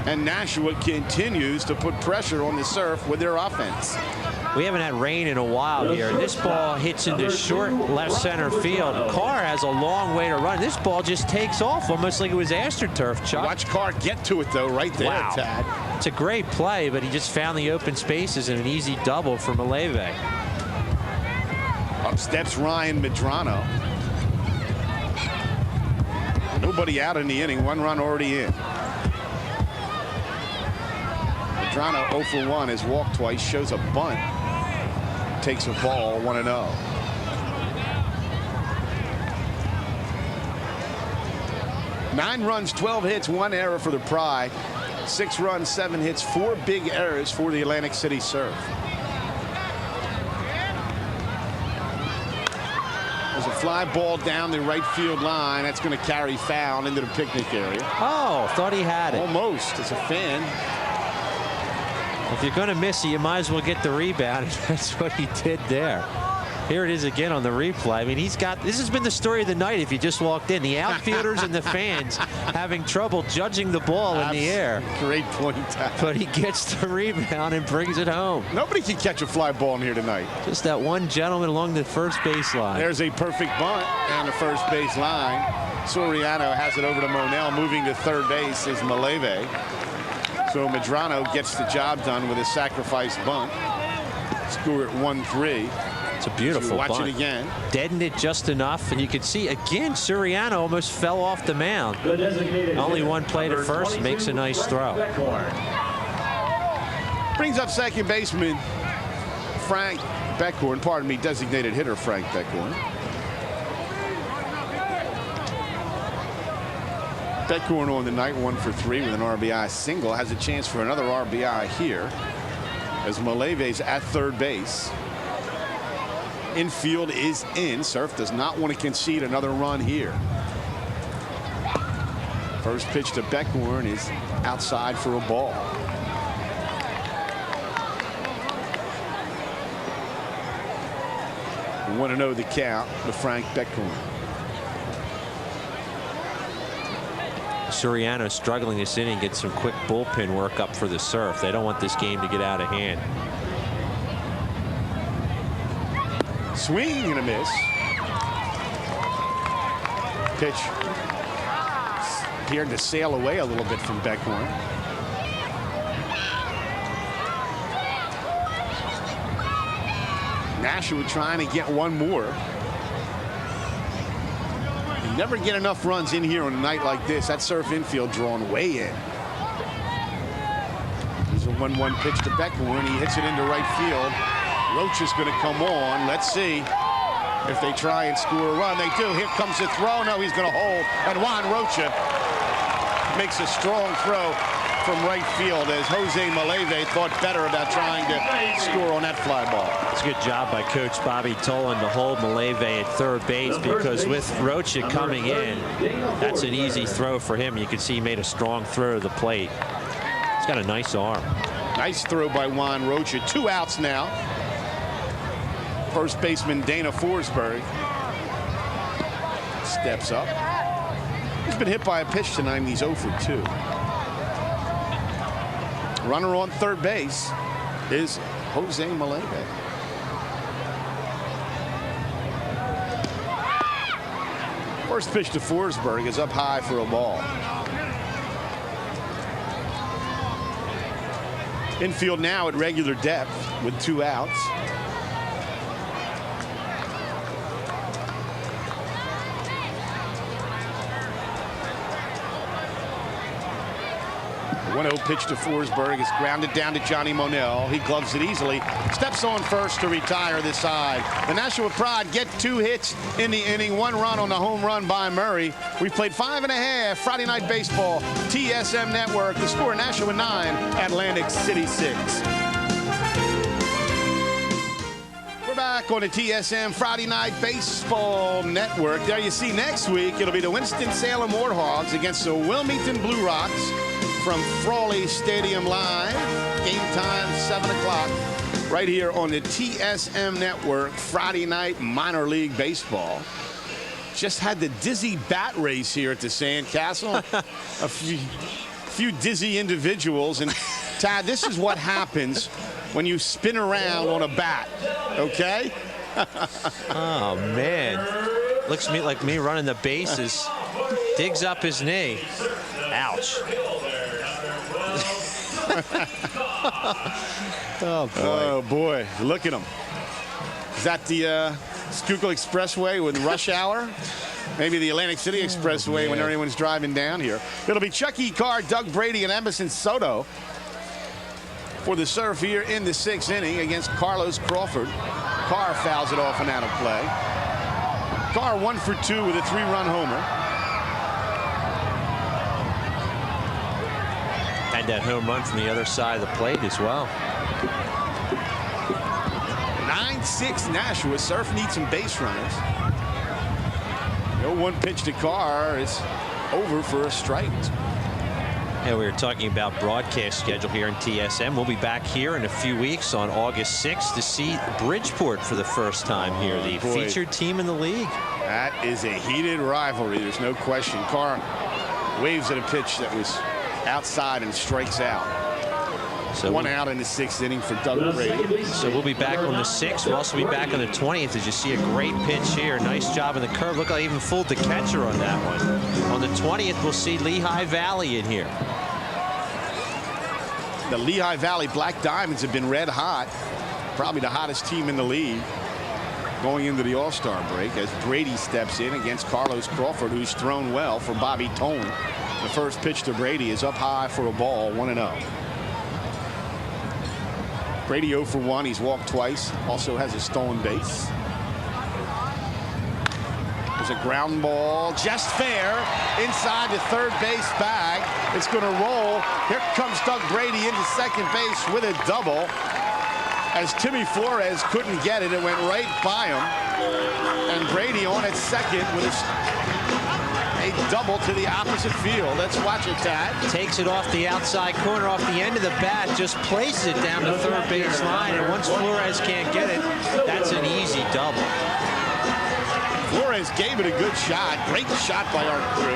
And Nashua continues to put pressure on the Surf with their offense. We haven't had rain in a while here. This ball hits into short left center field. Carr has a long way to run. This ball just takes off almost like it was AstroTurf, Chuck. Watch Carr get to it, though, right there, wow. Tad. It's a great play, but he just found the open spaces and an easy double for Maleve. Up steps Ryan Medrano. Nobody out in the inning. 1 run already in. Medrano 0 for 1 has walked twice, shows a bunt, takes a ball, 1-0. Nine runs, 12 hits, 1 error for the Pride. 6 runs, 7 hits, 4 big errors for the Atlantic City Surf. There's a fly ball down the right field line. That's going to carry foul into the picnic area. Oh, thought he had it. Almost. As a fan. If you're going to miss it, you might as well get the rebound. That's what he did there. Here it is again on the replay. I mean, this has been the story of the night if you just walked in. The outfielders and the fans having trouble judging the ball in the air. Great point. But he gets the rebound and brings it home. Nobody can catch a fly ball in here tonight. Just that one gentleman along the first baseline. There's a perfect bunt down the first base line. Soriano has it over to Monell. Moving to third base is Maleve. So Medrano gets the job done with a sacrifice bunt. Score at 1-3. It's a beautiful bunt. Watch it again. Deadened it just enough, and you can see again Soriano almost fell off the mound. Only one play to first, makes a nice throw. Brings up second baseman Frank Beckhorn. Pardon me, designated hitter Frank Beckhorn. Beckhorn on the night, 1 for 3 with an RBI single. Has a chance for another RBI here as Maleve's at third base. Infield is in. Surf does not want to concede another run here. First pitch to Beckhorn is outside for a ball. 1-0 the count to Frank Beckhorn. Soriano struggling this inning, gets some quick bullpen work up for the Surf. They don't want this game to get out of hand. Swing and a miss. Pitch appeared to sail away a little bit from Beckhorn. Nashua trying to get one more. You never get enough runs in here on a night like this. That Surf infield drawn way in. There's a 1-1 pitch to Beckhorn. He hits it into right field. Roach is going to come on. Let's see if they try and score a run. They do. Here comes the throw. No, he's going to hold. And Juan Rocha makes a strong throw from right field as Jose Maleve thought better about trying to score on that fly ball. It's a good job by Coach Bobby Tolan to hold Maleve at third base, because with Rocha coming in, that's an easy throw for him. You can see he made a strong throw to the plate. He's got a nice arm. Nice throw by Juan Rocha. 2 outs now. First baseman Dana Forsberg steps up. He's been hit by a pitch tonight, and he's 0 for 2. Runner on third base is Jose Maleve. First pitch to Forsberg is up high for a ball. Infield now at regular depth with 2 outs. The 1-0 pitch to Forsberg is grounded down to Johnny Monell. He gloves it easily. Steps on first to retire this side. The Nashua Pride get 2 hits in the inning. 1 run on the home run by Murray. We've played 5.5 Friday Night Baseball. TSM Network. The score: Nashua 9, Atlantic City 6. We're back on the TSM Friday Night Baseball Network. There you see next week it'll be the Winston-Salem Warthogs against the Wilmington Blue Rocks from Frawley Stadium live. Game time 7 o'clock right here on the TSM Network. Friday night minor league baseball. Just had the dizzy bat race here at the Sandcastle. A few dizzy individuals. And Tad, this is what happens when you spin around on a bat, okay? Oh, man. Looks like me running the bases. Digs up his knee. Ouch. Oh, boy. Oh, boy. Look at him. Is that the Schuylkill Expressway with rush hour? Maybe the Atlantic City Expressway when everyone's driving down here. It'll be Chucky Carr, Doug Brady, and Emerson Soto for the Surf here in the 6th inning against Carlos Crawford. Carr fouls it off and out of play. Carr 1 for 2 with a 3-run homer. Had that home run from the other side of the plate as well. 9-6 Nashua. Surf needs some base runners. No 1 pitch to Carr is over for a strike. Yeah, we were talking about broadcast schedule here in TSM. We'll be back here in a few weeks on August 6th to see Bridgeport for the first time here, the featured team in the league. That is a heated rivalry. There's no question. Carr waves at a pitch that was outside and strikes out. So one out in the 6th inning for Doug Brady. So we'll be back on the 6th. We'll also be back on the 20th as you see a great pitch here. Nice job in the curve. Look, I even fooled the catcher on that one. On the 20th, we'll see Lehigh Valley in here. The Lehigh Valley Black Diamonds have been red hot. Probably the hottest team in the league going into the All-Star break as Brady steps in against Carlos Crawford, who's thrown well for Bobby Tone. The first pitch to Brady is up high for a ball, 1-0. Brady 0 for 1. He's walked twice. Also has a stolen base. There's a ground ball, just fair, inside the third base bag. It's going to roll. Here comes Doug Brady into second base with a double. As Timmy Flores couldn't get it, it went right by him. And Brady on at second with a double to the opposite field. Let's watch it, Tad. Takes it off the outside corner, off the end of the bat, just places it down the third base line. And once Flores can't get it, that's an easy double. Flores gave it a good shot. Great shot by our crew.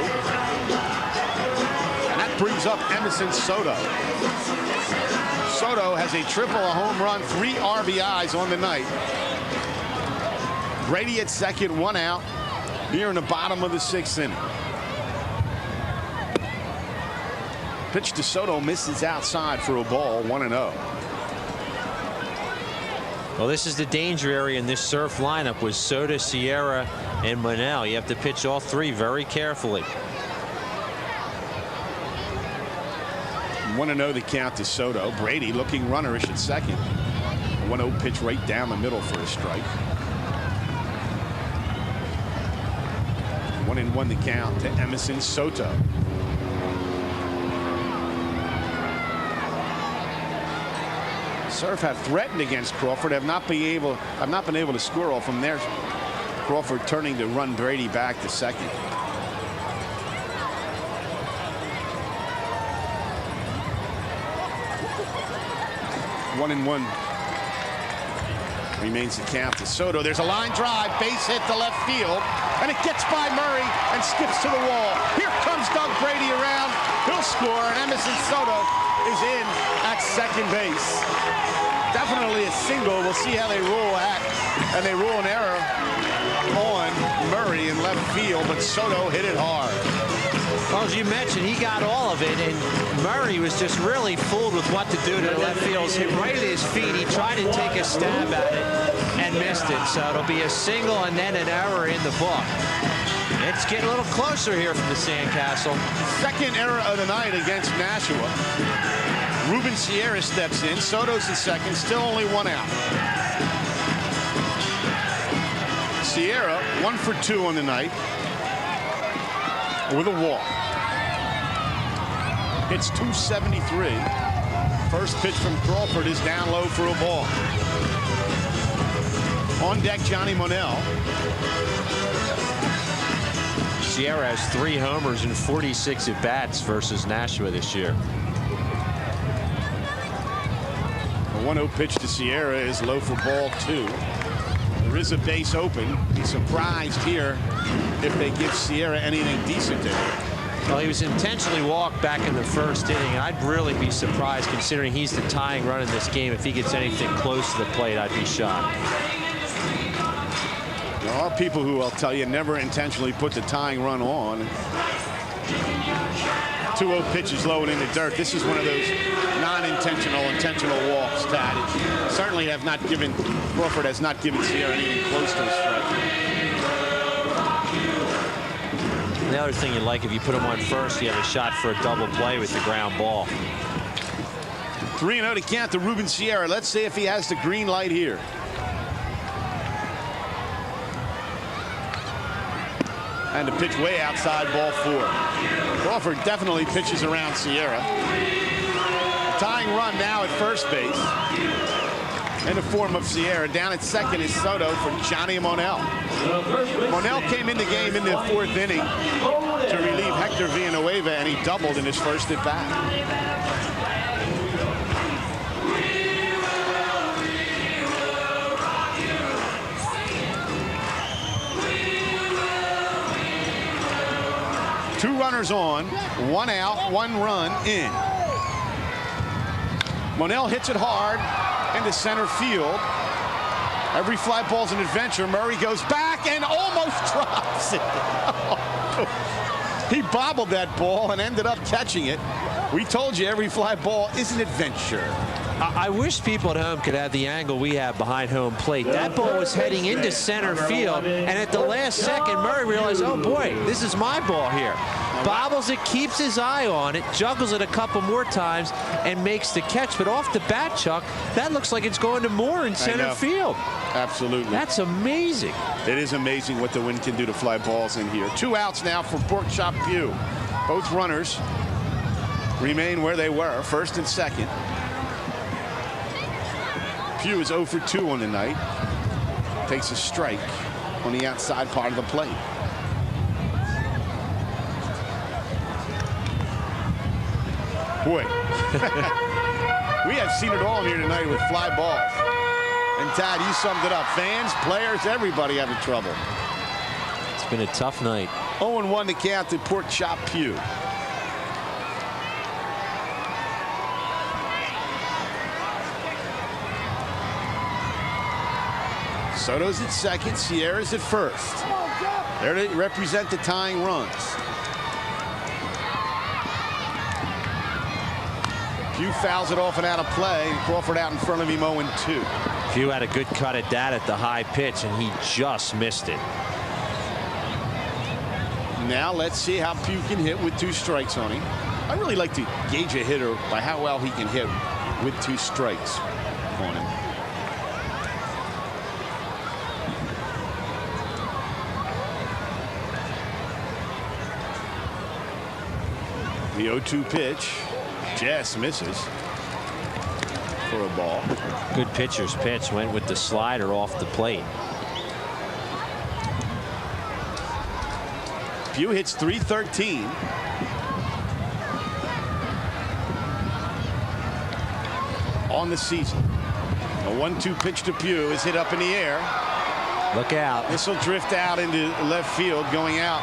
And that brings up Emerson Soto. Soto has a triple, a home run, 3 RBIs on the night. Brady at second, 1 out here in the bottom of the 6th inning. Pitch to Soto, misses outside for a ball, 1-0. Well, this is the danger area in this Surf lineup with Soto, Sierra, and Monell. You have to pitch all 3 very carefully. 1-0 the count to Soto. Brady looking runnerish at second. 1-0 pitch right down the middle for a strike. 1-1 the count to Emerson Soto. Surf have threatened against Crawford, have not been able to score off from there. Crawford turning to run Brady back to second. One and one remains the count to Soto. There's a line drive, base hit to left field, and it gets by Murray and skips to the wall. Here comes Doug Brady around. He'll score, and Emerson Soto is in at second base. Definitely a single. We'll see how they rule that, and they rule an error on Murray in left field, but Soto hit it hard. Well, as you mentioned, he got all of it, and Murray was just really fooled with what to do to the left field. Hit right at his feet. He tried to take a stab at it and missed it. So it'll be a single and then an error in the book. It's getting a little closer here from the Sandcastle. Second error of the night against Nashua. Ruben Sierra steps in. Soto's in second. Still only 1 out. Sierra 1 for 2 on the night with a walk. It's 273. First pitch from Crawford is down low for a ball. On deck, Johnny Monell. Sierra has 3 homers and 46 at-bats versus Nashua this year. A 1-0 pitch to Sierra is low for ball 2. There is a base open. Be surprised here if they give Sierra anything decent to hit. Well, he was intentionally walked back in the first inning, and I'd really be surprised, considering he's the tying run in this game. If he gets anything close to the plate, I'd be shocked. There are people who will tell you never intentionally put the tying run on. 2-0 pitch is low and in the dirt. This is one of those non-intentional, intentional walks, Tad. Certainly have not given, Crawford has not given Sierra anything close to a strike. The other thing you like, if you put him on first, you have a shot for a double play with the ground ball. 3-0 to count to Ruben Sierra. Let's see if he has the green light here. And the pitch way outside, ball 4. Crawford definitely pitches around Sierra. The tying run now at first base in the form of Sierra. Down at second is Soto for Johnny Monell. Monell came in the game in the 4th inning to relieve Hector Villanueva, and he doubled in his first at bat. Two runners on, one out, one run in. Monell hits it hard into center field. Every fly ball's an adventure. Murray goes back and almost drops it. He bobbled that ball and ended up catching it. We told you every fly ball is an adventure. I wish people at home could have the angle we have behind home plate. That ball was heading into center field, and at the last second, Murray realized, oh boy, this is my ball here. Bobbles it, keeps his eye on it, juggles it a couple more times, and makes the catch. But off the bat, Chuck, that looks like it's going to Moore in center field. Absolutely. That's amazing. It is amazing what the wind can do to fly balls in here. 2 outs now for Pork Chop Pugh. Both runners remain where they were, first and second. Pugh is 0 for 2 on the night. Takes a strike on the outside part of the plate. Boy, we have seen it all here tonight with fly balls. And Tad, you summed it up. Fans, players, everybody having trouble. It's been a tough night. 0-1 to count to Pork Chop Pugh. Soto's at second, Sierra's at first. There to represent the tying runs. Pugh fouls it off and out of play, and Crawford out in front of him 0-2. Pugh had a good cut at that at the high pitch, and he just missed it. Now let's see how Pugh can hit with 2 strikes on him. I really like to gauge a hitter by how well he can hit with 2 strikes on him. The 0-2 pitch just misses for a ball. Good pitcher's pitch, went with the slider off the plate. Pugh hits .313. On the season. A 1-2 pitch to Pugh is hit up in the air. Look out. This will drift out into left field. Going out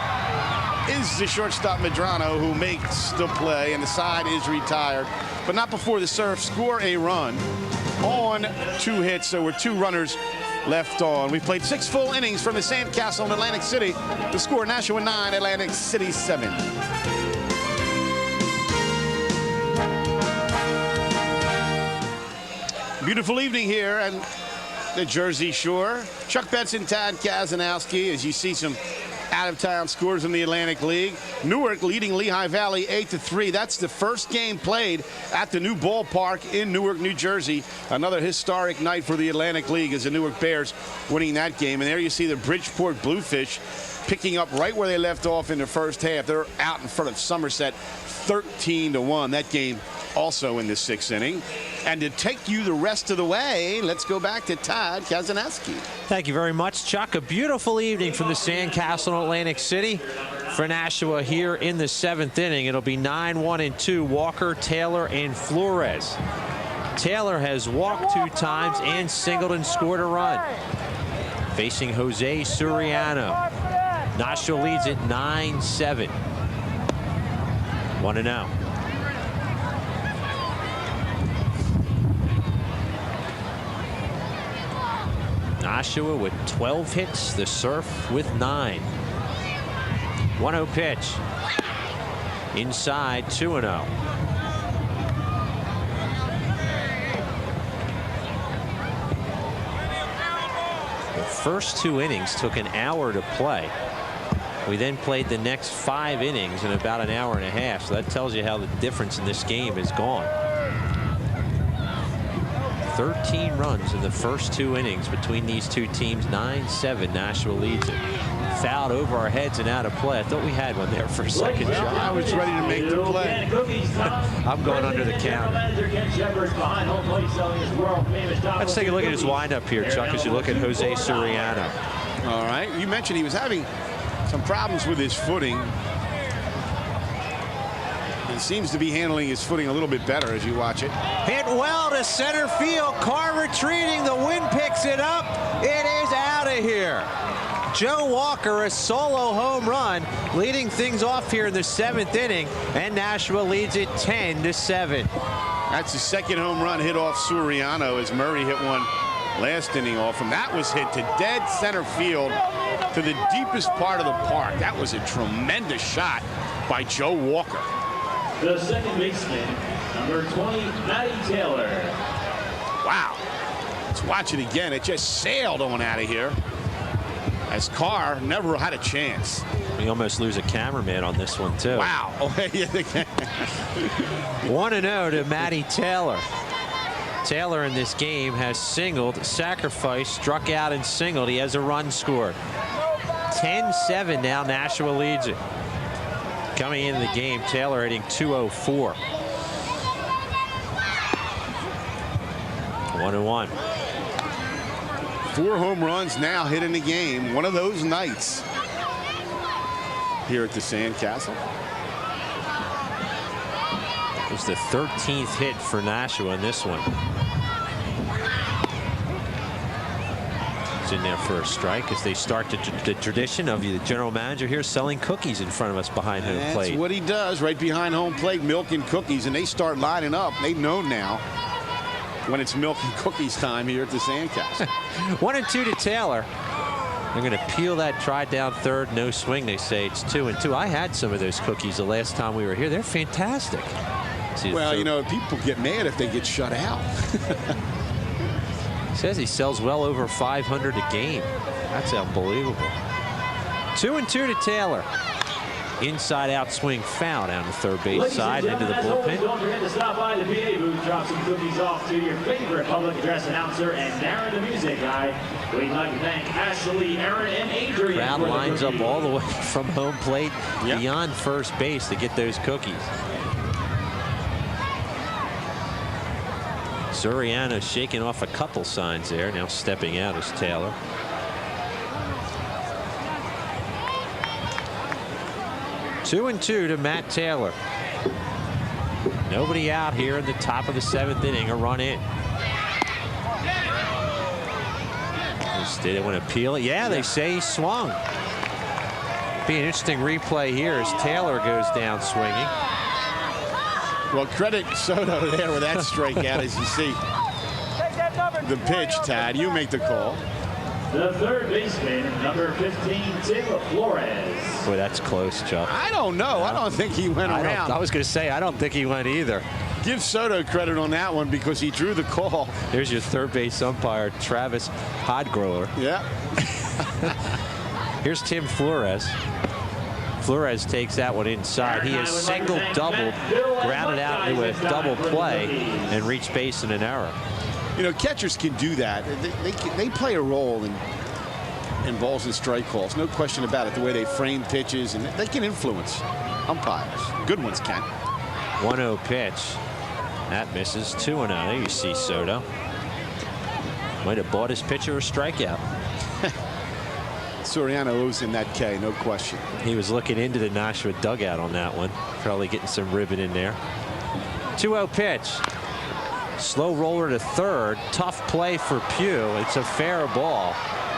is the shortstop Medrano, who makes the play, and the side is retired, but not before the Surf score a run on 2 hits. So we're 2 runners left on. We've played 6 full innings from the Sandcastle in Atlantic City. The score: Nashua 9, Atlantic City 7. Beautiful evening here and the Jersey Shore. Chuck Benson, Tad Kazanowski, as you see some out-of-town scores in the Atlantic League. Newark leading Lehigh Valley 8-3. That's the first game played at the new ballpark in Newark, New Jersey. Another historic night for the Atlantic League as the Newark Bears winning that game. And there you see the Bridgeport Bluefish picking up right where they left off in the first half. They're out in front of Somerset 13-1. That game also in the 6th inning. And to take you the rest of the way, let's go back to Todd Kazanowski. Thank you very much, Chuck. A beautiful evening from the Sandcastle in Atlantic City for Nashua here in the 7th inning. It'll be 9-1-2, Walker, Taylor, and Flores. Taylor has walked 2 times and singled and scored a run. Facing Jose Suriano. Nashua leads it 9-7. 1-0. Nashua with 12 hits, the Surf with 9. 1-0 pitch. Inside, 2-0. The first 2 innings took an hour to play. We then played the next 5 innings in about an hour and a half, so that tells you how the difference in this game has gone. 13 runs in the first 2 innings between these 2 teams. 9-7, Nashua leads it. Fouled over our heads and out of play. I thought we had one there for a second shot. I was ready to make the play. I'm going under the counter. Let's take a look at his windup here, Chuck, as you look at Jose Suriano. All right. You mentioned he was having some problems with his footing He seems to be handling his footing a little bit better as you watch it. Hit well to center field. Carr retreating. The wind picks it up. It is out of here. Joe Walker, a solo home run, leading things off here in the 7th inning, and Nashua leads it 10-7. That's the second home run hit off Soriano as Murray hit one last inning off him. That was hit to dead center field to the deepest part of the park. That was a tremendous shot by Joe Walker. The second baseman, number 20, Matty Taylor. Wow. Let's watch it again. It just sailed on out of here as Carr never had a chance. We almost lose a cameraman on this one, too. Wow. 1-0 to Matty Taylor. Taylor in this game has singled, sacrificed, struck out, and singled. He has a run scored. 10-7 now. Nashua leads it. Coming into the game, Taylor hitting .204. 1-1. 4 home runs now hit in the game. One of those nights here at the Sandcastle. It was the 13th hit for Nashua in this one. It's in there for a strike as they start the tradition of the general manager here selling cookies in front of us behind home plate. That's what he does right behind home plate, milk and cookies, and they start lining up. They know now when it's milk and cookies time here at the Sandcastle. 1-2 to Taylor. They're going to peel that, try down third, no swing. They say it's 2-2. I had some of those cookies the last time we were here. They're fantastic. Well, you know, people get mad if they get shut out. Says he sells well over 500 a game. That's unbelievable. 2-2 to Taylor. Inside out swing foul down the third base side into the bullpen. Don't forget to stop by the PA booth, drop some cookies off to your favorite public address announcer and Darren the music guy. We'd like to thank Ashley, Aaron, and Adrian. Crowd lines up all the way from home plate beyond first base to get those cookies. Soriano shaking off a couple signs there. Now stepping out is Taylor. Two and two to Matt Taylor. Nobody out here in the top of the 7th inning. A run in. Did they want to peel it? Yeah, they say he swung. Be an interesting replay here as Taylor goes down swinging. Well, credit Soto there with that strikeout, as you see the pitch. Tad, you make the call. The third baseman, number 15, Tim Flores. Boy, that's close, Chuck. I don't know. I don't think he went around. I was going to say, I don't think he went either. Give Soto credit on that one because he drew the call. There's your third base umpire, Travis Hodgrower. Yeah. Here's Tim Flores. Flores takes that one inside. He has single, doubled, grounded out into a double play, and reached base in an error. You know, catchers can do that. They play a role in balls and strike calls. No question about it. The way they frame pitches, and they can influence umpires. Good ones can. 1-0 pitch. That misses. 2-0. There you see Soto. Might have bought his pitcher a strikeout. Soriano owes him that K, no question. He was looking into the Nashua dugout on that one. Probably getting some ribbon in there. 2-0 pitch. Slow roller to third. Tough play for Pugh. It's a fair ball.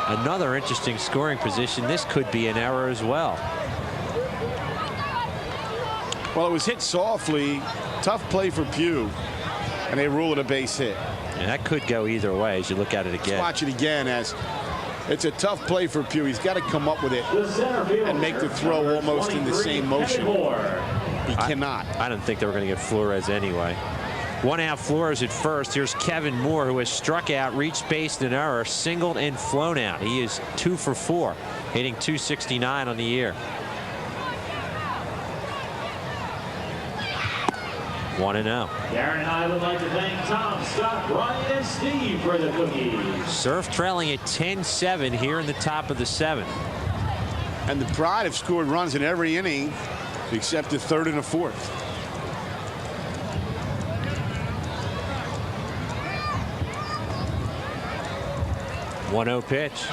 Another interesting scoring position. This could be an error as well. Well, it was hit softly. Tough play for Pugh. And they rule it a base hit. And that could go either way as you look at it again. Let's watch it again as it's a tough play for Pugh. He's got to come up with it and make the throw almost in the same motion. He cannot. I don't think they were going to get Flores anyway. 1 out Flores at first. Here's Kevin Moore, who has struck out, reached base in an error, singled and flown out. He is 2 for 4, hitting .269 on the year. 1-0. Darren and I would like to thank Tom, Scott, Ryan, and Steve for the cookies. Surf trailing at 10-7 here in the top of the 7th. And the Pride have scored runs in every inning except the third and the fourth. .1-0 pitch.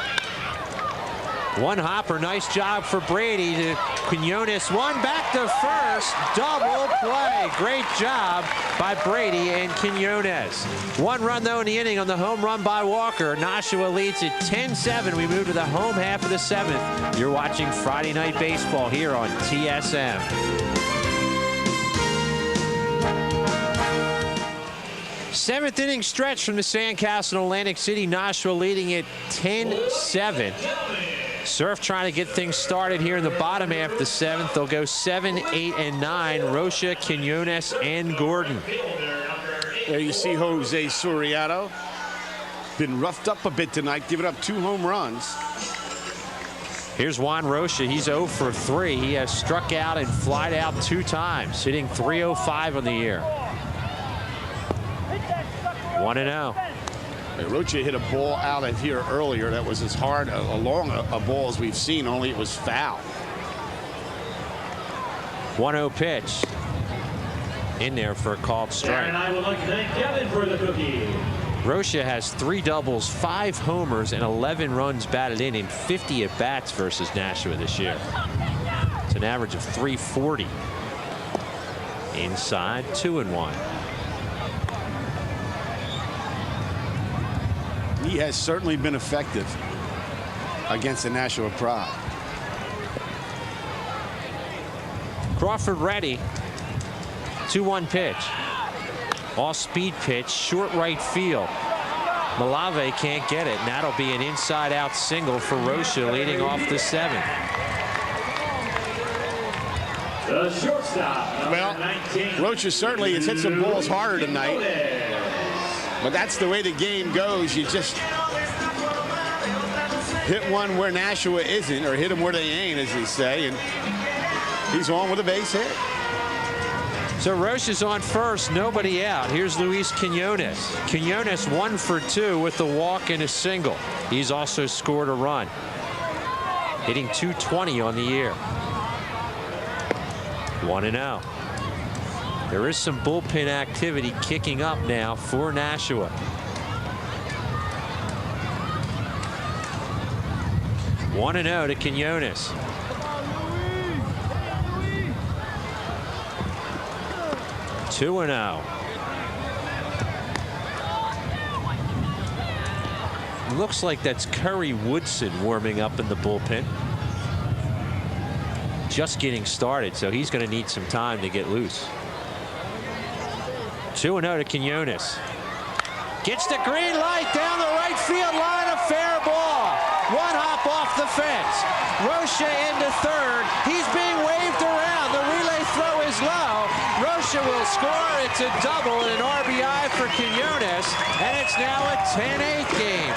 One hopper, nice job for Brady to Quinones. One back to first, double play. Great job by Brady and Quinones. One run though in the inning on the home run by Walker. Nashua leads at 10-7. We move to the home half of the 7th. You're watching Friday Night Baseball here on TSM. Seventh inning stretch from the Sandcastle, Atlantic City. Nashua leading it 10-7. Surf trying to get things started here in the bottom half of the 7th. They'll go 7, 8, and 9. Rocha, Quinones, and Gordon. There you see Jose Suriano. Been roughed up a bit tonight, giving up 2 home runs. Here's Juan Rocha. He's 0 for 3. He has struck out and flied out 2 times, hitting .305 on the year. 1-0. Rocha hit a ball out of here earlier that was as hard along a ball as we've seen, only it was foul. 1-0 pitch. In there for a called strike. And I would like to thank Kevin for the cookie. Rocha has 3 doubles, 5 homers, and 11 runs batted in 50 at-bats versus Nashua this year. It's an average of .340. Inside, 2-1. He has certainly been effective against the Nashua Pride. Crawford ready. 2-1 pitch. Off-speed pitch, short right field. Malave can't get it, and that'll be an inside-out single for Rocha leading off the 7th. The shortstop, well, 19. Rocha certainly has hit some balls harder tonight. But that's the way the game goes. You just hit one where Nashua isn't, or hit them where they ain't, as they say, and he's on with a base hit. So Rocha's on first, nobody out. Here's Luis Quinones. Quinones 1 for 2 with the walk and a single. He's also scored a run, hitting .220 on the year. 1-0. There is some bullpen activity kicking up now for Nashua. One 1-0 to Quinones. Two 2-0. Looks like that's Curry Woodson warming up in the bullpen. Just getting started, so he's going to need some time to get loose. 2-0 to Quinones. Gets the green light down the right field line, a fair ball. One hop off the fence. Rocha into third. He's being waved around. The relay throw is low. Rocha will score. It's a double and an RBI for Quinones, and it's now a 10-8 game.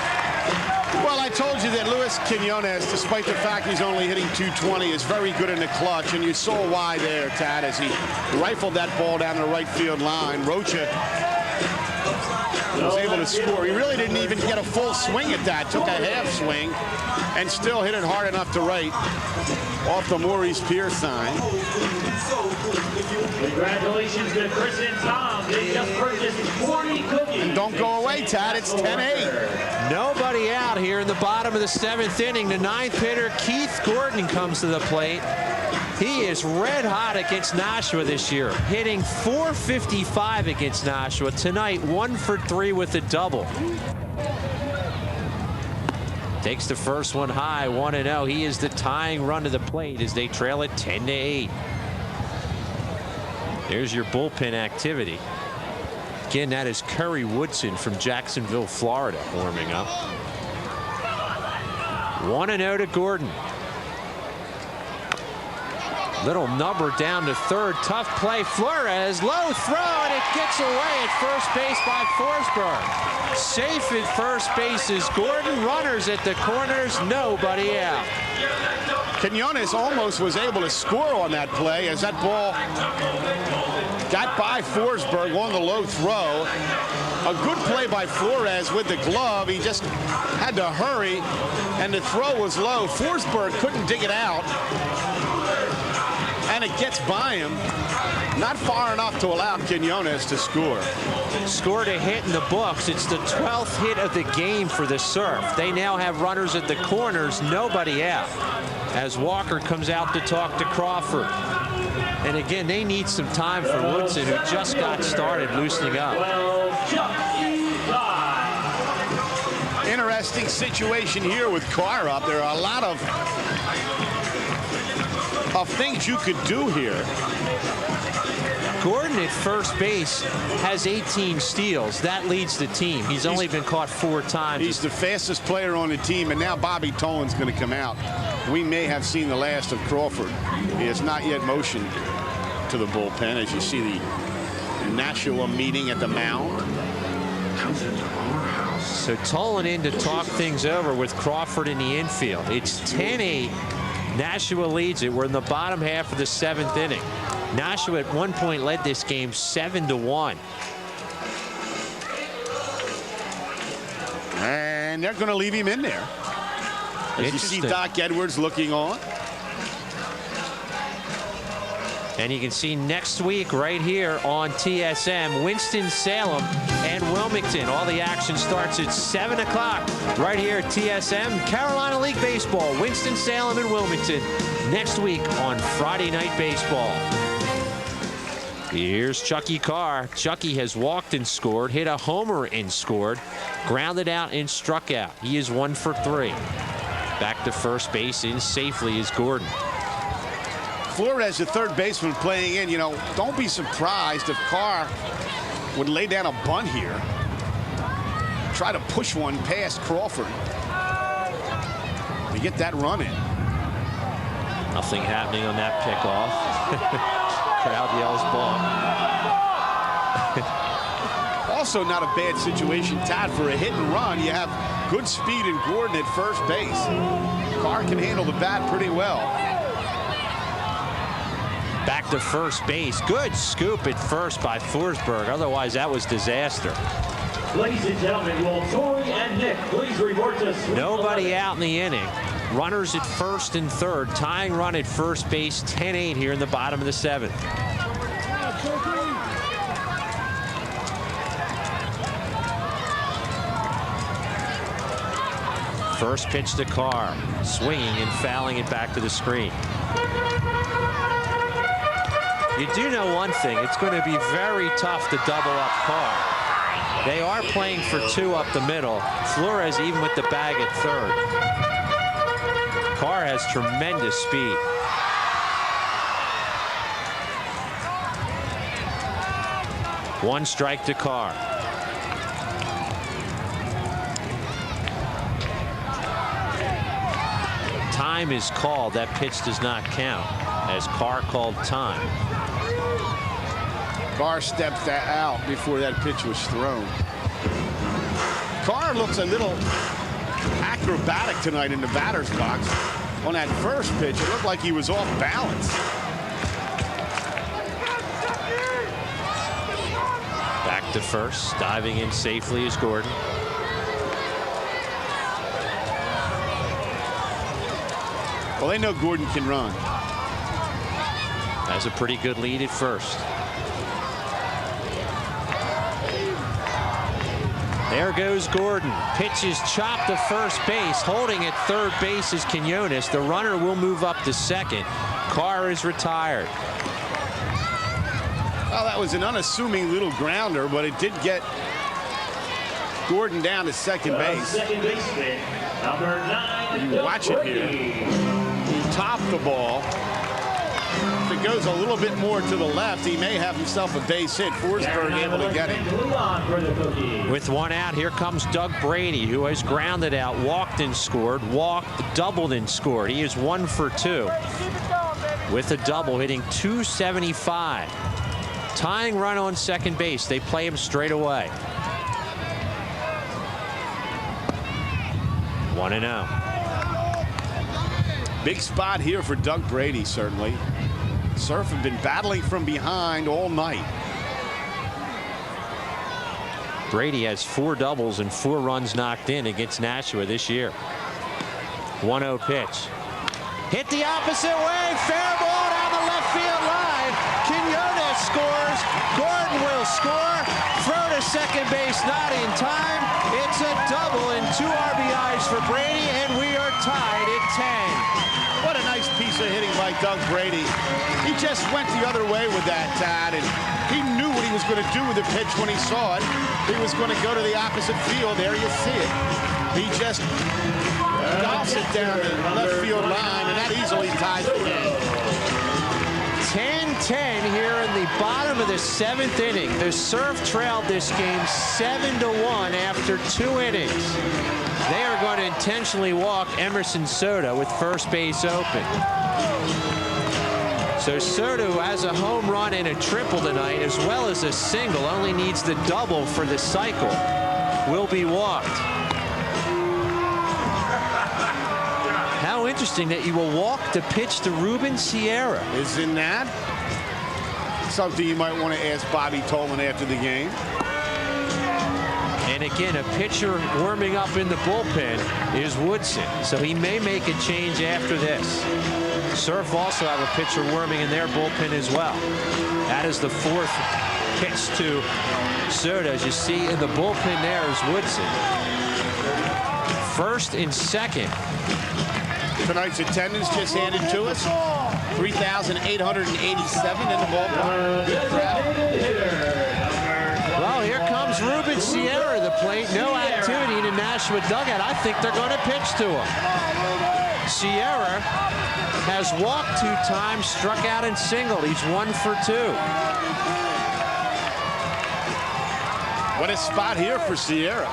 Well, I told you that Luis Quinones, despite the fact he's only hitting .220, is very good in the clutch, and you saw why there, Tad, as he rifled that ball down the right field line. Rocha was able to score. He really didn't even get a full swing at that. Took a half swing and still hit it hard enough to right off the Maurice Pierce sign. Congratulations to Chris and Tom. They just purchased 40 cookies. And don't go away, Tad. It's 10-8. Nobody out here in the bottom of the 7th inning. The 9th hitter, Keith Gordon, comes to the plate. He is red hot against Nashua this year, hitting .455 against Nashua. Tonight, 1 for 3 with a double. Takes the first one high, 1-0. He is the tying run to the plate as they trail it 10-8. There's your bullpen activity. Again, that is Curry Woodson from Jacksonville, Florida, warming up. 1-0 to Gordon. Little number down to third. Tough play. Flores, low throw, and it gets away at first base by Forsberg. Safe at first base is Gordon. Runners at the corners, nobody out. Quinones almost was able to score on that play as that ball got by Forsberg on the low throw. A good play by Flores with the glove. He just had to hurry, and the throw was low. Forsberg couldn't dig it out, and it gets by him. Not far enough to allow Quinones to score. Scored a hit in the books. It's the 12th hit of the game for the Surf. They now have runners at the corners, nobody out, as Walker comes out to talk to Crawford. And again, they need some time for Woodson, who just got started loosening up. Interesting situation here with Carr up. There are a lot of things you could do here. Gordon at first base has 18 steals. That leads the team. He's only been caught 4 times. He's the fastest player on the team, and now Bobby Tolan's going to come out. We may have seen the last of Crawford. He has not yet motioned to the bullpen, as you see the Nashua meeting at the mound. So Tolan in to talk things over with Crawford in the infield. It's 10-8. Nashua leads it. We're in the bottom half of the 7th inning. Nashua at one point led this game 7-1. And they're going to leave him in there. As you see Doc Edwards looking on. And you can see next week right here on TSM, Winston-Salem and Wilmington. All the action starts at 7 o'clock right here at TSM. Carolina League Baseball, Winston-Salem and Wilmington next week on Friday Night Baseball. Here's Chucky Carr. Chucky has walked and scored, hit a homer and scored, grounded out and struck out. He is 1 for 3. Back to first base in safely is Gordon. Flores, the third baseman, playing in. You know, don't be surprised if Carr would lay down a bunt here. Try to push one past Crawford to get that run in. Nothing happening on that pickoff. Crowd yells ball. Also not a bad situation, Todd, for a hit and run. You have good speed in Gordon at first base. Carr can handle the bat pretty well. Back to first base. Good scoop at first by Forsberg. Otherwise, that was disaster. Ladies and gentlemen, will Tori and Nick please report to Nobody out in the inning. Runners at first and third. Tying run at first base. 10-8 here in the bottom of the 7th. First pitch to Carr. Swinging and fouling it back to the screen. You do know one thing. It's going to be very tough to double up Carr. They are playing for 2 up the middle. Flores even with the bag at third. Carr has tremendous speed. One strike to Carr. Time is called. That pitch does not count, as Carr called time. Carr stepped that out before that pitch was thrown. Carr looks a little acrobatic tonight in the batter's box. On that first pitch, it looked like he was off balance. Back to first, diving in safely is Gordon. Well, they know Gordon can run. Has a pretty good lead at first. There goes Gordon. Pitch is chopped to first base. Holding at third base is Quinones. The runner will move up to second. Carr is retired. Well, that was an unassuming little grounder, but it did get Gordon down to second base. Second baseman, number 9. You watch it here. He topped the ball. If it goes a little bit more to the left, he may have himself a base hit. Forsberg able to get it. With one out, here comes Doug Brady, who has grounded out, walked and scored, walked, doubled and scored. He is 1 for 2 with a double, hitting .275. Tying run on second base. They play him straight away. 1-0. Big spot here for Doug Brady, certainly. Surf have been battling from behind all night. Brady has 4 doubles and 4 runs knocked in against Nashua this year. 1-0 pitch. Hit the opposite way. Fair ball down the left field line. Quinones scores. Gordon will score. Throw to second base, not in time. It's a double and 2 RBIs for Brady, and we are tied at 10. What a nice piece of hitting by Doug Brady. He just went the other way with that, Tad, and he knew what he was going to do with the pitch when he saw it. He was going to go to the opposite field. There you see it. He just knocks it down the left field line, and that easily ties the game. 10-10 here in the bottom of the 7th inning. The Surf trailed this game 7-1 after 2 innings. They are going to intentionally walk Emerson Soto with first base open. So Soto has a home run and a triple tonight, as well as a single. Only needs the double for the cycle. Will be walked. How interesting that you will walk the pitch to Ruben Sierra. Isn't that something you might want to ask Bobby Tolan after the game? And again, a pitcher warming up in the bullpen is Woodson, so he may make a change after this. Surf also have a pitcher warming in their bullpen as well. That is the 4th pitch to Soto. As you see in the bullpen there is Woodson. 1st and 2nd. Tonight's attendance just handed to us. 3,887 in the ballpark. Good crowd. Well, here comes Ruben Sierra to the plate. No activity in the Nashua dugout. I think they're going to pitch to him. Sierra has walked 2 times, struck out and singled. He's 1 for 2. What a spot here for Sierra.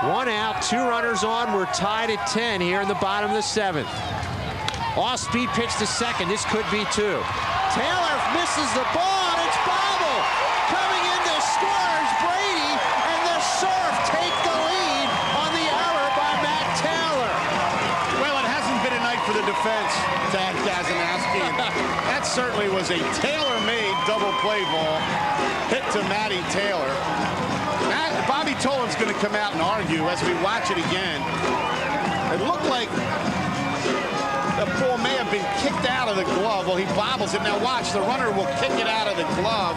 1 out, 2 runners on. We're tied at 10 here in the bottom of the 7th. Off-speed pitch to second. This could be 2. Taylor misses the ball, and it's Bobble. Coming in to score is Brady, and the Surf take the lead on the error by Matt Taylor. Well, it hasn't been a night for the defense, Tad Kazanowski. That certainly was a tailor-made double play ball hit to Matty Taylor. Bobby Tolan's going to come out and argue as we watch it again. It looked like the ball may have been kicked out of the glove. Well, he bobbles it. Now watch, the runner will kick it out of the glove.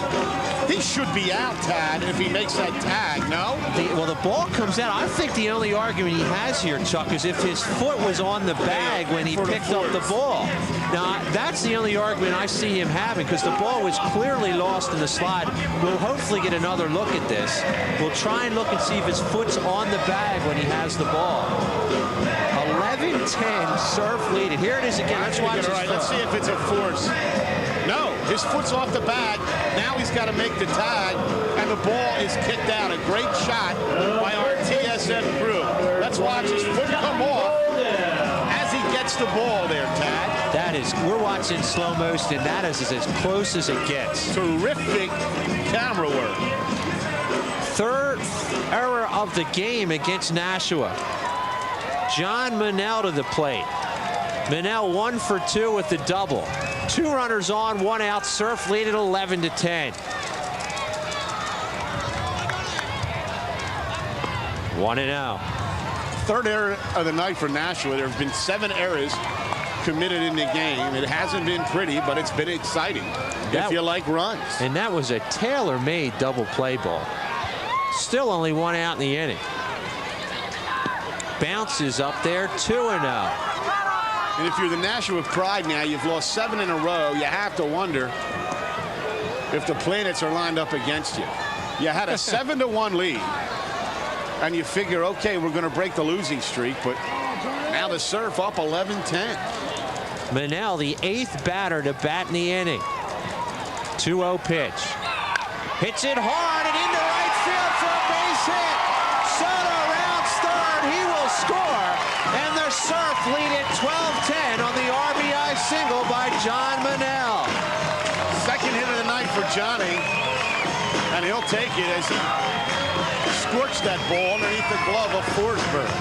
He should be out, Tad, if he makes that tag, no? Well, the ball comes out. I think the only argument he has here, Chuck, is if his foot was on the bag when he picked up the ball. Now, that's the only argument I see him having, because the ball was clearly lost in the slide. We'll hopefully get another look at this. We'll try and look and see if his foot's on the bag when he has the ball. 11-10, Surf leading. Here it is again. Let's watch this. All right, let's see if it's a force. No, his foot's off the bag. Now he's got to make the tag, and the ball is kicked out. A great shot by our TSN crew. Let's watch his foot come off as he gets the ball there, Tad. That is, we're watching slow motion, and that is as close as it gets. Terrific camera work. 3rd error of the game against Nashua. John Manel to the plate. Manel 1 for 2 with the double. 2 runners on, 1 out. Surf lead at 11-10. 1-0. 3rd error of the night for Nashua. There have been 7 errors committed in the game. It hasn't been pretty, but it's been exciting if you like runs. And that was a tailor-made double play ball. Still only 1 out in the inning. Bounces up there, 2-0. And if you're the Nashua Pride now, you've lost 7 in a row. You have to wonder if the planets are lined up against you. You had a 7-1 lead, and you figure, okay, we're going to break the losing streak, but now the Surf up 11-10. Manel, the 8th batter to bat in the inning. 2-0 pitch. Hits it hard and into right field for a base hit. Soto rounds 3rd. He will score. And the Surf lead at 12-10 on the RBI single by John Manel. 2nd hit of the night for Johnny. And he'll take it as he scorched that ball underneath the glove of Forsberg.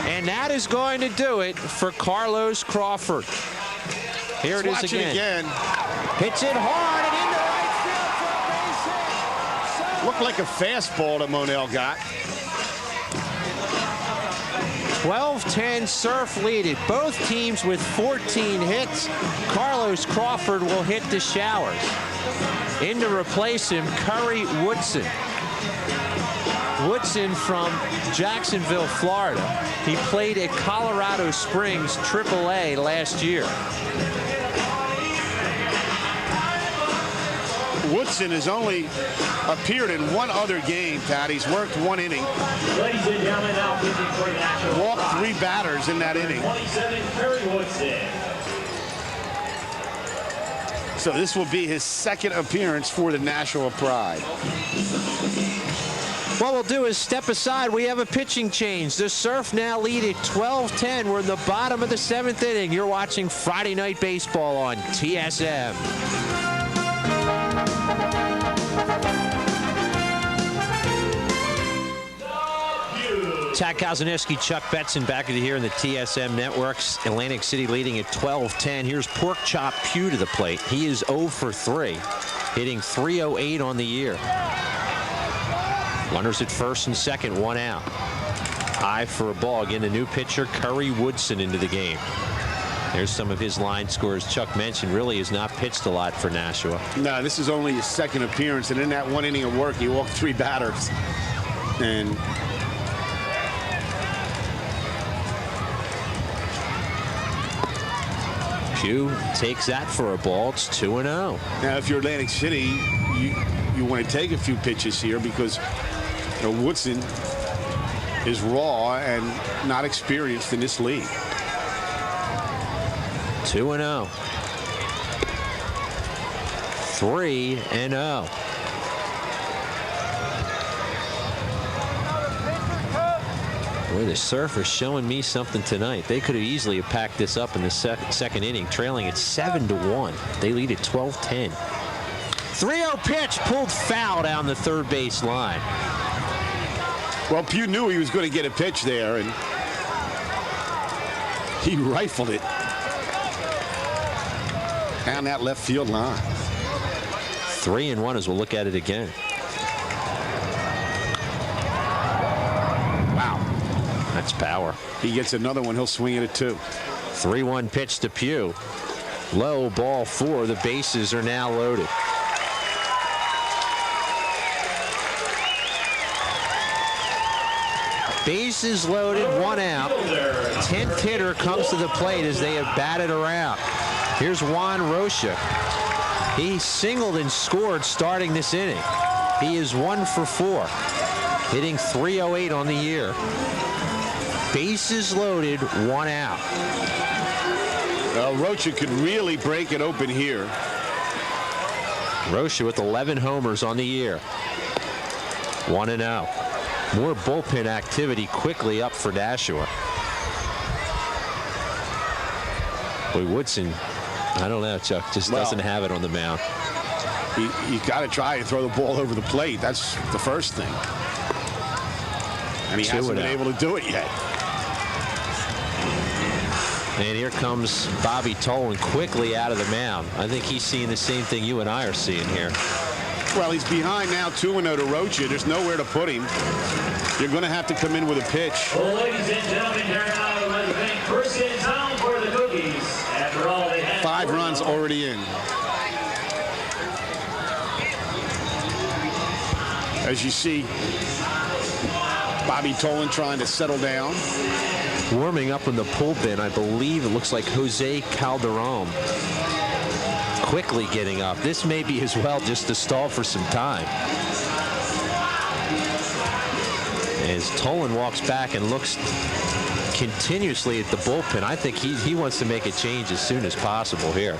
And that is going to do it for Carlos Crawford. Here it is again. Hits it hard and into right field for a base hit. Looked like a fastball that Monell got. 12-10 Surf lead it. Both teams with 14 hits. Carlos Crawford will hit the showers. In to replace him, Curry Woodson. Woodson from Jacksonville, Florida. He played at Colorado Springs AAA last year. Woodson has only appeared in one other game, Pat. He's worked one inning. Ladies and gentlemen, now pitching for the Nashua. Walked 3 batters in that inning. 27, Curry Woodson. So this will be his 2nd appearance for the Nashua Pride. What we'll do is step aside. We have a pitching change. The Surf now lead at 12-10. We're in the bottom of the 7th inning. You're watching Friday Night Baseball on TSM. Tad Kazanowski, Chuck Betson back with you here in the TSM networks. Atlantic City leading at 12-10. Here's Pork Chop Pugh to the plate. He is 0 for 3, hitting .308 on the year. Runners at first and second, 1 out. High for a ball. Again, the new pitcher, Curry Woodson, into the game. There's some of his line scores. Chuck mentioned really has not pitched a lot for Nashua. No, this is only his 2nd appearance, and in that 1 inning of work, he walked 3 batters. And Pugh takes that for a ball. It's 2-0. now, if you're Atlantic City, you want to take a few pitches here because Woodson is raw and not experienced in this league. 2-0. 3-0. Boy, the Surf are showing me something tonight. They could have easily have packed this up in the 2nd inning, trailing at 7-1. They lead at 12-10. 3-0 pitch pulled foul down the 3rd base line. Well, Pugh knew he was going to get a pitch there, and he rifled it down that left field line. 3-1 as we'll look at it again. Wow. That's power. He gets another one. He'll swing it at 2. 3-1 pitch to Pugh. Low, ball 4. The bases are now loaded. Bases loaded, 1 out. 10th hitter comes to the plate as they have batted around. Here's Juan Rocha. He singled and scored starting this inning. He is 1 for 4, hitting .308 on the year. Bases loaded, 1 out. Rocha could really break it open here. Rocha with 11 homers on the year. 1-0. More bullpen activity quickly up for Nashua. Boy, Woodson, I don't know, Chuck, just doesn't have it on the mound. You got to try and throw the ball over the plate. That's the first thing. And he hasn't been able to do it yet. And here comes Bobby Tolan quickly out of the mound. I think he's seeing the same thing you and I are seeing here. Well, he's behind now 2-0 to Rocha. There's nowhere to put him. You're going to have to come in with a pitch. Well, ladies and gentlemen, here now, I'd like to thank first in town for the cookies. After all, they had 5 runs already in. As you see, Bobby Tolan trying to settle down. Warming up in the bullpen, I believe it looks like Jose Calderon. Quickly getting up. This may be as well just to stall for some time. As Tolan walks back and looks continuously at the bullpen, I think he wants to make a change as soon as possible here.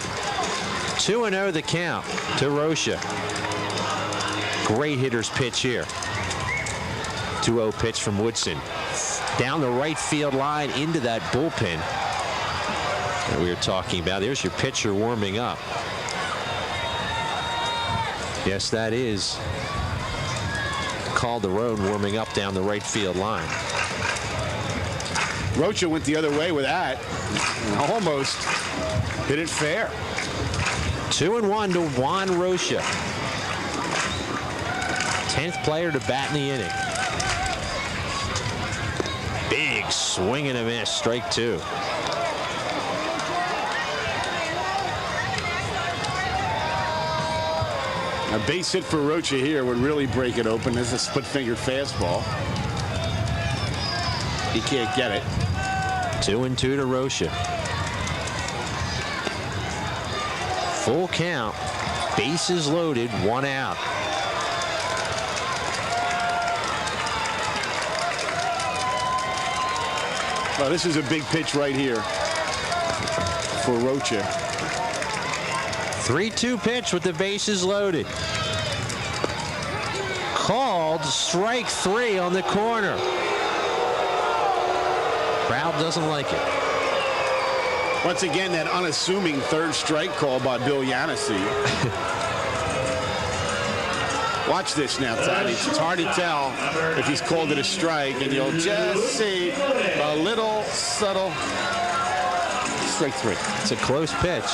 2-0 the count to Rocha. Great hitter's pitch here. 2-0 pitch from Woodson. Down the right field line into that bullpen that we were talking about. There's your pitcher warming up. Yes, that is Calderon warming up down the right field line. Rocha went the other way with that. Almost hit it fair. 2-1 to Juan Rocha. 10th player to bat in the inning. Big swing and a miss. Strike 2. A base hit for Rocha here would really break it open. This is a split-fingered fastball. He can't get it. 2-2 to Rocha. Full count. Bases loaded. 1 out. Well, this is a big pitch right here for Rocha. 3-2 pitch with the bases loaded. Called strike 3 on the corner. Crowd doesn't like it. Once again, that unassuming third strike call by Bill Yancey. Watch this now, Todd. It's hard to tell if he's called it a strike, and you'll just see a little subtle strike 3. It's a close pitch.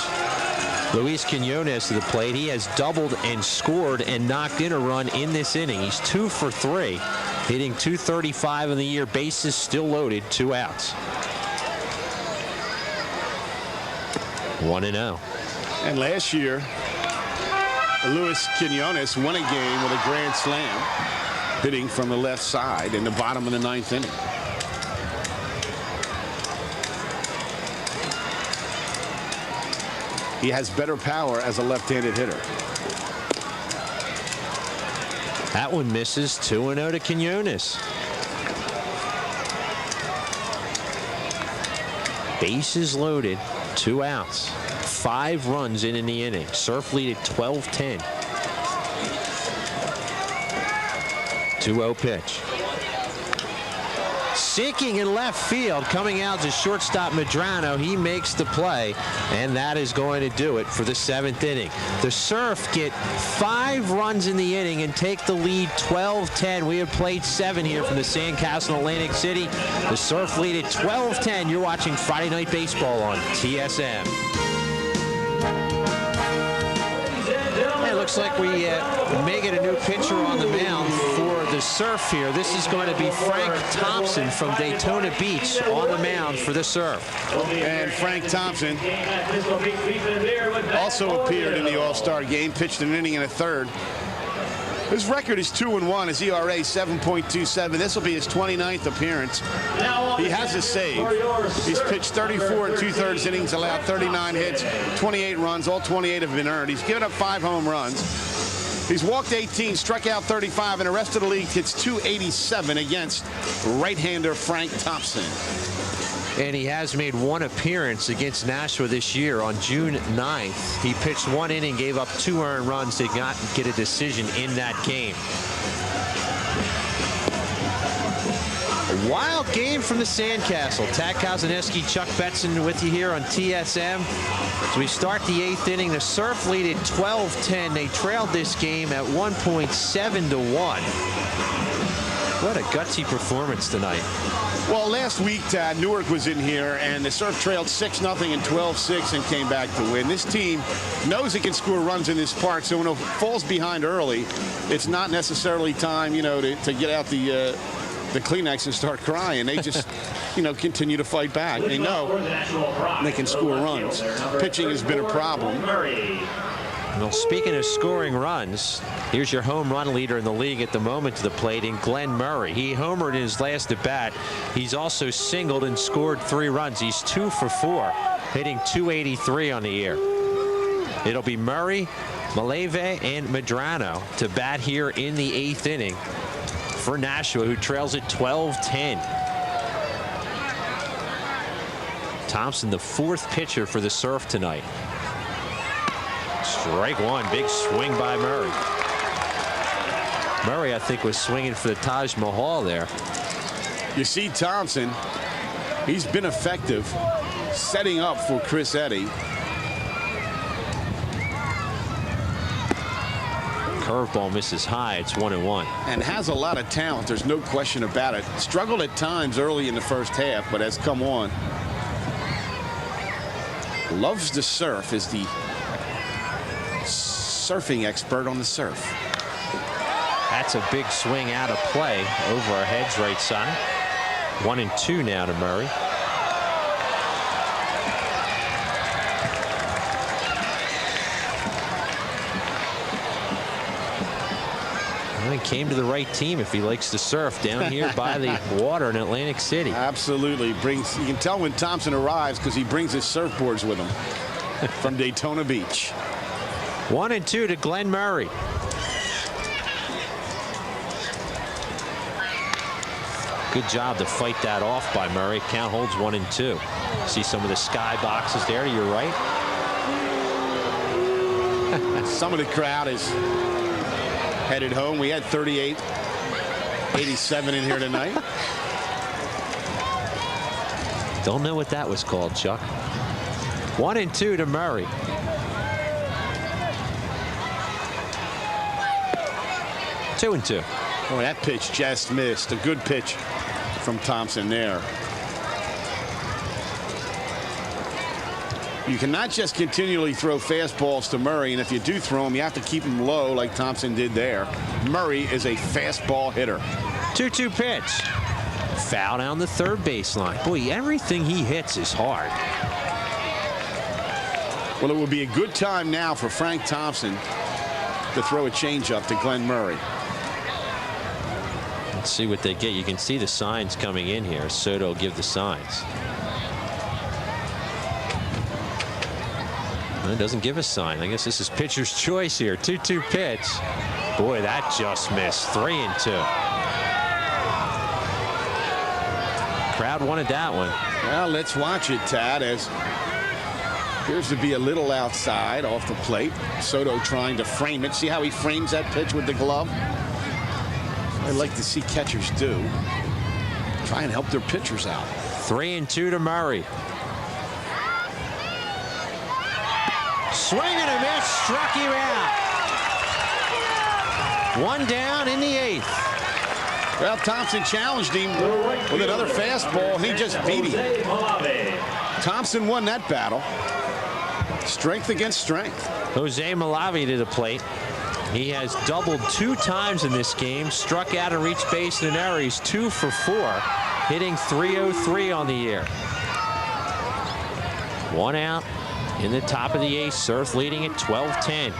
Luis Quinones to the plate. He has doubled and scored and knocked in a run in this inning. He's 2 for 3, hitting .235 in the year. Bases still loaded. 2 outs. 1-0. And last year, Luis Quinones won a game with a grand slam, hitting from the left side in the bottom of the 9th inning. He has better power as a left-handed hitter. That one misses. 2-0 to Quinones. Bases loaded. 2 outs. 5 runs in the inning. Surf lead at 12-10. 2-0 pitch. Sinking in left field, coming out to shortstop Medrano. He makes the play, and that is going to do it for the 7th inning. The Surf get 5 runs in the inning and take the lead 12-10. We have played 7 here from the Sandcastle Atlantic City. The Surf lead at 12-10. You're watching Friday Night Baseball on TSM. It looks like we may get a new pitcher on the mound for the Surf here. This is going to be Frank Thompson from Daytona Beach on the mound for the Surf. And Frank Thompson also appeared in the All-Star game, pitched an inning and a third. His record is 2-1. His ERA 7.27. This will be his 29th appearance. He has a save. He's pitched 34 2/3 innings, allowed 39 hits, 28 runs. All 28 have been earned. He's given up 5 home runs. He's walked 18, struck out 35, and the rest of the league hits .287 against right-hander Frank Thompson. And he has made 1 appearance against Nashua this year. On June 9th, he pitched 1 inning, gave up 2 earned runs, did not get a decision in that game. A wild game from the Sandcastle. Tad Kozineski, Chuck Betson with you here on TSM. As we start the 8th inning, the Surf lead at 12-10. They trailed this game at 1.7 to 1. What a gutsy performance tonight. Well, last week, Tad, Newark was in here, and the Surf trailed 6-0 and 12-6 and came back to win. This team knows it can score runs in this park, so when it falls behind early, it's not necessarily time, to get out the Kleenex and start crying. They just, continue to fight back. They know they can score runs. Pitching has been a problem. Well, speaking of scoring runs, here's your home run leader in the league at the moment to the plate in Glenn Murray. He homered in his last at bat. He's also singled and scored 3 runs. He's 2 for 4, hitting .283 on the year. It'll be Murray, Maleve, and Medrano to bat here in the 8th inning for Nashua, who trails at 12-10. Thompson, the 4th pitcher for the Surf tonight. Strike 1, big swing by Murray. Murray, I think, was swinging for the Taj Mahal there. You see Thompson, he's been effective setting up for Chris Eddy. Curveball misses high. It's 1-1. And has a lot of talent. There's no question about it. Struggled at times early in the first half, but has come on. Loves the Surf, is the surfing expert on the Surf. That's a big swing out of play over our heads right side. 1-2 now to Murray. Well, he came to the right team if he likes to surf down here by the water in Atlantic City. Absolutely. You can tell when Thompson arrives because he brings his surfboards with him from Daytona Beach. 1-2 to Glenn Murray. Good job to fight that off by Murray. Count holds 1-2. See some of the sky boxes there to your right. Some of the crowd is headed home. We had 38, 87 in here tonight. Don't know what that was called, Chuck. 1-2 to Murray. Two and two. Oh, that pitch just missed. A good pitch from Thompson there. You cannot just continually throw fastballs to Murray, and if you do throw them, you have to keep them low like Thompson did there. Murray is a fastball hitter. 2-2 pitch. Foul down the third baseline. Boy, everything he hits is hard. Well, it would be a good time now for Frank Thompson to throw a changeup to Glenn Murray. Let's see what they get. You can see the signs coming in here. Soto will give the signs. Well, it doesn't give a sign. I guess this is pitcher's choice here. 2-2 pitch. Boy, that just missed. 3-2. Crowd wanted that one. Well, let's watch it, Tad, as appears to be a little outside off the plate. Soto trying to frame it. See how he frames that pitch with the glove? I'd like to see catchers do. Try and help their pitchers out. 3-2 to Murray. Swing and a miss, struck him out. One down in the eighth. Well, Thompson challenged him with another fastball, and he just beat him. Thompson won that battle. Strength against strength. Jose Malavi to the plate. He has doubled 2 times in this game, struck out and reached base in an error. He's 2 for 4, hitting .303 on the year. 1 out in the top of the 8th. Surf leading at 12-10.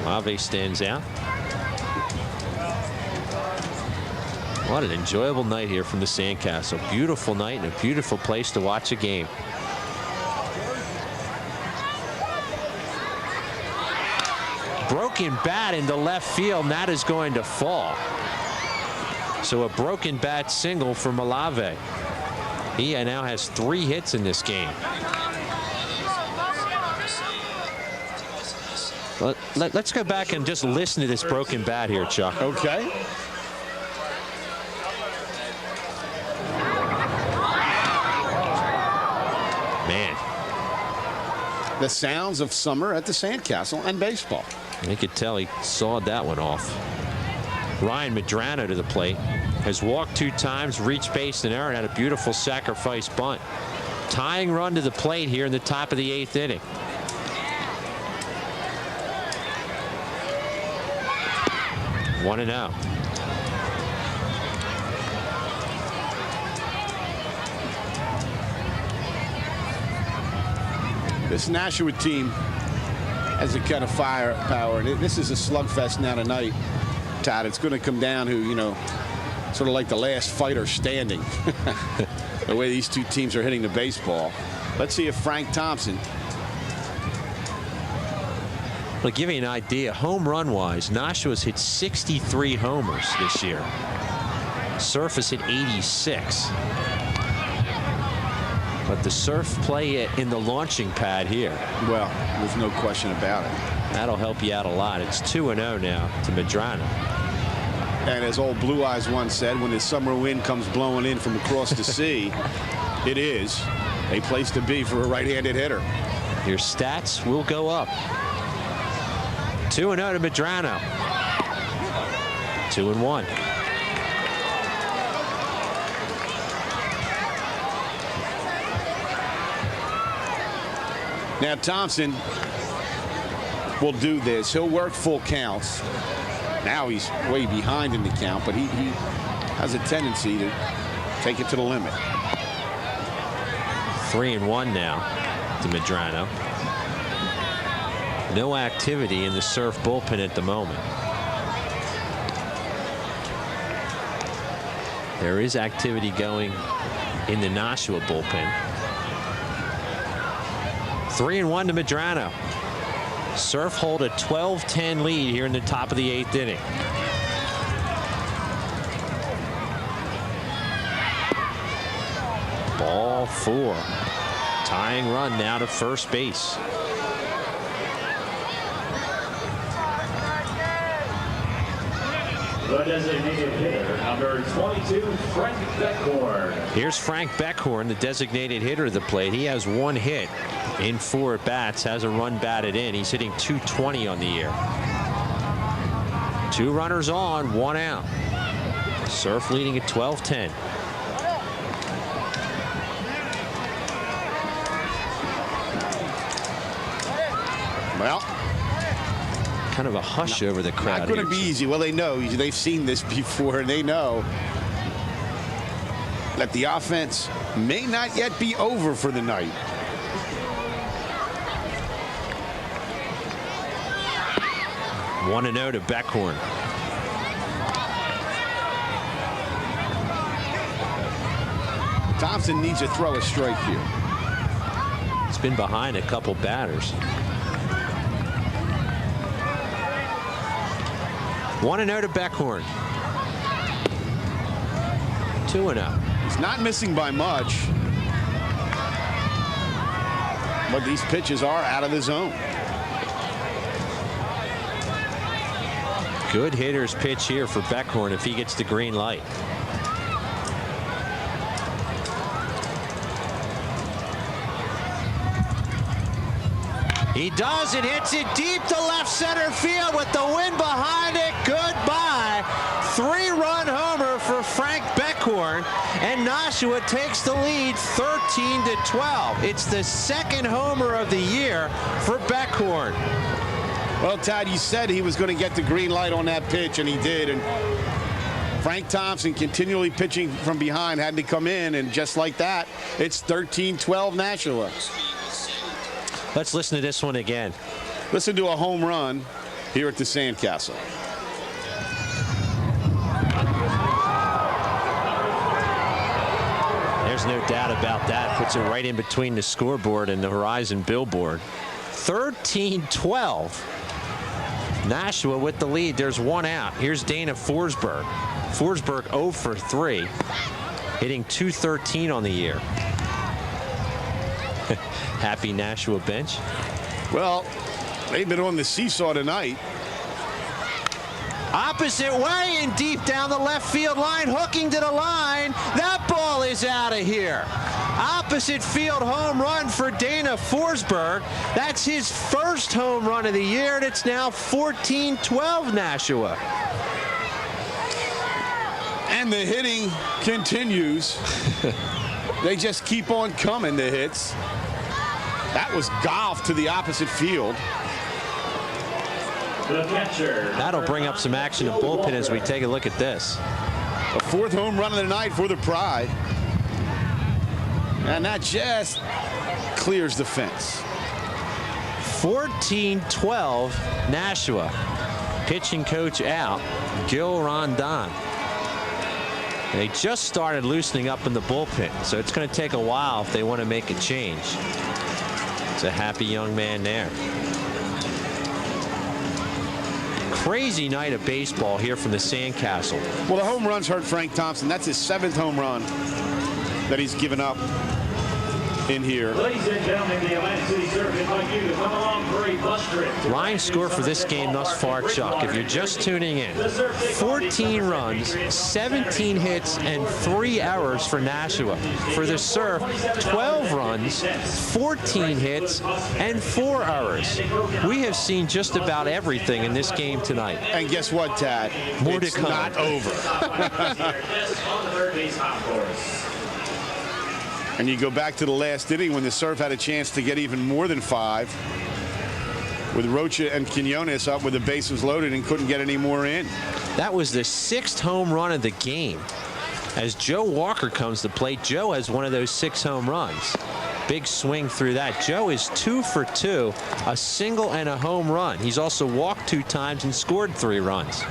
Malavi stands out. What an enjoyable night here from the Sandcastle. Beautiful night and a beautiful place to watch a game. Broken bat into left field, and that is going to fall. So a broken bat single for Malave. He now has 3 hits in this game. Let's go back and just listen to this broken bat here, Chuck. Okay. Man. The sounds of summer at the Sandcastle and baseball. You could tell he sawed that one off. Ryan Medrano to the plate. Has walked 2 times, reached base in error, and had a beautiful sacrifice bunt. Tying run to the plate here in the top of the 8th inning. One and out. This Nashua team has a kind of firepower. This is a slugfest now tonight, Todd. It's going to come down to, you know, sort of like the last fighter standing. The way these 2 teams are hitting the baseball. Let's see if Frank Thompson. To give you an idea, home run wise, Nashua's hit 63 homers this year. Surf has hit 86. But the Surf play it in the launching pad here. Well, there's no question about it. That'll help you out a lot. It's 2-0 now to Medrano. And as old Blue Eyes once said, when the summer wind comes blowing in from across the sea, it is a place to be for a right-handed hitter. Your stats will go up. 2-0 to Medrano. 2-1. Now Thompson will do this. He'll work full counts. Now he's way behind in the count, but he has a tendency to take it to the limit. 3-1 now to Medrano. No activity in the Surf bullpen at the moment. There is activity going in the Nashua bullpen. 3-1 to Medrano. Surf hold a 12-10 lead here in the top of the 8th inning. Ball 4. Tying run now to first base. The designated hitter, number 22, Frank Beckhorn. Here's Frank Beckhorn, the designated hitter of the plate. He has 1 hit in 4 at-bats, has a run batted in. He's hitting .220 on the year. 2 runners on, 1 out. Surf leading at 12-10. Well, kind of a hush over the crowd. Not going to be easy. Well, they know. They've seen this before, and they know that the offense may not yet be over for the night. One and 0 to Beckhorn. Thompson needs to throw a strike here. It's been behind a couple batters. 1-0 to Beckhorn. 2-0. He's not missing by much, but these pitches are out of the zone. Good hitter's pitch here for Beckhorn if he gets the green light. He does. It hits it deep to left center field with the wind behind it. Goodbye. 3-run homer for Frank Beckhorn, and Nashua takes the lead 13-12. It's the 2nd homer of the year for Beckhorn. Well, Tad, you said he was going to get the green light on that pitch, and he did. And Frank Thompson continually pitching from behind had to come in, and just like that, it's 13-12 Nashua. Let's listen to this one again. Listen to a home run here at the Sandcastle. There's no doubt about that. Puts it right in between the scoreboard and the Horizon billboard. 13-12. Nashua with the lead. There's 1 out. Here's Dana Forsberg. Forsberg 0 for 3, hitting .213 on the year. Happy Nashua bench. Well, they've been on the seesaw tonight. Opposite way and deep down the left field line, hooking to the line. That ball is out of here. Opposite field home run for Dana Forsberg. That's his first home run of the year, and it's now 14-12 Nashua. And the hitting continues. They just keep on coming, the hits. That was golf to the opposite field. The catcher. That'll bring up some action to bullpen as we take a look at this. A 4th home run of the night for the Pride. And that just clears the fence. 14-12 Nashua. Pitching coach out, Gil Rondon. They just started loosening up in the bullpen, so it's going to take a while if they want to make a change. It's a happy young man there. Crazy night of baseball here from the Sandcastle. Well, the home runs hurt Frank Thompson. That's his 7th home run that he's given up in here. Ladies and gentlemen, the Atlantic City Surf invite you to come along for a bus trip. Line score for this game thus far, Chuck, if you're just tuning in: 14 runs, 17 hits, and 3 errors for Nashua. For the Surf, 12 runs, 14 hits, and 4 errors. We have seen just about everything in this game tonight. And guess what, Tad? More to come. It's not over. And you go back to the last inning when the Surf had a chance to get even more than 5. with Rocha and Quinones up with the bases loaded and couldn't get any more in. That was the 6th home run of the game. As Joe Walker comes to plate, Joe has one of those 6 home runs. Big swing through that. Joe is 2 for 2, a single and a home run. He's also walked 2 times and scored 3 runs.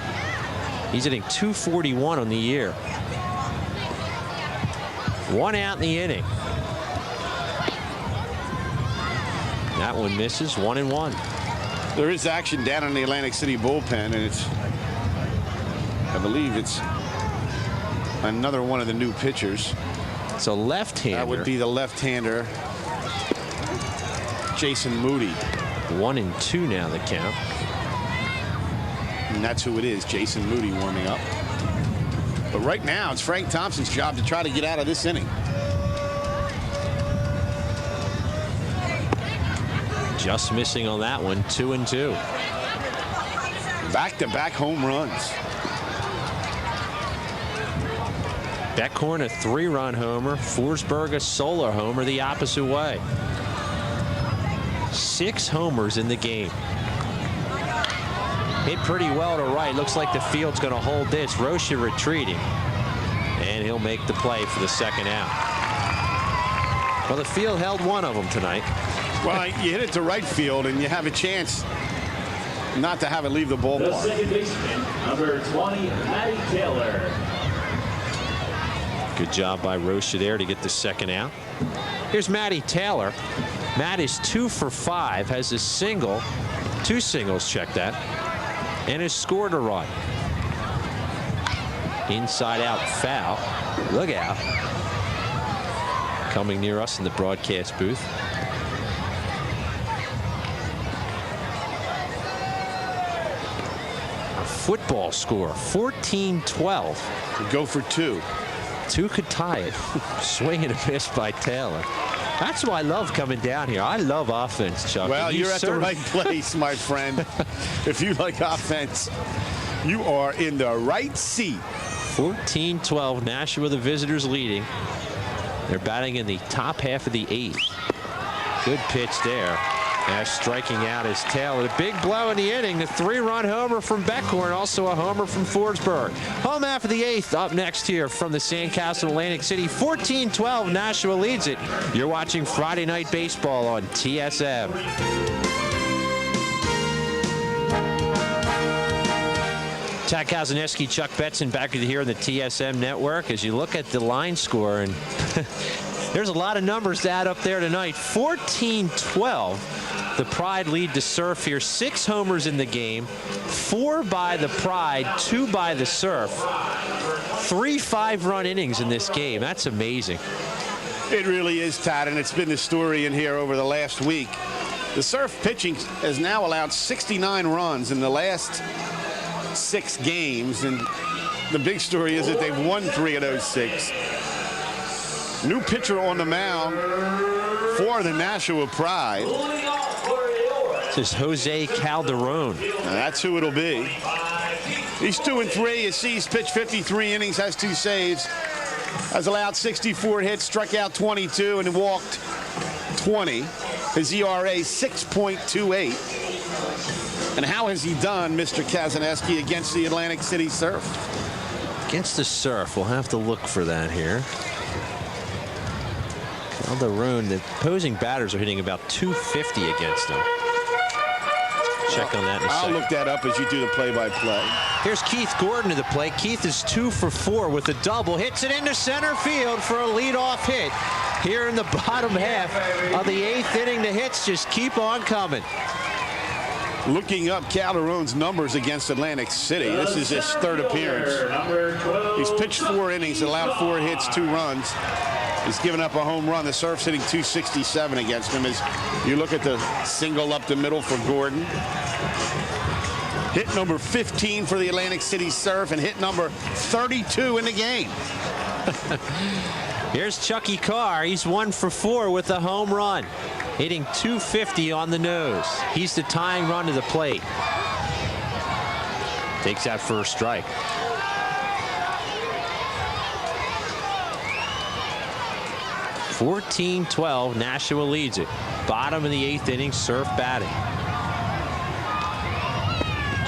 He's hitting .241 on the year. 1 out in the inning. That one misses. 1-1. There is action down in the Atlantic City bullpen, and I believe it's another one of the new pitchers. It's a left-hander. That would be the left-hander, Jason Moody. 1-2 now the count. And that's who it is, Jason Moody warming up. But right now, it's Frank Thompson's job to try to get out of this inning. Just missing on that one. 2-2. Back-to-back home runs. Beckhorn a 3-run homer. Forsberg a solo homer the opposite way. 6 homers in the game. Hit pretty well to right. Looks like the field's going to hold this. Rocha retreating. And he'll make the play for the 2nd out. Well, the field held one of them tonight. Well, you hit it to right field, and you have a chance not to have it leave the ballpark. The second baseman, number 20, Matty Taylor. Good job by Rocha there to get the 2nd out. Here's Matty Taylor. Matt is 2 for 5, has a single, 2 singles, check that, and has scored a run. Inside out foul. Look out. Coming near us in the broadcast booth. A football score, 14-12. Go for 2. 2 could tie it. Swing and a miss by Taylor. That's why I love coming down here. I love offense, Chuck. Well, you're at the right place, my friend. If you like offense, you are in the right seat. 14-12. Nashua, the visitors, leading. They're batting in the top half of the 8th. Good pitch there. As striking out is Taylor. The big blow in the inning. The 3-run homer from Beckhorn. Also a homer from Forsberg. Home half of the 8th up next here from the Sandcastle Atlantic City. 14-12. Nashua leads it. You're watching Friday Night Baseball on TSM. Tad Kazaneski, Chuck Betson back here on the TSM network. As you look at the line score, and there's a lot of numbers to add up there tonight. 14-12. The Pride lead to Surf here. 6 homers in the game. 4 by the Pride, 2 by the Surf. 3 5-run innings in this game. That's amazing. It really is, Tad, and it's been the story in here over the last week. The Surf pitching has now allowed 69 runs in the last 6 games, and the big story is that they've won 3 of those 6. New pitcher on the mound for the Nashua Pride. This is Jose Calderon. That's who it'll be. He's 2-3. You see, he's pitched 53 innings, has 2 saves, has allowed 64 hits, struck out 22, and walked 20. His ERA 6.28. And how has he done, Mr. Kazaneski, against the Atlantic City Surf? Against the Surf, we'll have to look for that here. Calderon, the opposing batters are hitting about .250 against him. Check on that in a second. I'll look that up as you do the play-by-play. Here's Keith Gordon to the plate. Keith is 2 for 4 with a double. Hits it into center field for a leadoff hit. Here in the bottom half of the 8th inning, the hits just keep on coming. Looking up Calderon's numbers against Atlantic City. This is his 3rd appearance. He's pitched 4 innings, allowed 4 hits, 2 runs. He's given up a home run. The Surf's hitting .267 against him. As you look at the single up the middle for Gordon. Hit number 15 for the Atlantic City Surf and hit number 32 in the game. Here's Chucky Carr. He's 1 for 4 with a home run. Hitting .250 on the nose. He's the tying run to the plate. Takes that first strike. .14-12, Nashua leads it. Bottom of the 8th inning, Surf batting.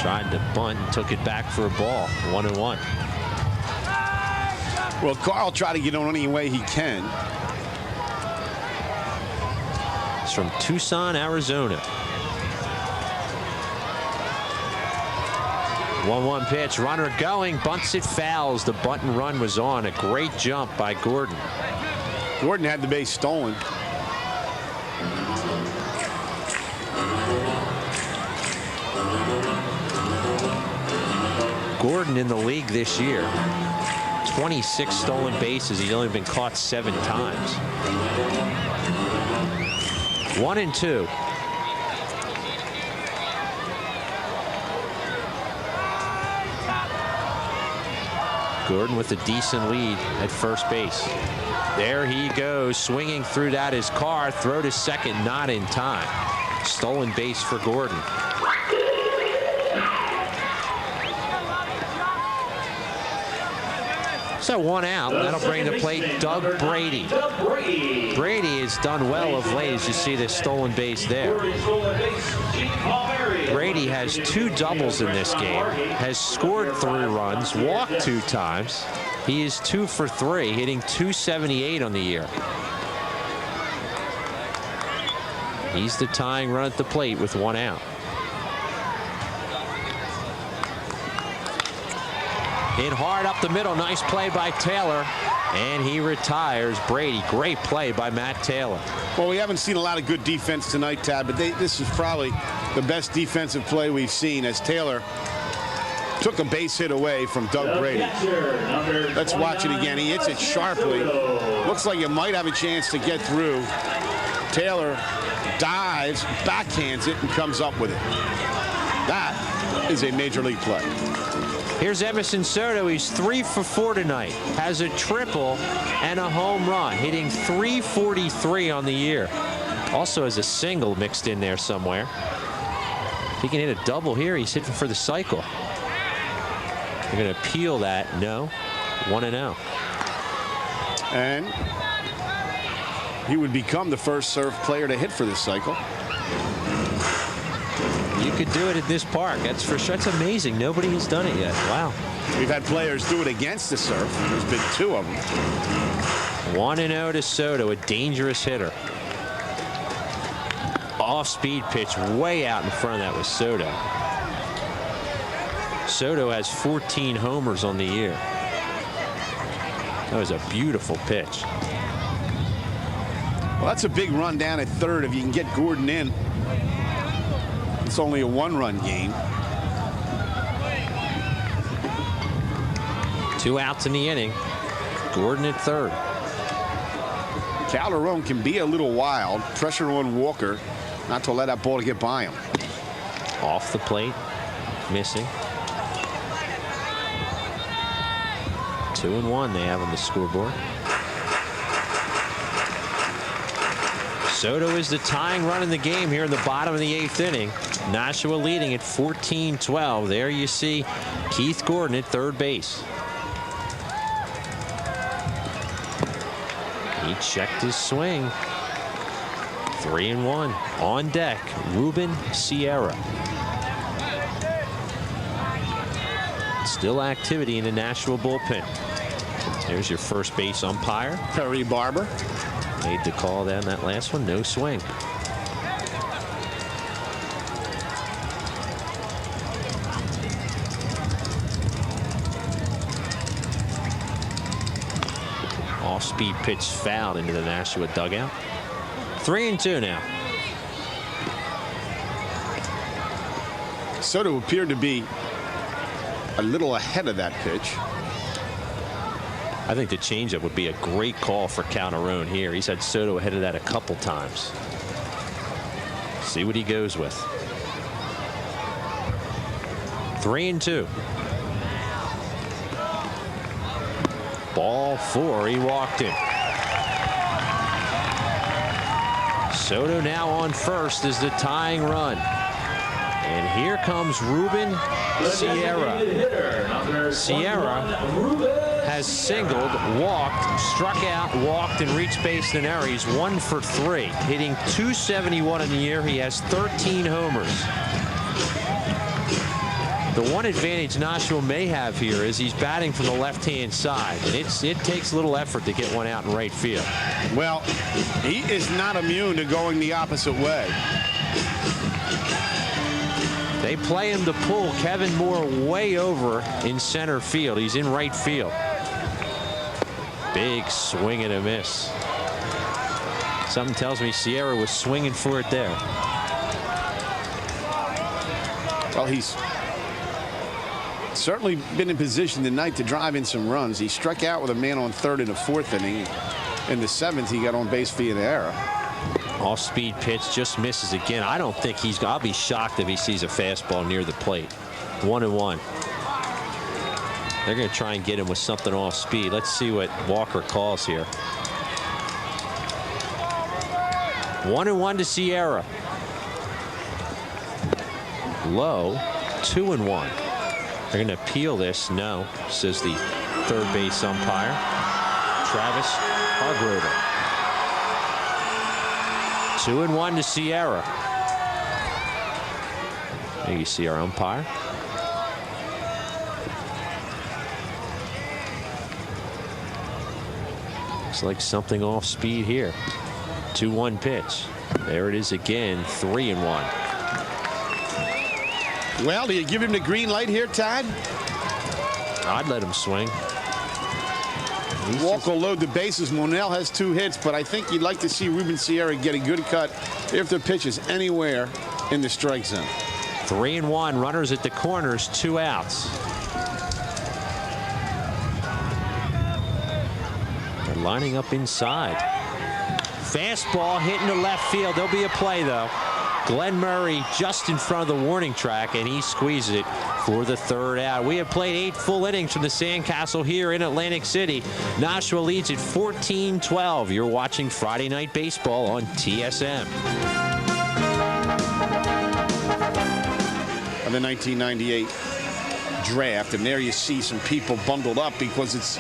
Tried to bunt and took it back for a ball. 1-1. Well, Carl tried to get on any way he can. It's from Tucson, Arizona. 1-1 pitch. Runner going. Bunts it, fouls. The bunt and run was on. A great jump by Gordon. Gordon had the base stolen. Gordon in the league this year, 26 stolen bases. He's only been caught 7 times. 1-2. Gordon with a decent lead at first base. There he goes, swinging through that is Carr. Throw to second, not in time. Stolen base for Gordon. So 1 out. That'll bring to plate Doug Brady. Brady has done well of late, as you see this stolen base there. Brady has 2 doubles in this game, has scored 3 runs, walked 2 times. He is 2 for 3, hitting .278 on the year. He's the tying run at the plate with 1 out. Hit hard up the middle. Nice play by Taylor. And he retires. Brady. Great play by Matt Taylor. Well, we haven't seen a lot of good defense tonight, Tad, but this is probably the best defensive play we've seen as Taylor took a base hit away from Doug Brady. Let's watch it again. He hits it sharply. Looks like you might have a chance to get through. Taylor dives, backhands it, and comes up with it. That is a major league play. Here's Emerson Soto. He's 3 for 4 tonight. Has a triple and a home run, hitting .343 on the year. Also has a single mixed in there somewhere. If he can hit a double here, he's hitting for the cycle. They're going to appeal that. No. 1-0. And he would become the first serve player to hit for this cycle. You could do it at this park. That's for sure. That's amazing. Nobody has done it yet. Wow. We've had players do it against the serve. There's been 2 of them. 1-0 to Soto, a dangerous hitter. Off-speed pitch way out in front. That was Soto. Soto has 14 homers on the year. That was a beautiful pitch. Well, that's a big run down at third if you can get Gordon in. It's only a 1-run game. 2 outs in the inning. Gordon at third. Calderon can be a little wild. Pressure on Walker not to let that ball get by him. Off the plate. Missing. 2-1 they have on the scoreboard. Soto is the tying run in the game here in the bottom of the 8th inning. Nashua leading at 14-12. There you see Keith Gordon at third base. He checked his swing. 3-1. On deck, Ruben Sierra. Still activity in the Nashua bullpen. There's your first base umpire. Perry Barber. Made the call down that last one. No swing. Off-speed pitch fouled into the Nashua dugout. 3-2 now. Soto appeared to be a little ahead of that pitch. I think the changeup would be a great call for Calderon here. He's had Soto ahead of that a couple times. See what he goes with. 3-2. Ball 4. He walked him. Soto now on first is the tying run. And here comes Ruben Sierra. Sierra has singled, walked, struck out, walked, and reached base in an error. He's 1 for 3, hitting .271 in the year. He has 13 homers. The one advantage Nashua may have here is he's batting from the left-hand side, and it takes little effort to get one out in right field. Well, he is not immune to going the opposite way. They play him to pull Kevin Moore way over in center field. He's in right field. Big swing and a miss. Something tells me Sierra was swinging for it there. Well, he's certainly been in position tonight to drive in some runs. He struck out with a man on third in the fourth inning. In the seventh, he got on base via an error. Off-speed pitch, just misses again. I don't think I'll be shocked if he sees a fastball near the plate. 1-1. They're going to try and get him with something off speed. Let's see what Walker calls here. 1-1 to Sierra. Low. 2-1. They're going to appeal this. No, says the third base umpire, Travis Hargrover. 2-1 to Sierra. There you see our umpire. Looks like something off speed here. 2-1 pitch. There it is again. 3-1. Well, do you give him the green light here, Todd? I'd let him swing. Walker will load the bases. Monell has 2 hits, but I think you'd like to see Ruben Sierra get a good cut if the pitch is anywhere in the strike zone. 3-1. Runners at the corners. 2 outs. They're lining up inside. Fastball hitting to left field. There'll be a play, though. Glenn Murray just in front of the warning track, and he squeezes it for the 3rd out. We have played 8 full innings from the Sandcastle here in Atlantic City. Nashua leads at 14-12. You're watching Friday Night Baseball on TSM. On the 1998 draft, and there you see some people bundled up because it's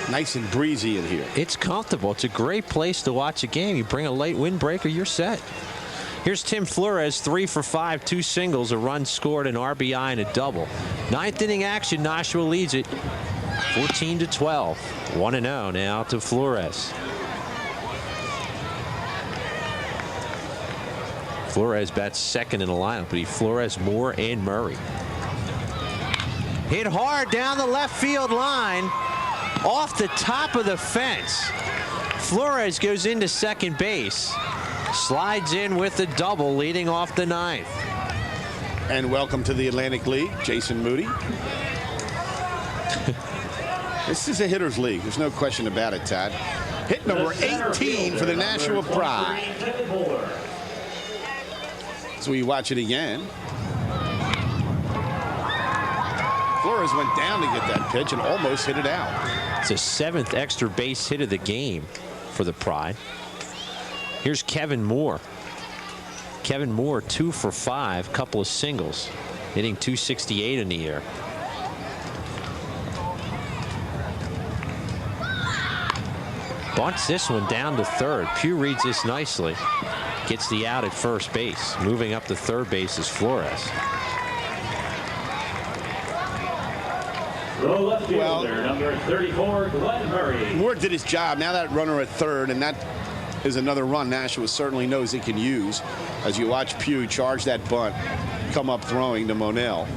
nice and breezy in here. It's comfortable. It's a great place to watch a game. You bring a late windbreaker, you're set. Here's Tim Flores, 3 for 5, 2 singles, a run scored, an RBI, and a double. 9th inning action. Nashua leads it 14-12. 1-0 now to Flores. Flores bats second in the lineup, but Flores, Moore, and Murray. Hit hard down the left field line, off the top of the fence. Flores goes into second base. Slides in with the double, leading off the 9th. And welcome to the Atlantic League, Jason Moody. This is a hitter's league. There's no question about it, Todd. Hit number 18 for the Nashua Pride. So we watch it again. Flores went down to get that pitch and almost hit it out. It's a 7th extra base hit of the game for the Pride. Here's Kevin Moore. Kevin Moore, 2 for 5, couple of singles, hitting .268 in the year. Bunts this one down to third. Pugh reads this nicely. Gets the out at first base. Moving up to third base is Flores. The left fielder, number 34, Glenn Murray. Moore did his job. Now that runner at third, and that is another run Nashua certainly knows it can use as you watch Pugh charge that bunt, come up throwing to Monell.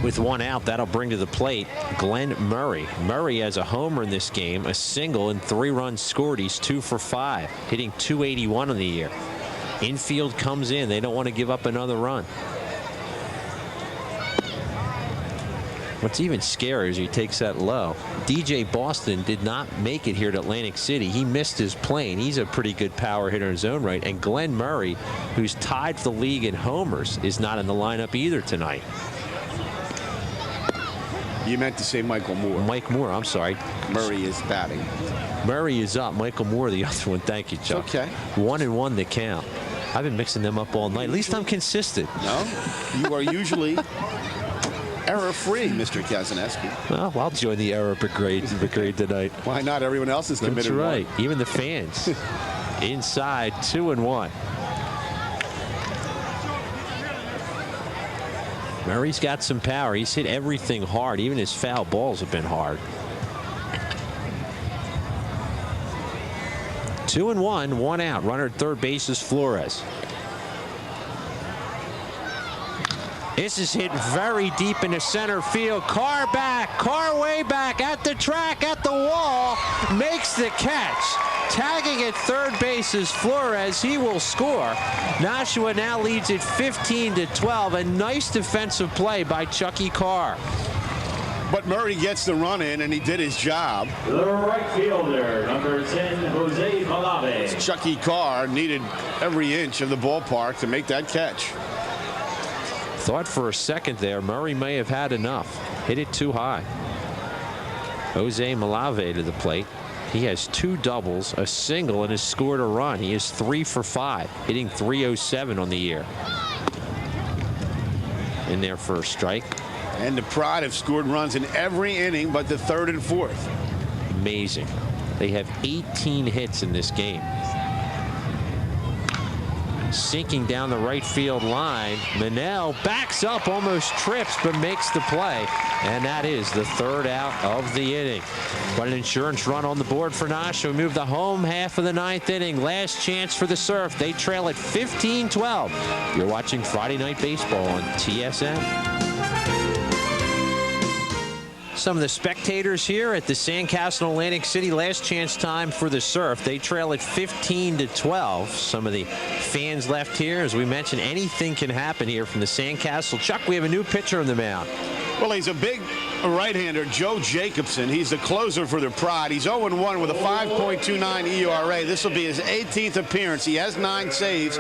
With 1 out, that'll bring to the plate Glenn Murray. Murray has a homer in this game, a single, and 3 runs scored. He's 2 for 5, hitting .281 on the year. Infield comes in. They don't want to give up another run. What's even scarier is he takes that low. DJ Boston did not make it here to Atlantic City. He missed his plane. He's a pretty good power hitter in his own right. And Glenn Murray, who's tied for the league in homers, is not in the lineup either tonight. You meant to say Michael Moore. Mike Moore, I'm sorry. Murray is batting. Murray is up. Michael Moore, the other one. Thank you, Chuck. Okay. 1-1 the count. I've been mixing them up all night. At least I'm consistent. No, you are usually error-free, Mr. Kazaneski. Well, I'll join the error brigade tonight. Why not? Everyone else is committed. That's right. One. Even the fans. Inside, 2-1. Murray's got some power. He's hit everything hard. Even his foul balls have been hard. 2-1, 1 out. Runner at third base is Flores. This is hit very deep into center field. Carr back, Carr way back at the track, at the wall, makes the catch. Tagging at third base is Flores. He will score. Nashua now leads it 15-12. A nice defensive play by Chucky Carr. But Murray gets the run in, and he did his job. The right fielder, number 10, Jose Malave. Chucky Carr needed every inch of the ballpark to make that catch. Thought for a second there Murray may have had enough. Hit it too high. Jose Malave to the plate. He has 2 doubles, a single, and has scored a run. He is 3 for 5, hitting .307 on the year. In there for a strike. And the Pride have scored runs in every inning but the 3rd and 4th. Amazing. They have 18 hits in this game. Sinking down the right field line. Manel backs up, almost trips, but makes the play. And that is the 3rd out of the inning. But an insurance run on the board for Nashua. We move the home half of the 9th inning. Last chance for the Surf. They trail at 15-12. You're watching Friday Night Baseball on TSN. Some of the spectators here at the Sandcastle Atlantic City. Last chance time for the Surf. They trail at 15-12. Some of the fans left here. As we mentioned, anything can happen here from the Sandcastle. Chuck, we have a new pitcher on the mound. Well, he's a big right-hander, Joe Jacobson. He's the closer for the Pride. He's 0-1 with a 5.29 ERA. This will be his 18th appearance. He has 9 saves.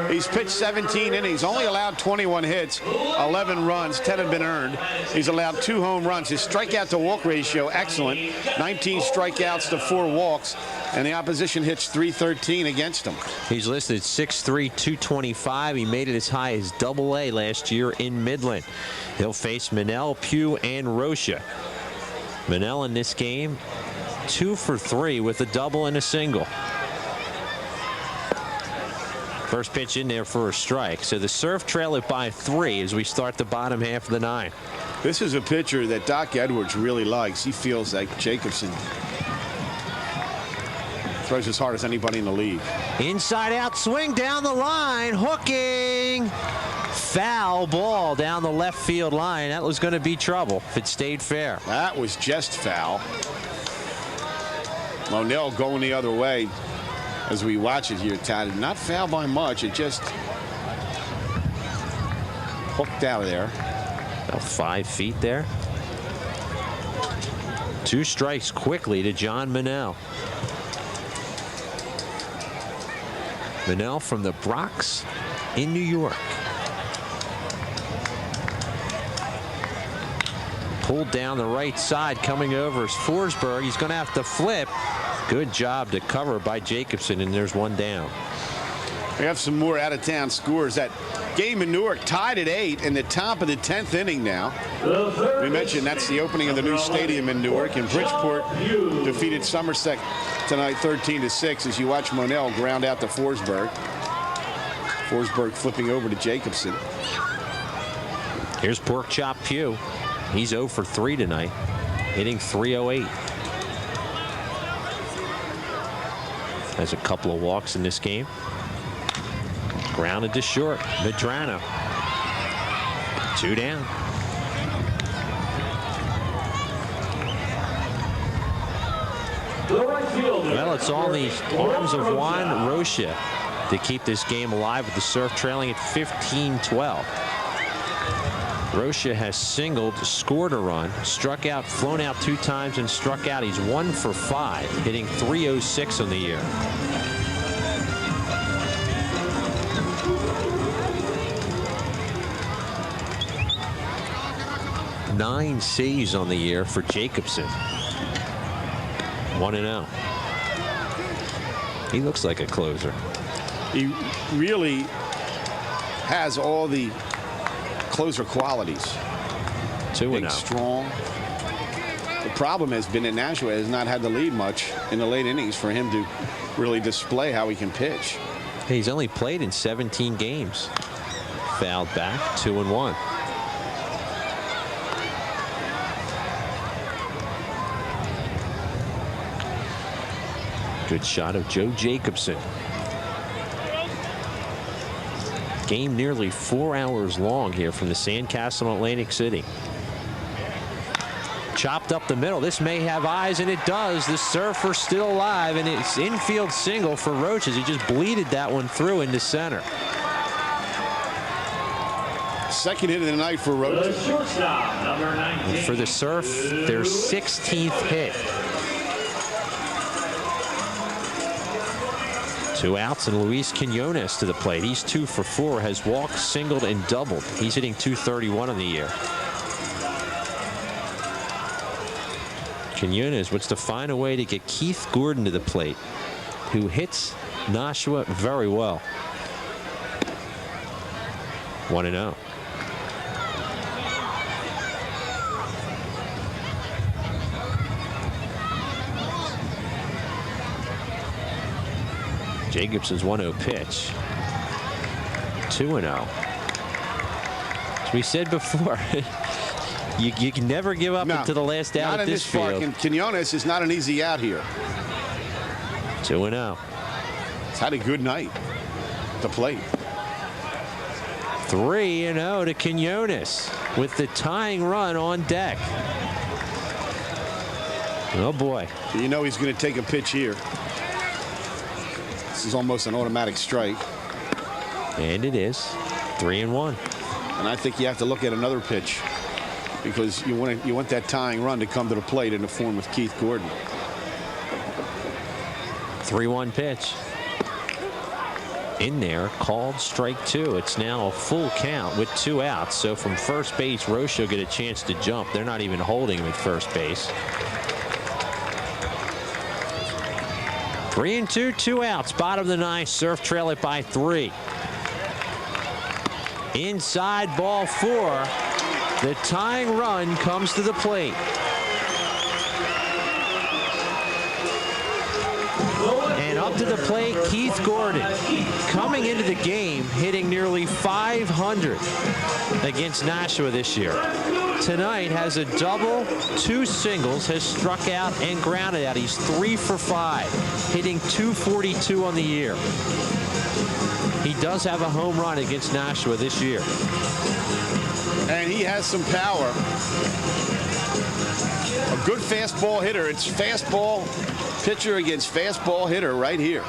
He's pitched 17 innings, only allowed 21 hits, 11 runs, 10 have been earned. He's allowed 2 home runs. His strikeout to walk ratio, excellent. 19 strikeouts to 4 walks, and the opposition hits .313 against him. He's listed 6'3", 225. He made it as high as AA last year in Midland. He'll face Manel, Pugh, and Rocha. Manel in this game, 2 for 3 with a double and a single. First pitch in there for a strike. So the Surf trail it by 3 as we start the bottom half of the 9th. This is a pitcher that Doc Edwards really likes. He feels like Jacobson throws as hard as anybody in the league. Inside out swing down the line, hooking. Foul ball down the left field line. That was going to be trouble if it stayed fair. That was just foul. Monell going the other way as we watch it here, Todd. Not foul by much. It just hooked out of there. About 5 feet there. 2 strikes quickly to John Manel. Manel from the Bronx in New York. Pulled down the right side, coming over is Forsberg. He's going to have to flip. Good job to cover by Jacobson, and there's 1 down. We have some more out-of-town scores. That game in Newark tied at 8 in the top of the 10th inning now. We mentioned that's the opening of the new stadium in Newark, and Bridgeport defeated Somerset tonight 13-6 as you watch Monell ground out to Forsberg. Forsberg flipping over to Jacobson. Here's Pork Chop Pugh. He's 0 for 3 tonight, hitting .308. Has a couple of walks in this game. Grounded to short. Medrano. 2 down. Well, it's on the arms of Juan Rocha to keep this game alive with the Surf trailing at 15-12. Rocha has singled, scored a run, struck out, flown out 2 times, and struck out. He's 1 for 5, hitting .306 on the year. Nine saves on the year for Jacobson. 1-0. He looks like a closer. He really has all the closer qualities. 2-0. Big, strong. The problem has been that Nashua has not had the lead much in the late innings for him to really display how he can pitch. He's only played in 17 games. Fouled back, 2-1. Good shot of Joe Jacobson. Game nearly 4 hours long here from the Sandcastle in Atlantic City. Chopped up the middle. This may have eyes, and it does. The Surfer still alive, and it's infield single for Roaches. He just bleeded that one through into center. Second hit of the night for Roaches. The shortstop, number 19. And for the Surf, their 16th hit. 2 outs, and Luis Quinones to the plate. He's 2 for 4, has walked, singled, and doubled. He's hitting .231 on the year. Quinones wants to find a way to get Keith Gordon to the plate, who hits Nashua very well. 1-0. Jacobson's 1-0 pitch. 2-0. As we said before, you can never give up until the last out at this field. And Quinones is not an easy out here. 2-0. He's had a good night at the plate. 3-0 to Quinones with the tying run on deck. Oh boy. You know he's going to take a pitch here. This is almost an automatic strike. And it is. 3-1. And I think you have to look at another pitch, because you want that tying run to come to the plate in the form of Keith Gordon. 3-1 pitch. In there, called strike 2. It's now a full count with 2 outs. So from first base, Roche will get a chance to jump. They're not even holding him at first base. 3-2, 2 outs. Bottom of the 9th. Surf trail it by 3. Inside, ball 4. The tying run comes to the plate. And up to the plate, Keith Gordon, coming into the game, hitting nearly 500 against Nashua this year. Tonight has a double, 2 singles, has struck out and grounded out. He's 3 for 5, hitting .242 on the year. He does have a home run against Nashua this year. And he has some power. A good fastball hitter. It's fastball pitcher against fastball hitter right here.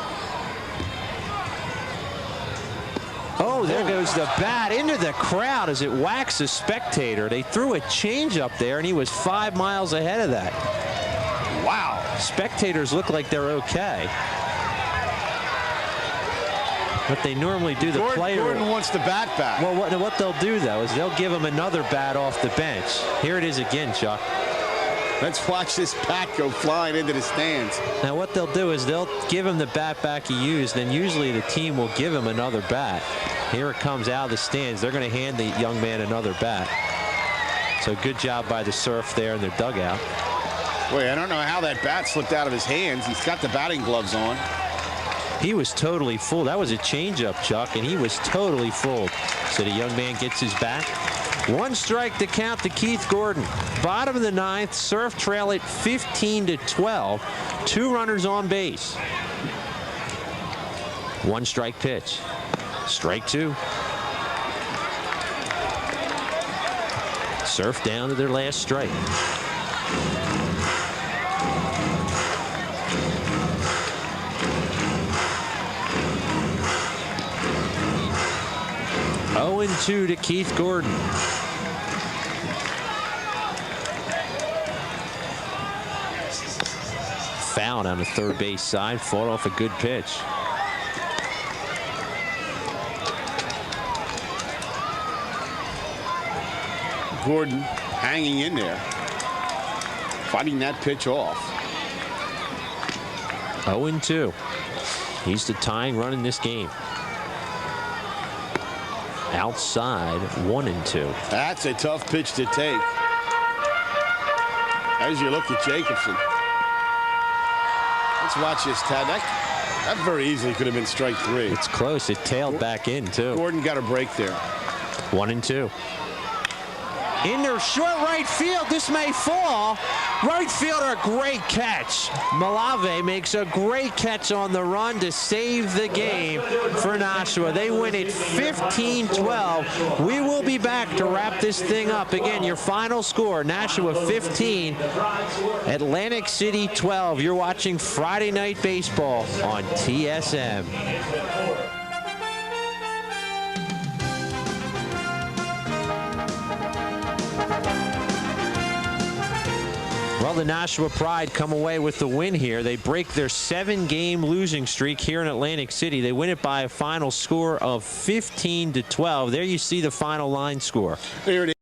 Oh, there goes the bat into the crowd as it whacks a spectator. They threw a change up there, and he was 5 miles ahead of that. Wow. Spectators look like they're okay. What they normally do, the player... Gordon wants the bat back. Well, what they'll do, though, is they'll give him another bat off the bench. Here it is again, Chuck. Let's watch this bat go flying into the stands. Now, what they'll do is they'll give him the bat back he used, and usually the team will give him another bat. Here it comes out of the stands. They're going to hand the young man another bat. So good job by the Surf there in their dugout. Boy, I don't know how that bat slipped out of his hands. He's got the batting gloves on. He was totally full. That was a changeup, Chuck, and he was totally full. So the young man gets his bat. 1 strike to count to Keith Gordon. Bottom of the 9th, Surf trail it 15-12. 2 runners on base. 1 strike pitch. Strike 2. Surf down to their last strike. Oh, 0-2 to Keith Gordon. Foul on the third base side, fought off a good pitch. Gordon hanging in there, fighting that pitch off. 0-2. He's the tying run in this game. Outside, 1-2. That's a tough pitch to take. As you look at Jacobson. Let's watch this, Tad. That very easily could have been strike 3. It's close. It tailed back in, too. Gordon got a break there. 1-2. in their short right field. This may fall. Right fielder, great catch. Malave makes a great catch on the run to save the game for Nashua. They win it 15-12. We will be back to wrap this thing up. Again, your final score, Nashua 15, Atlantic City 12. You're watching Friday Night Baseball on TSM. Well, the Nashua Pride come away with the win here. They break their 7-game losing streak here in Atlantic City. They win it by a final score of 15-12. There you see the final line score. There it is.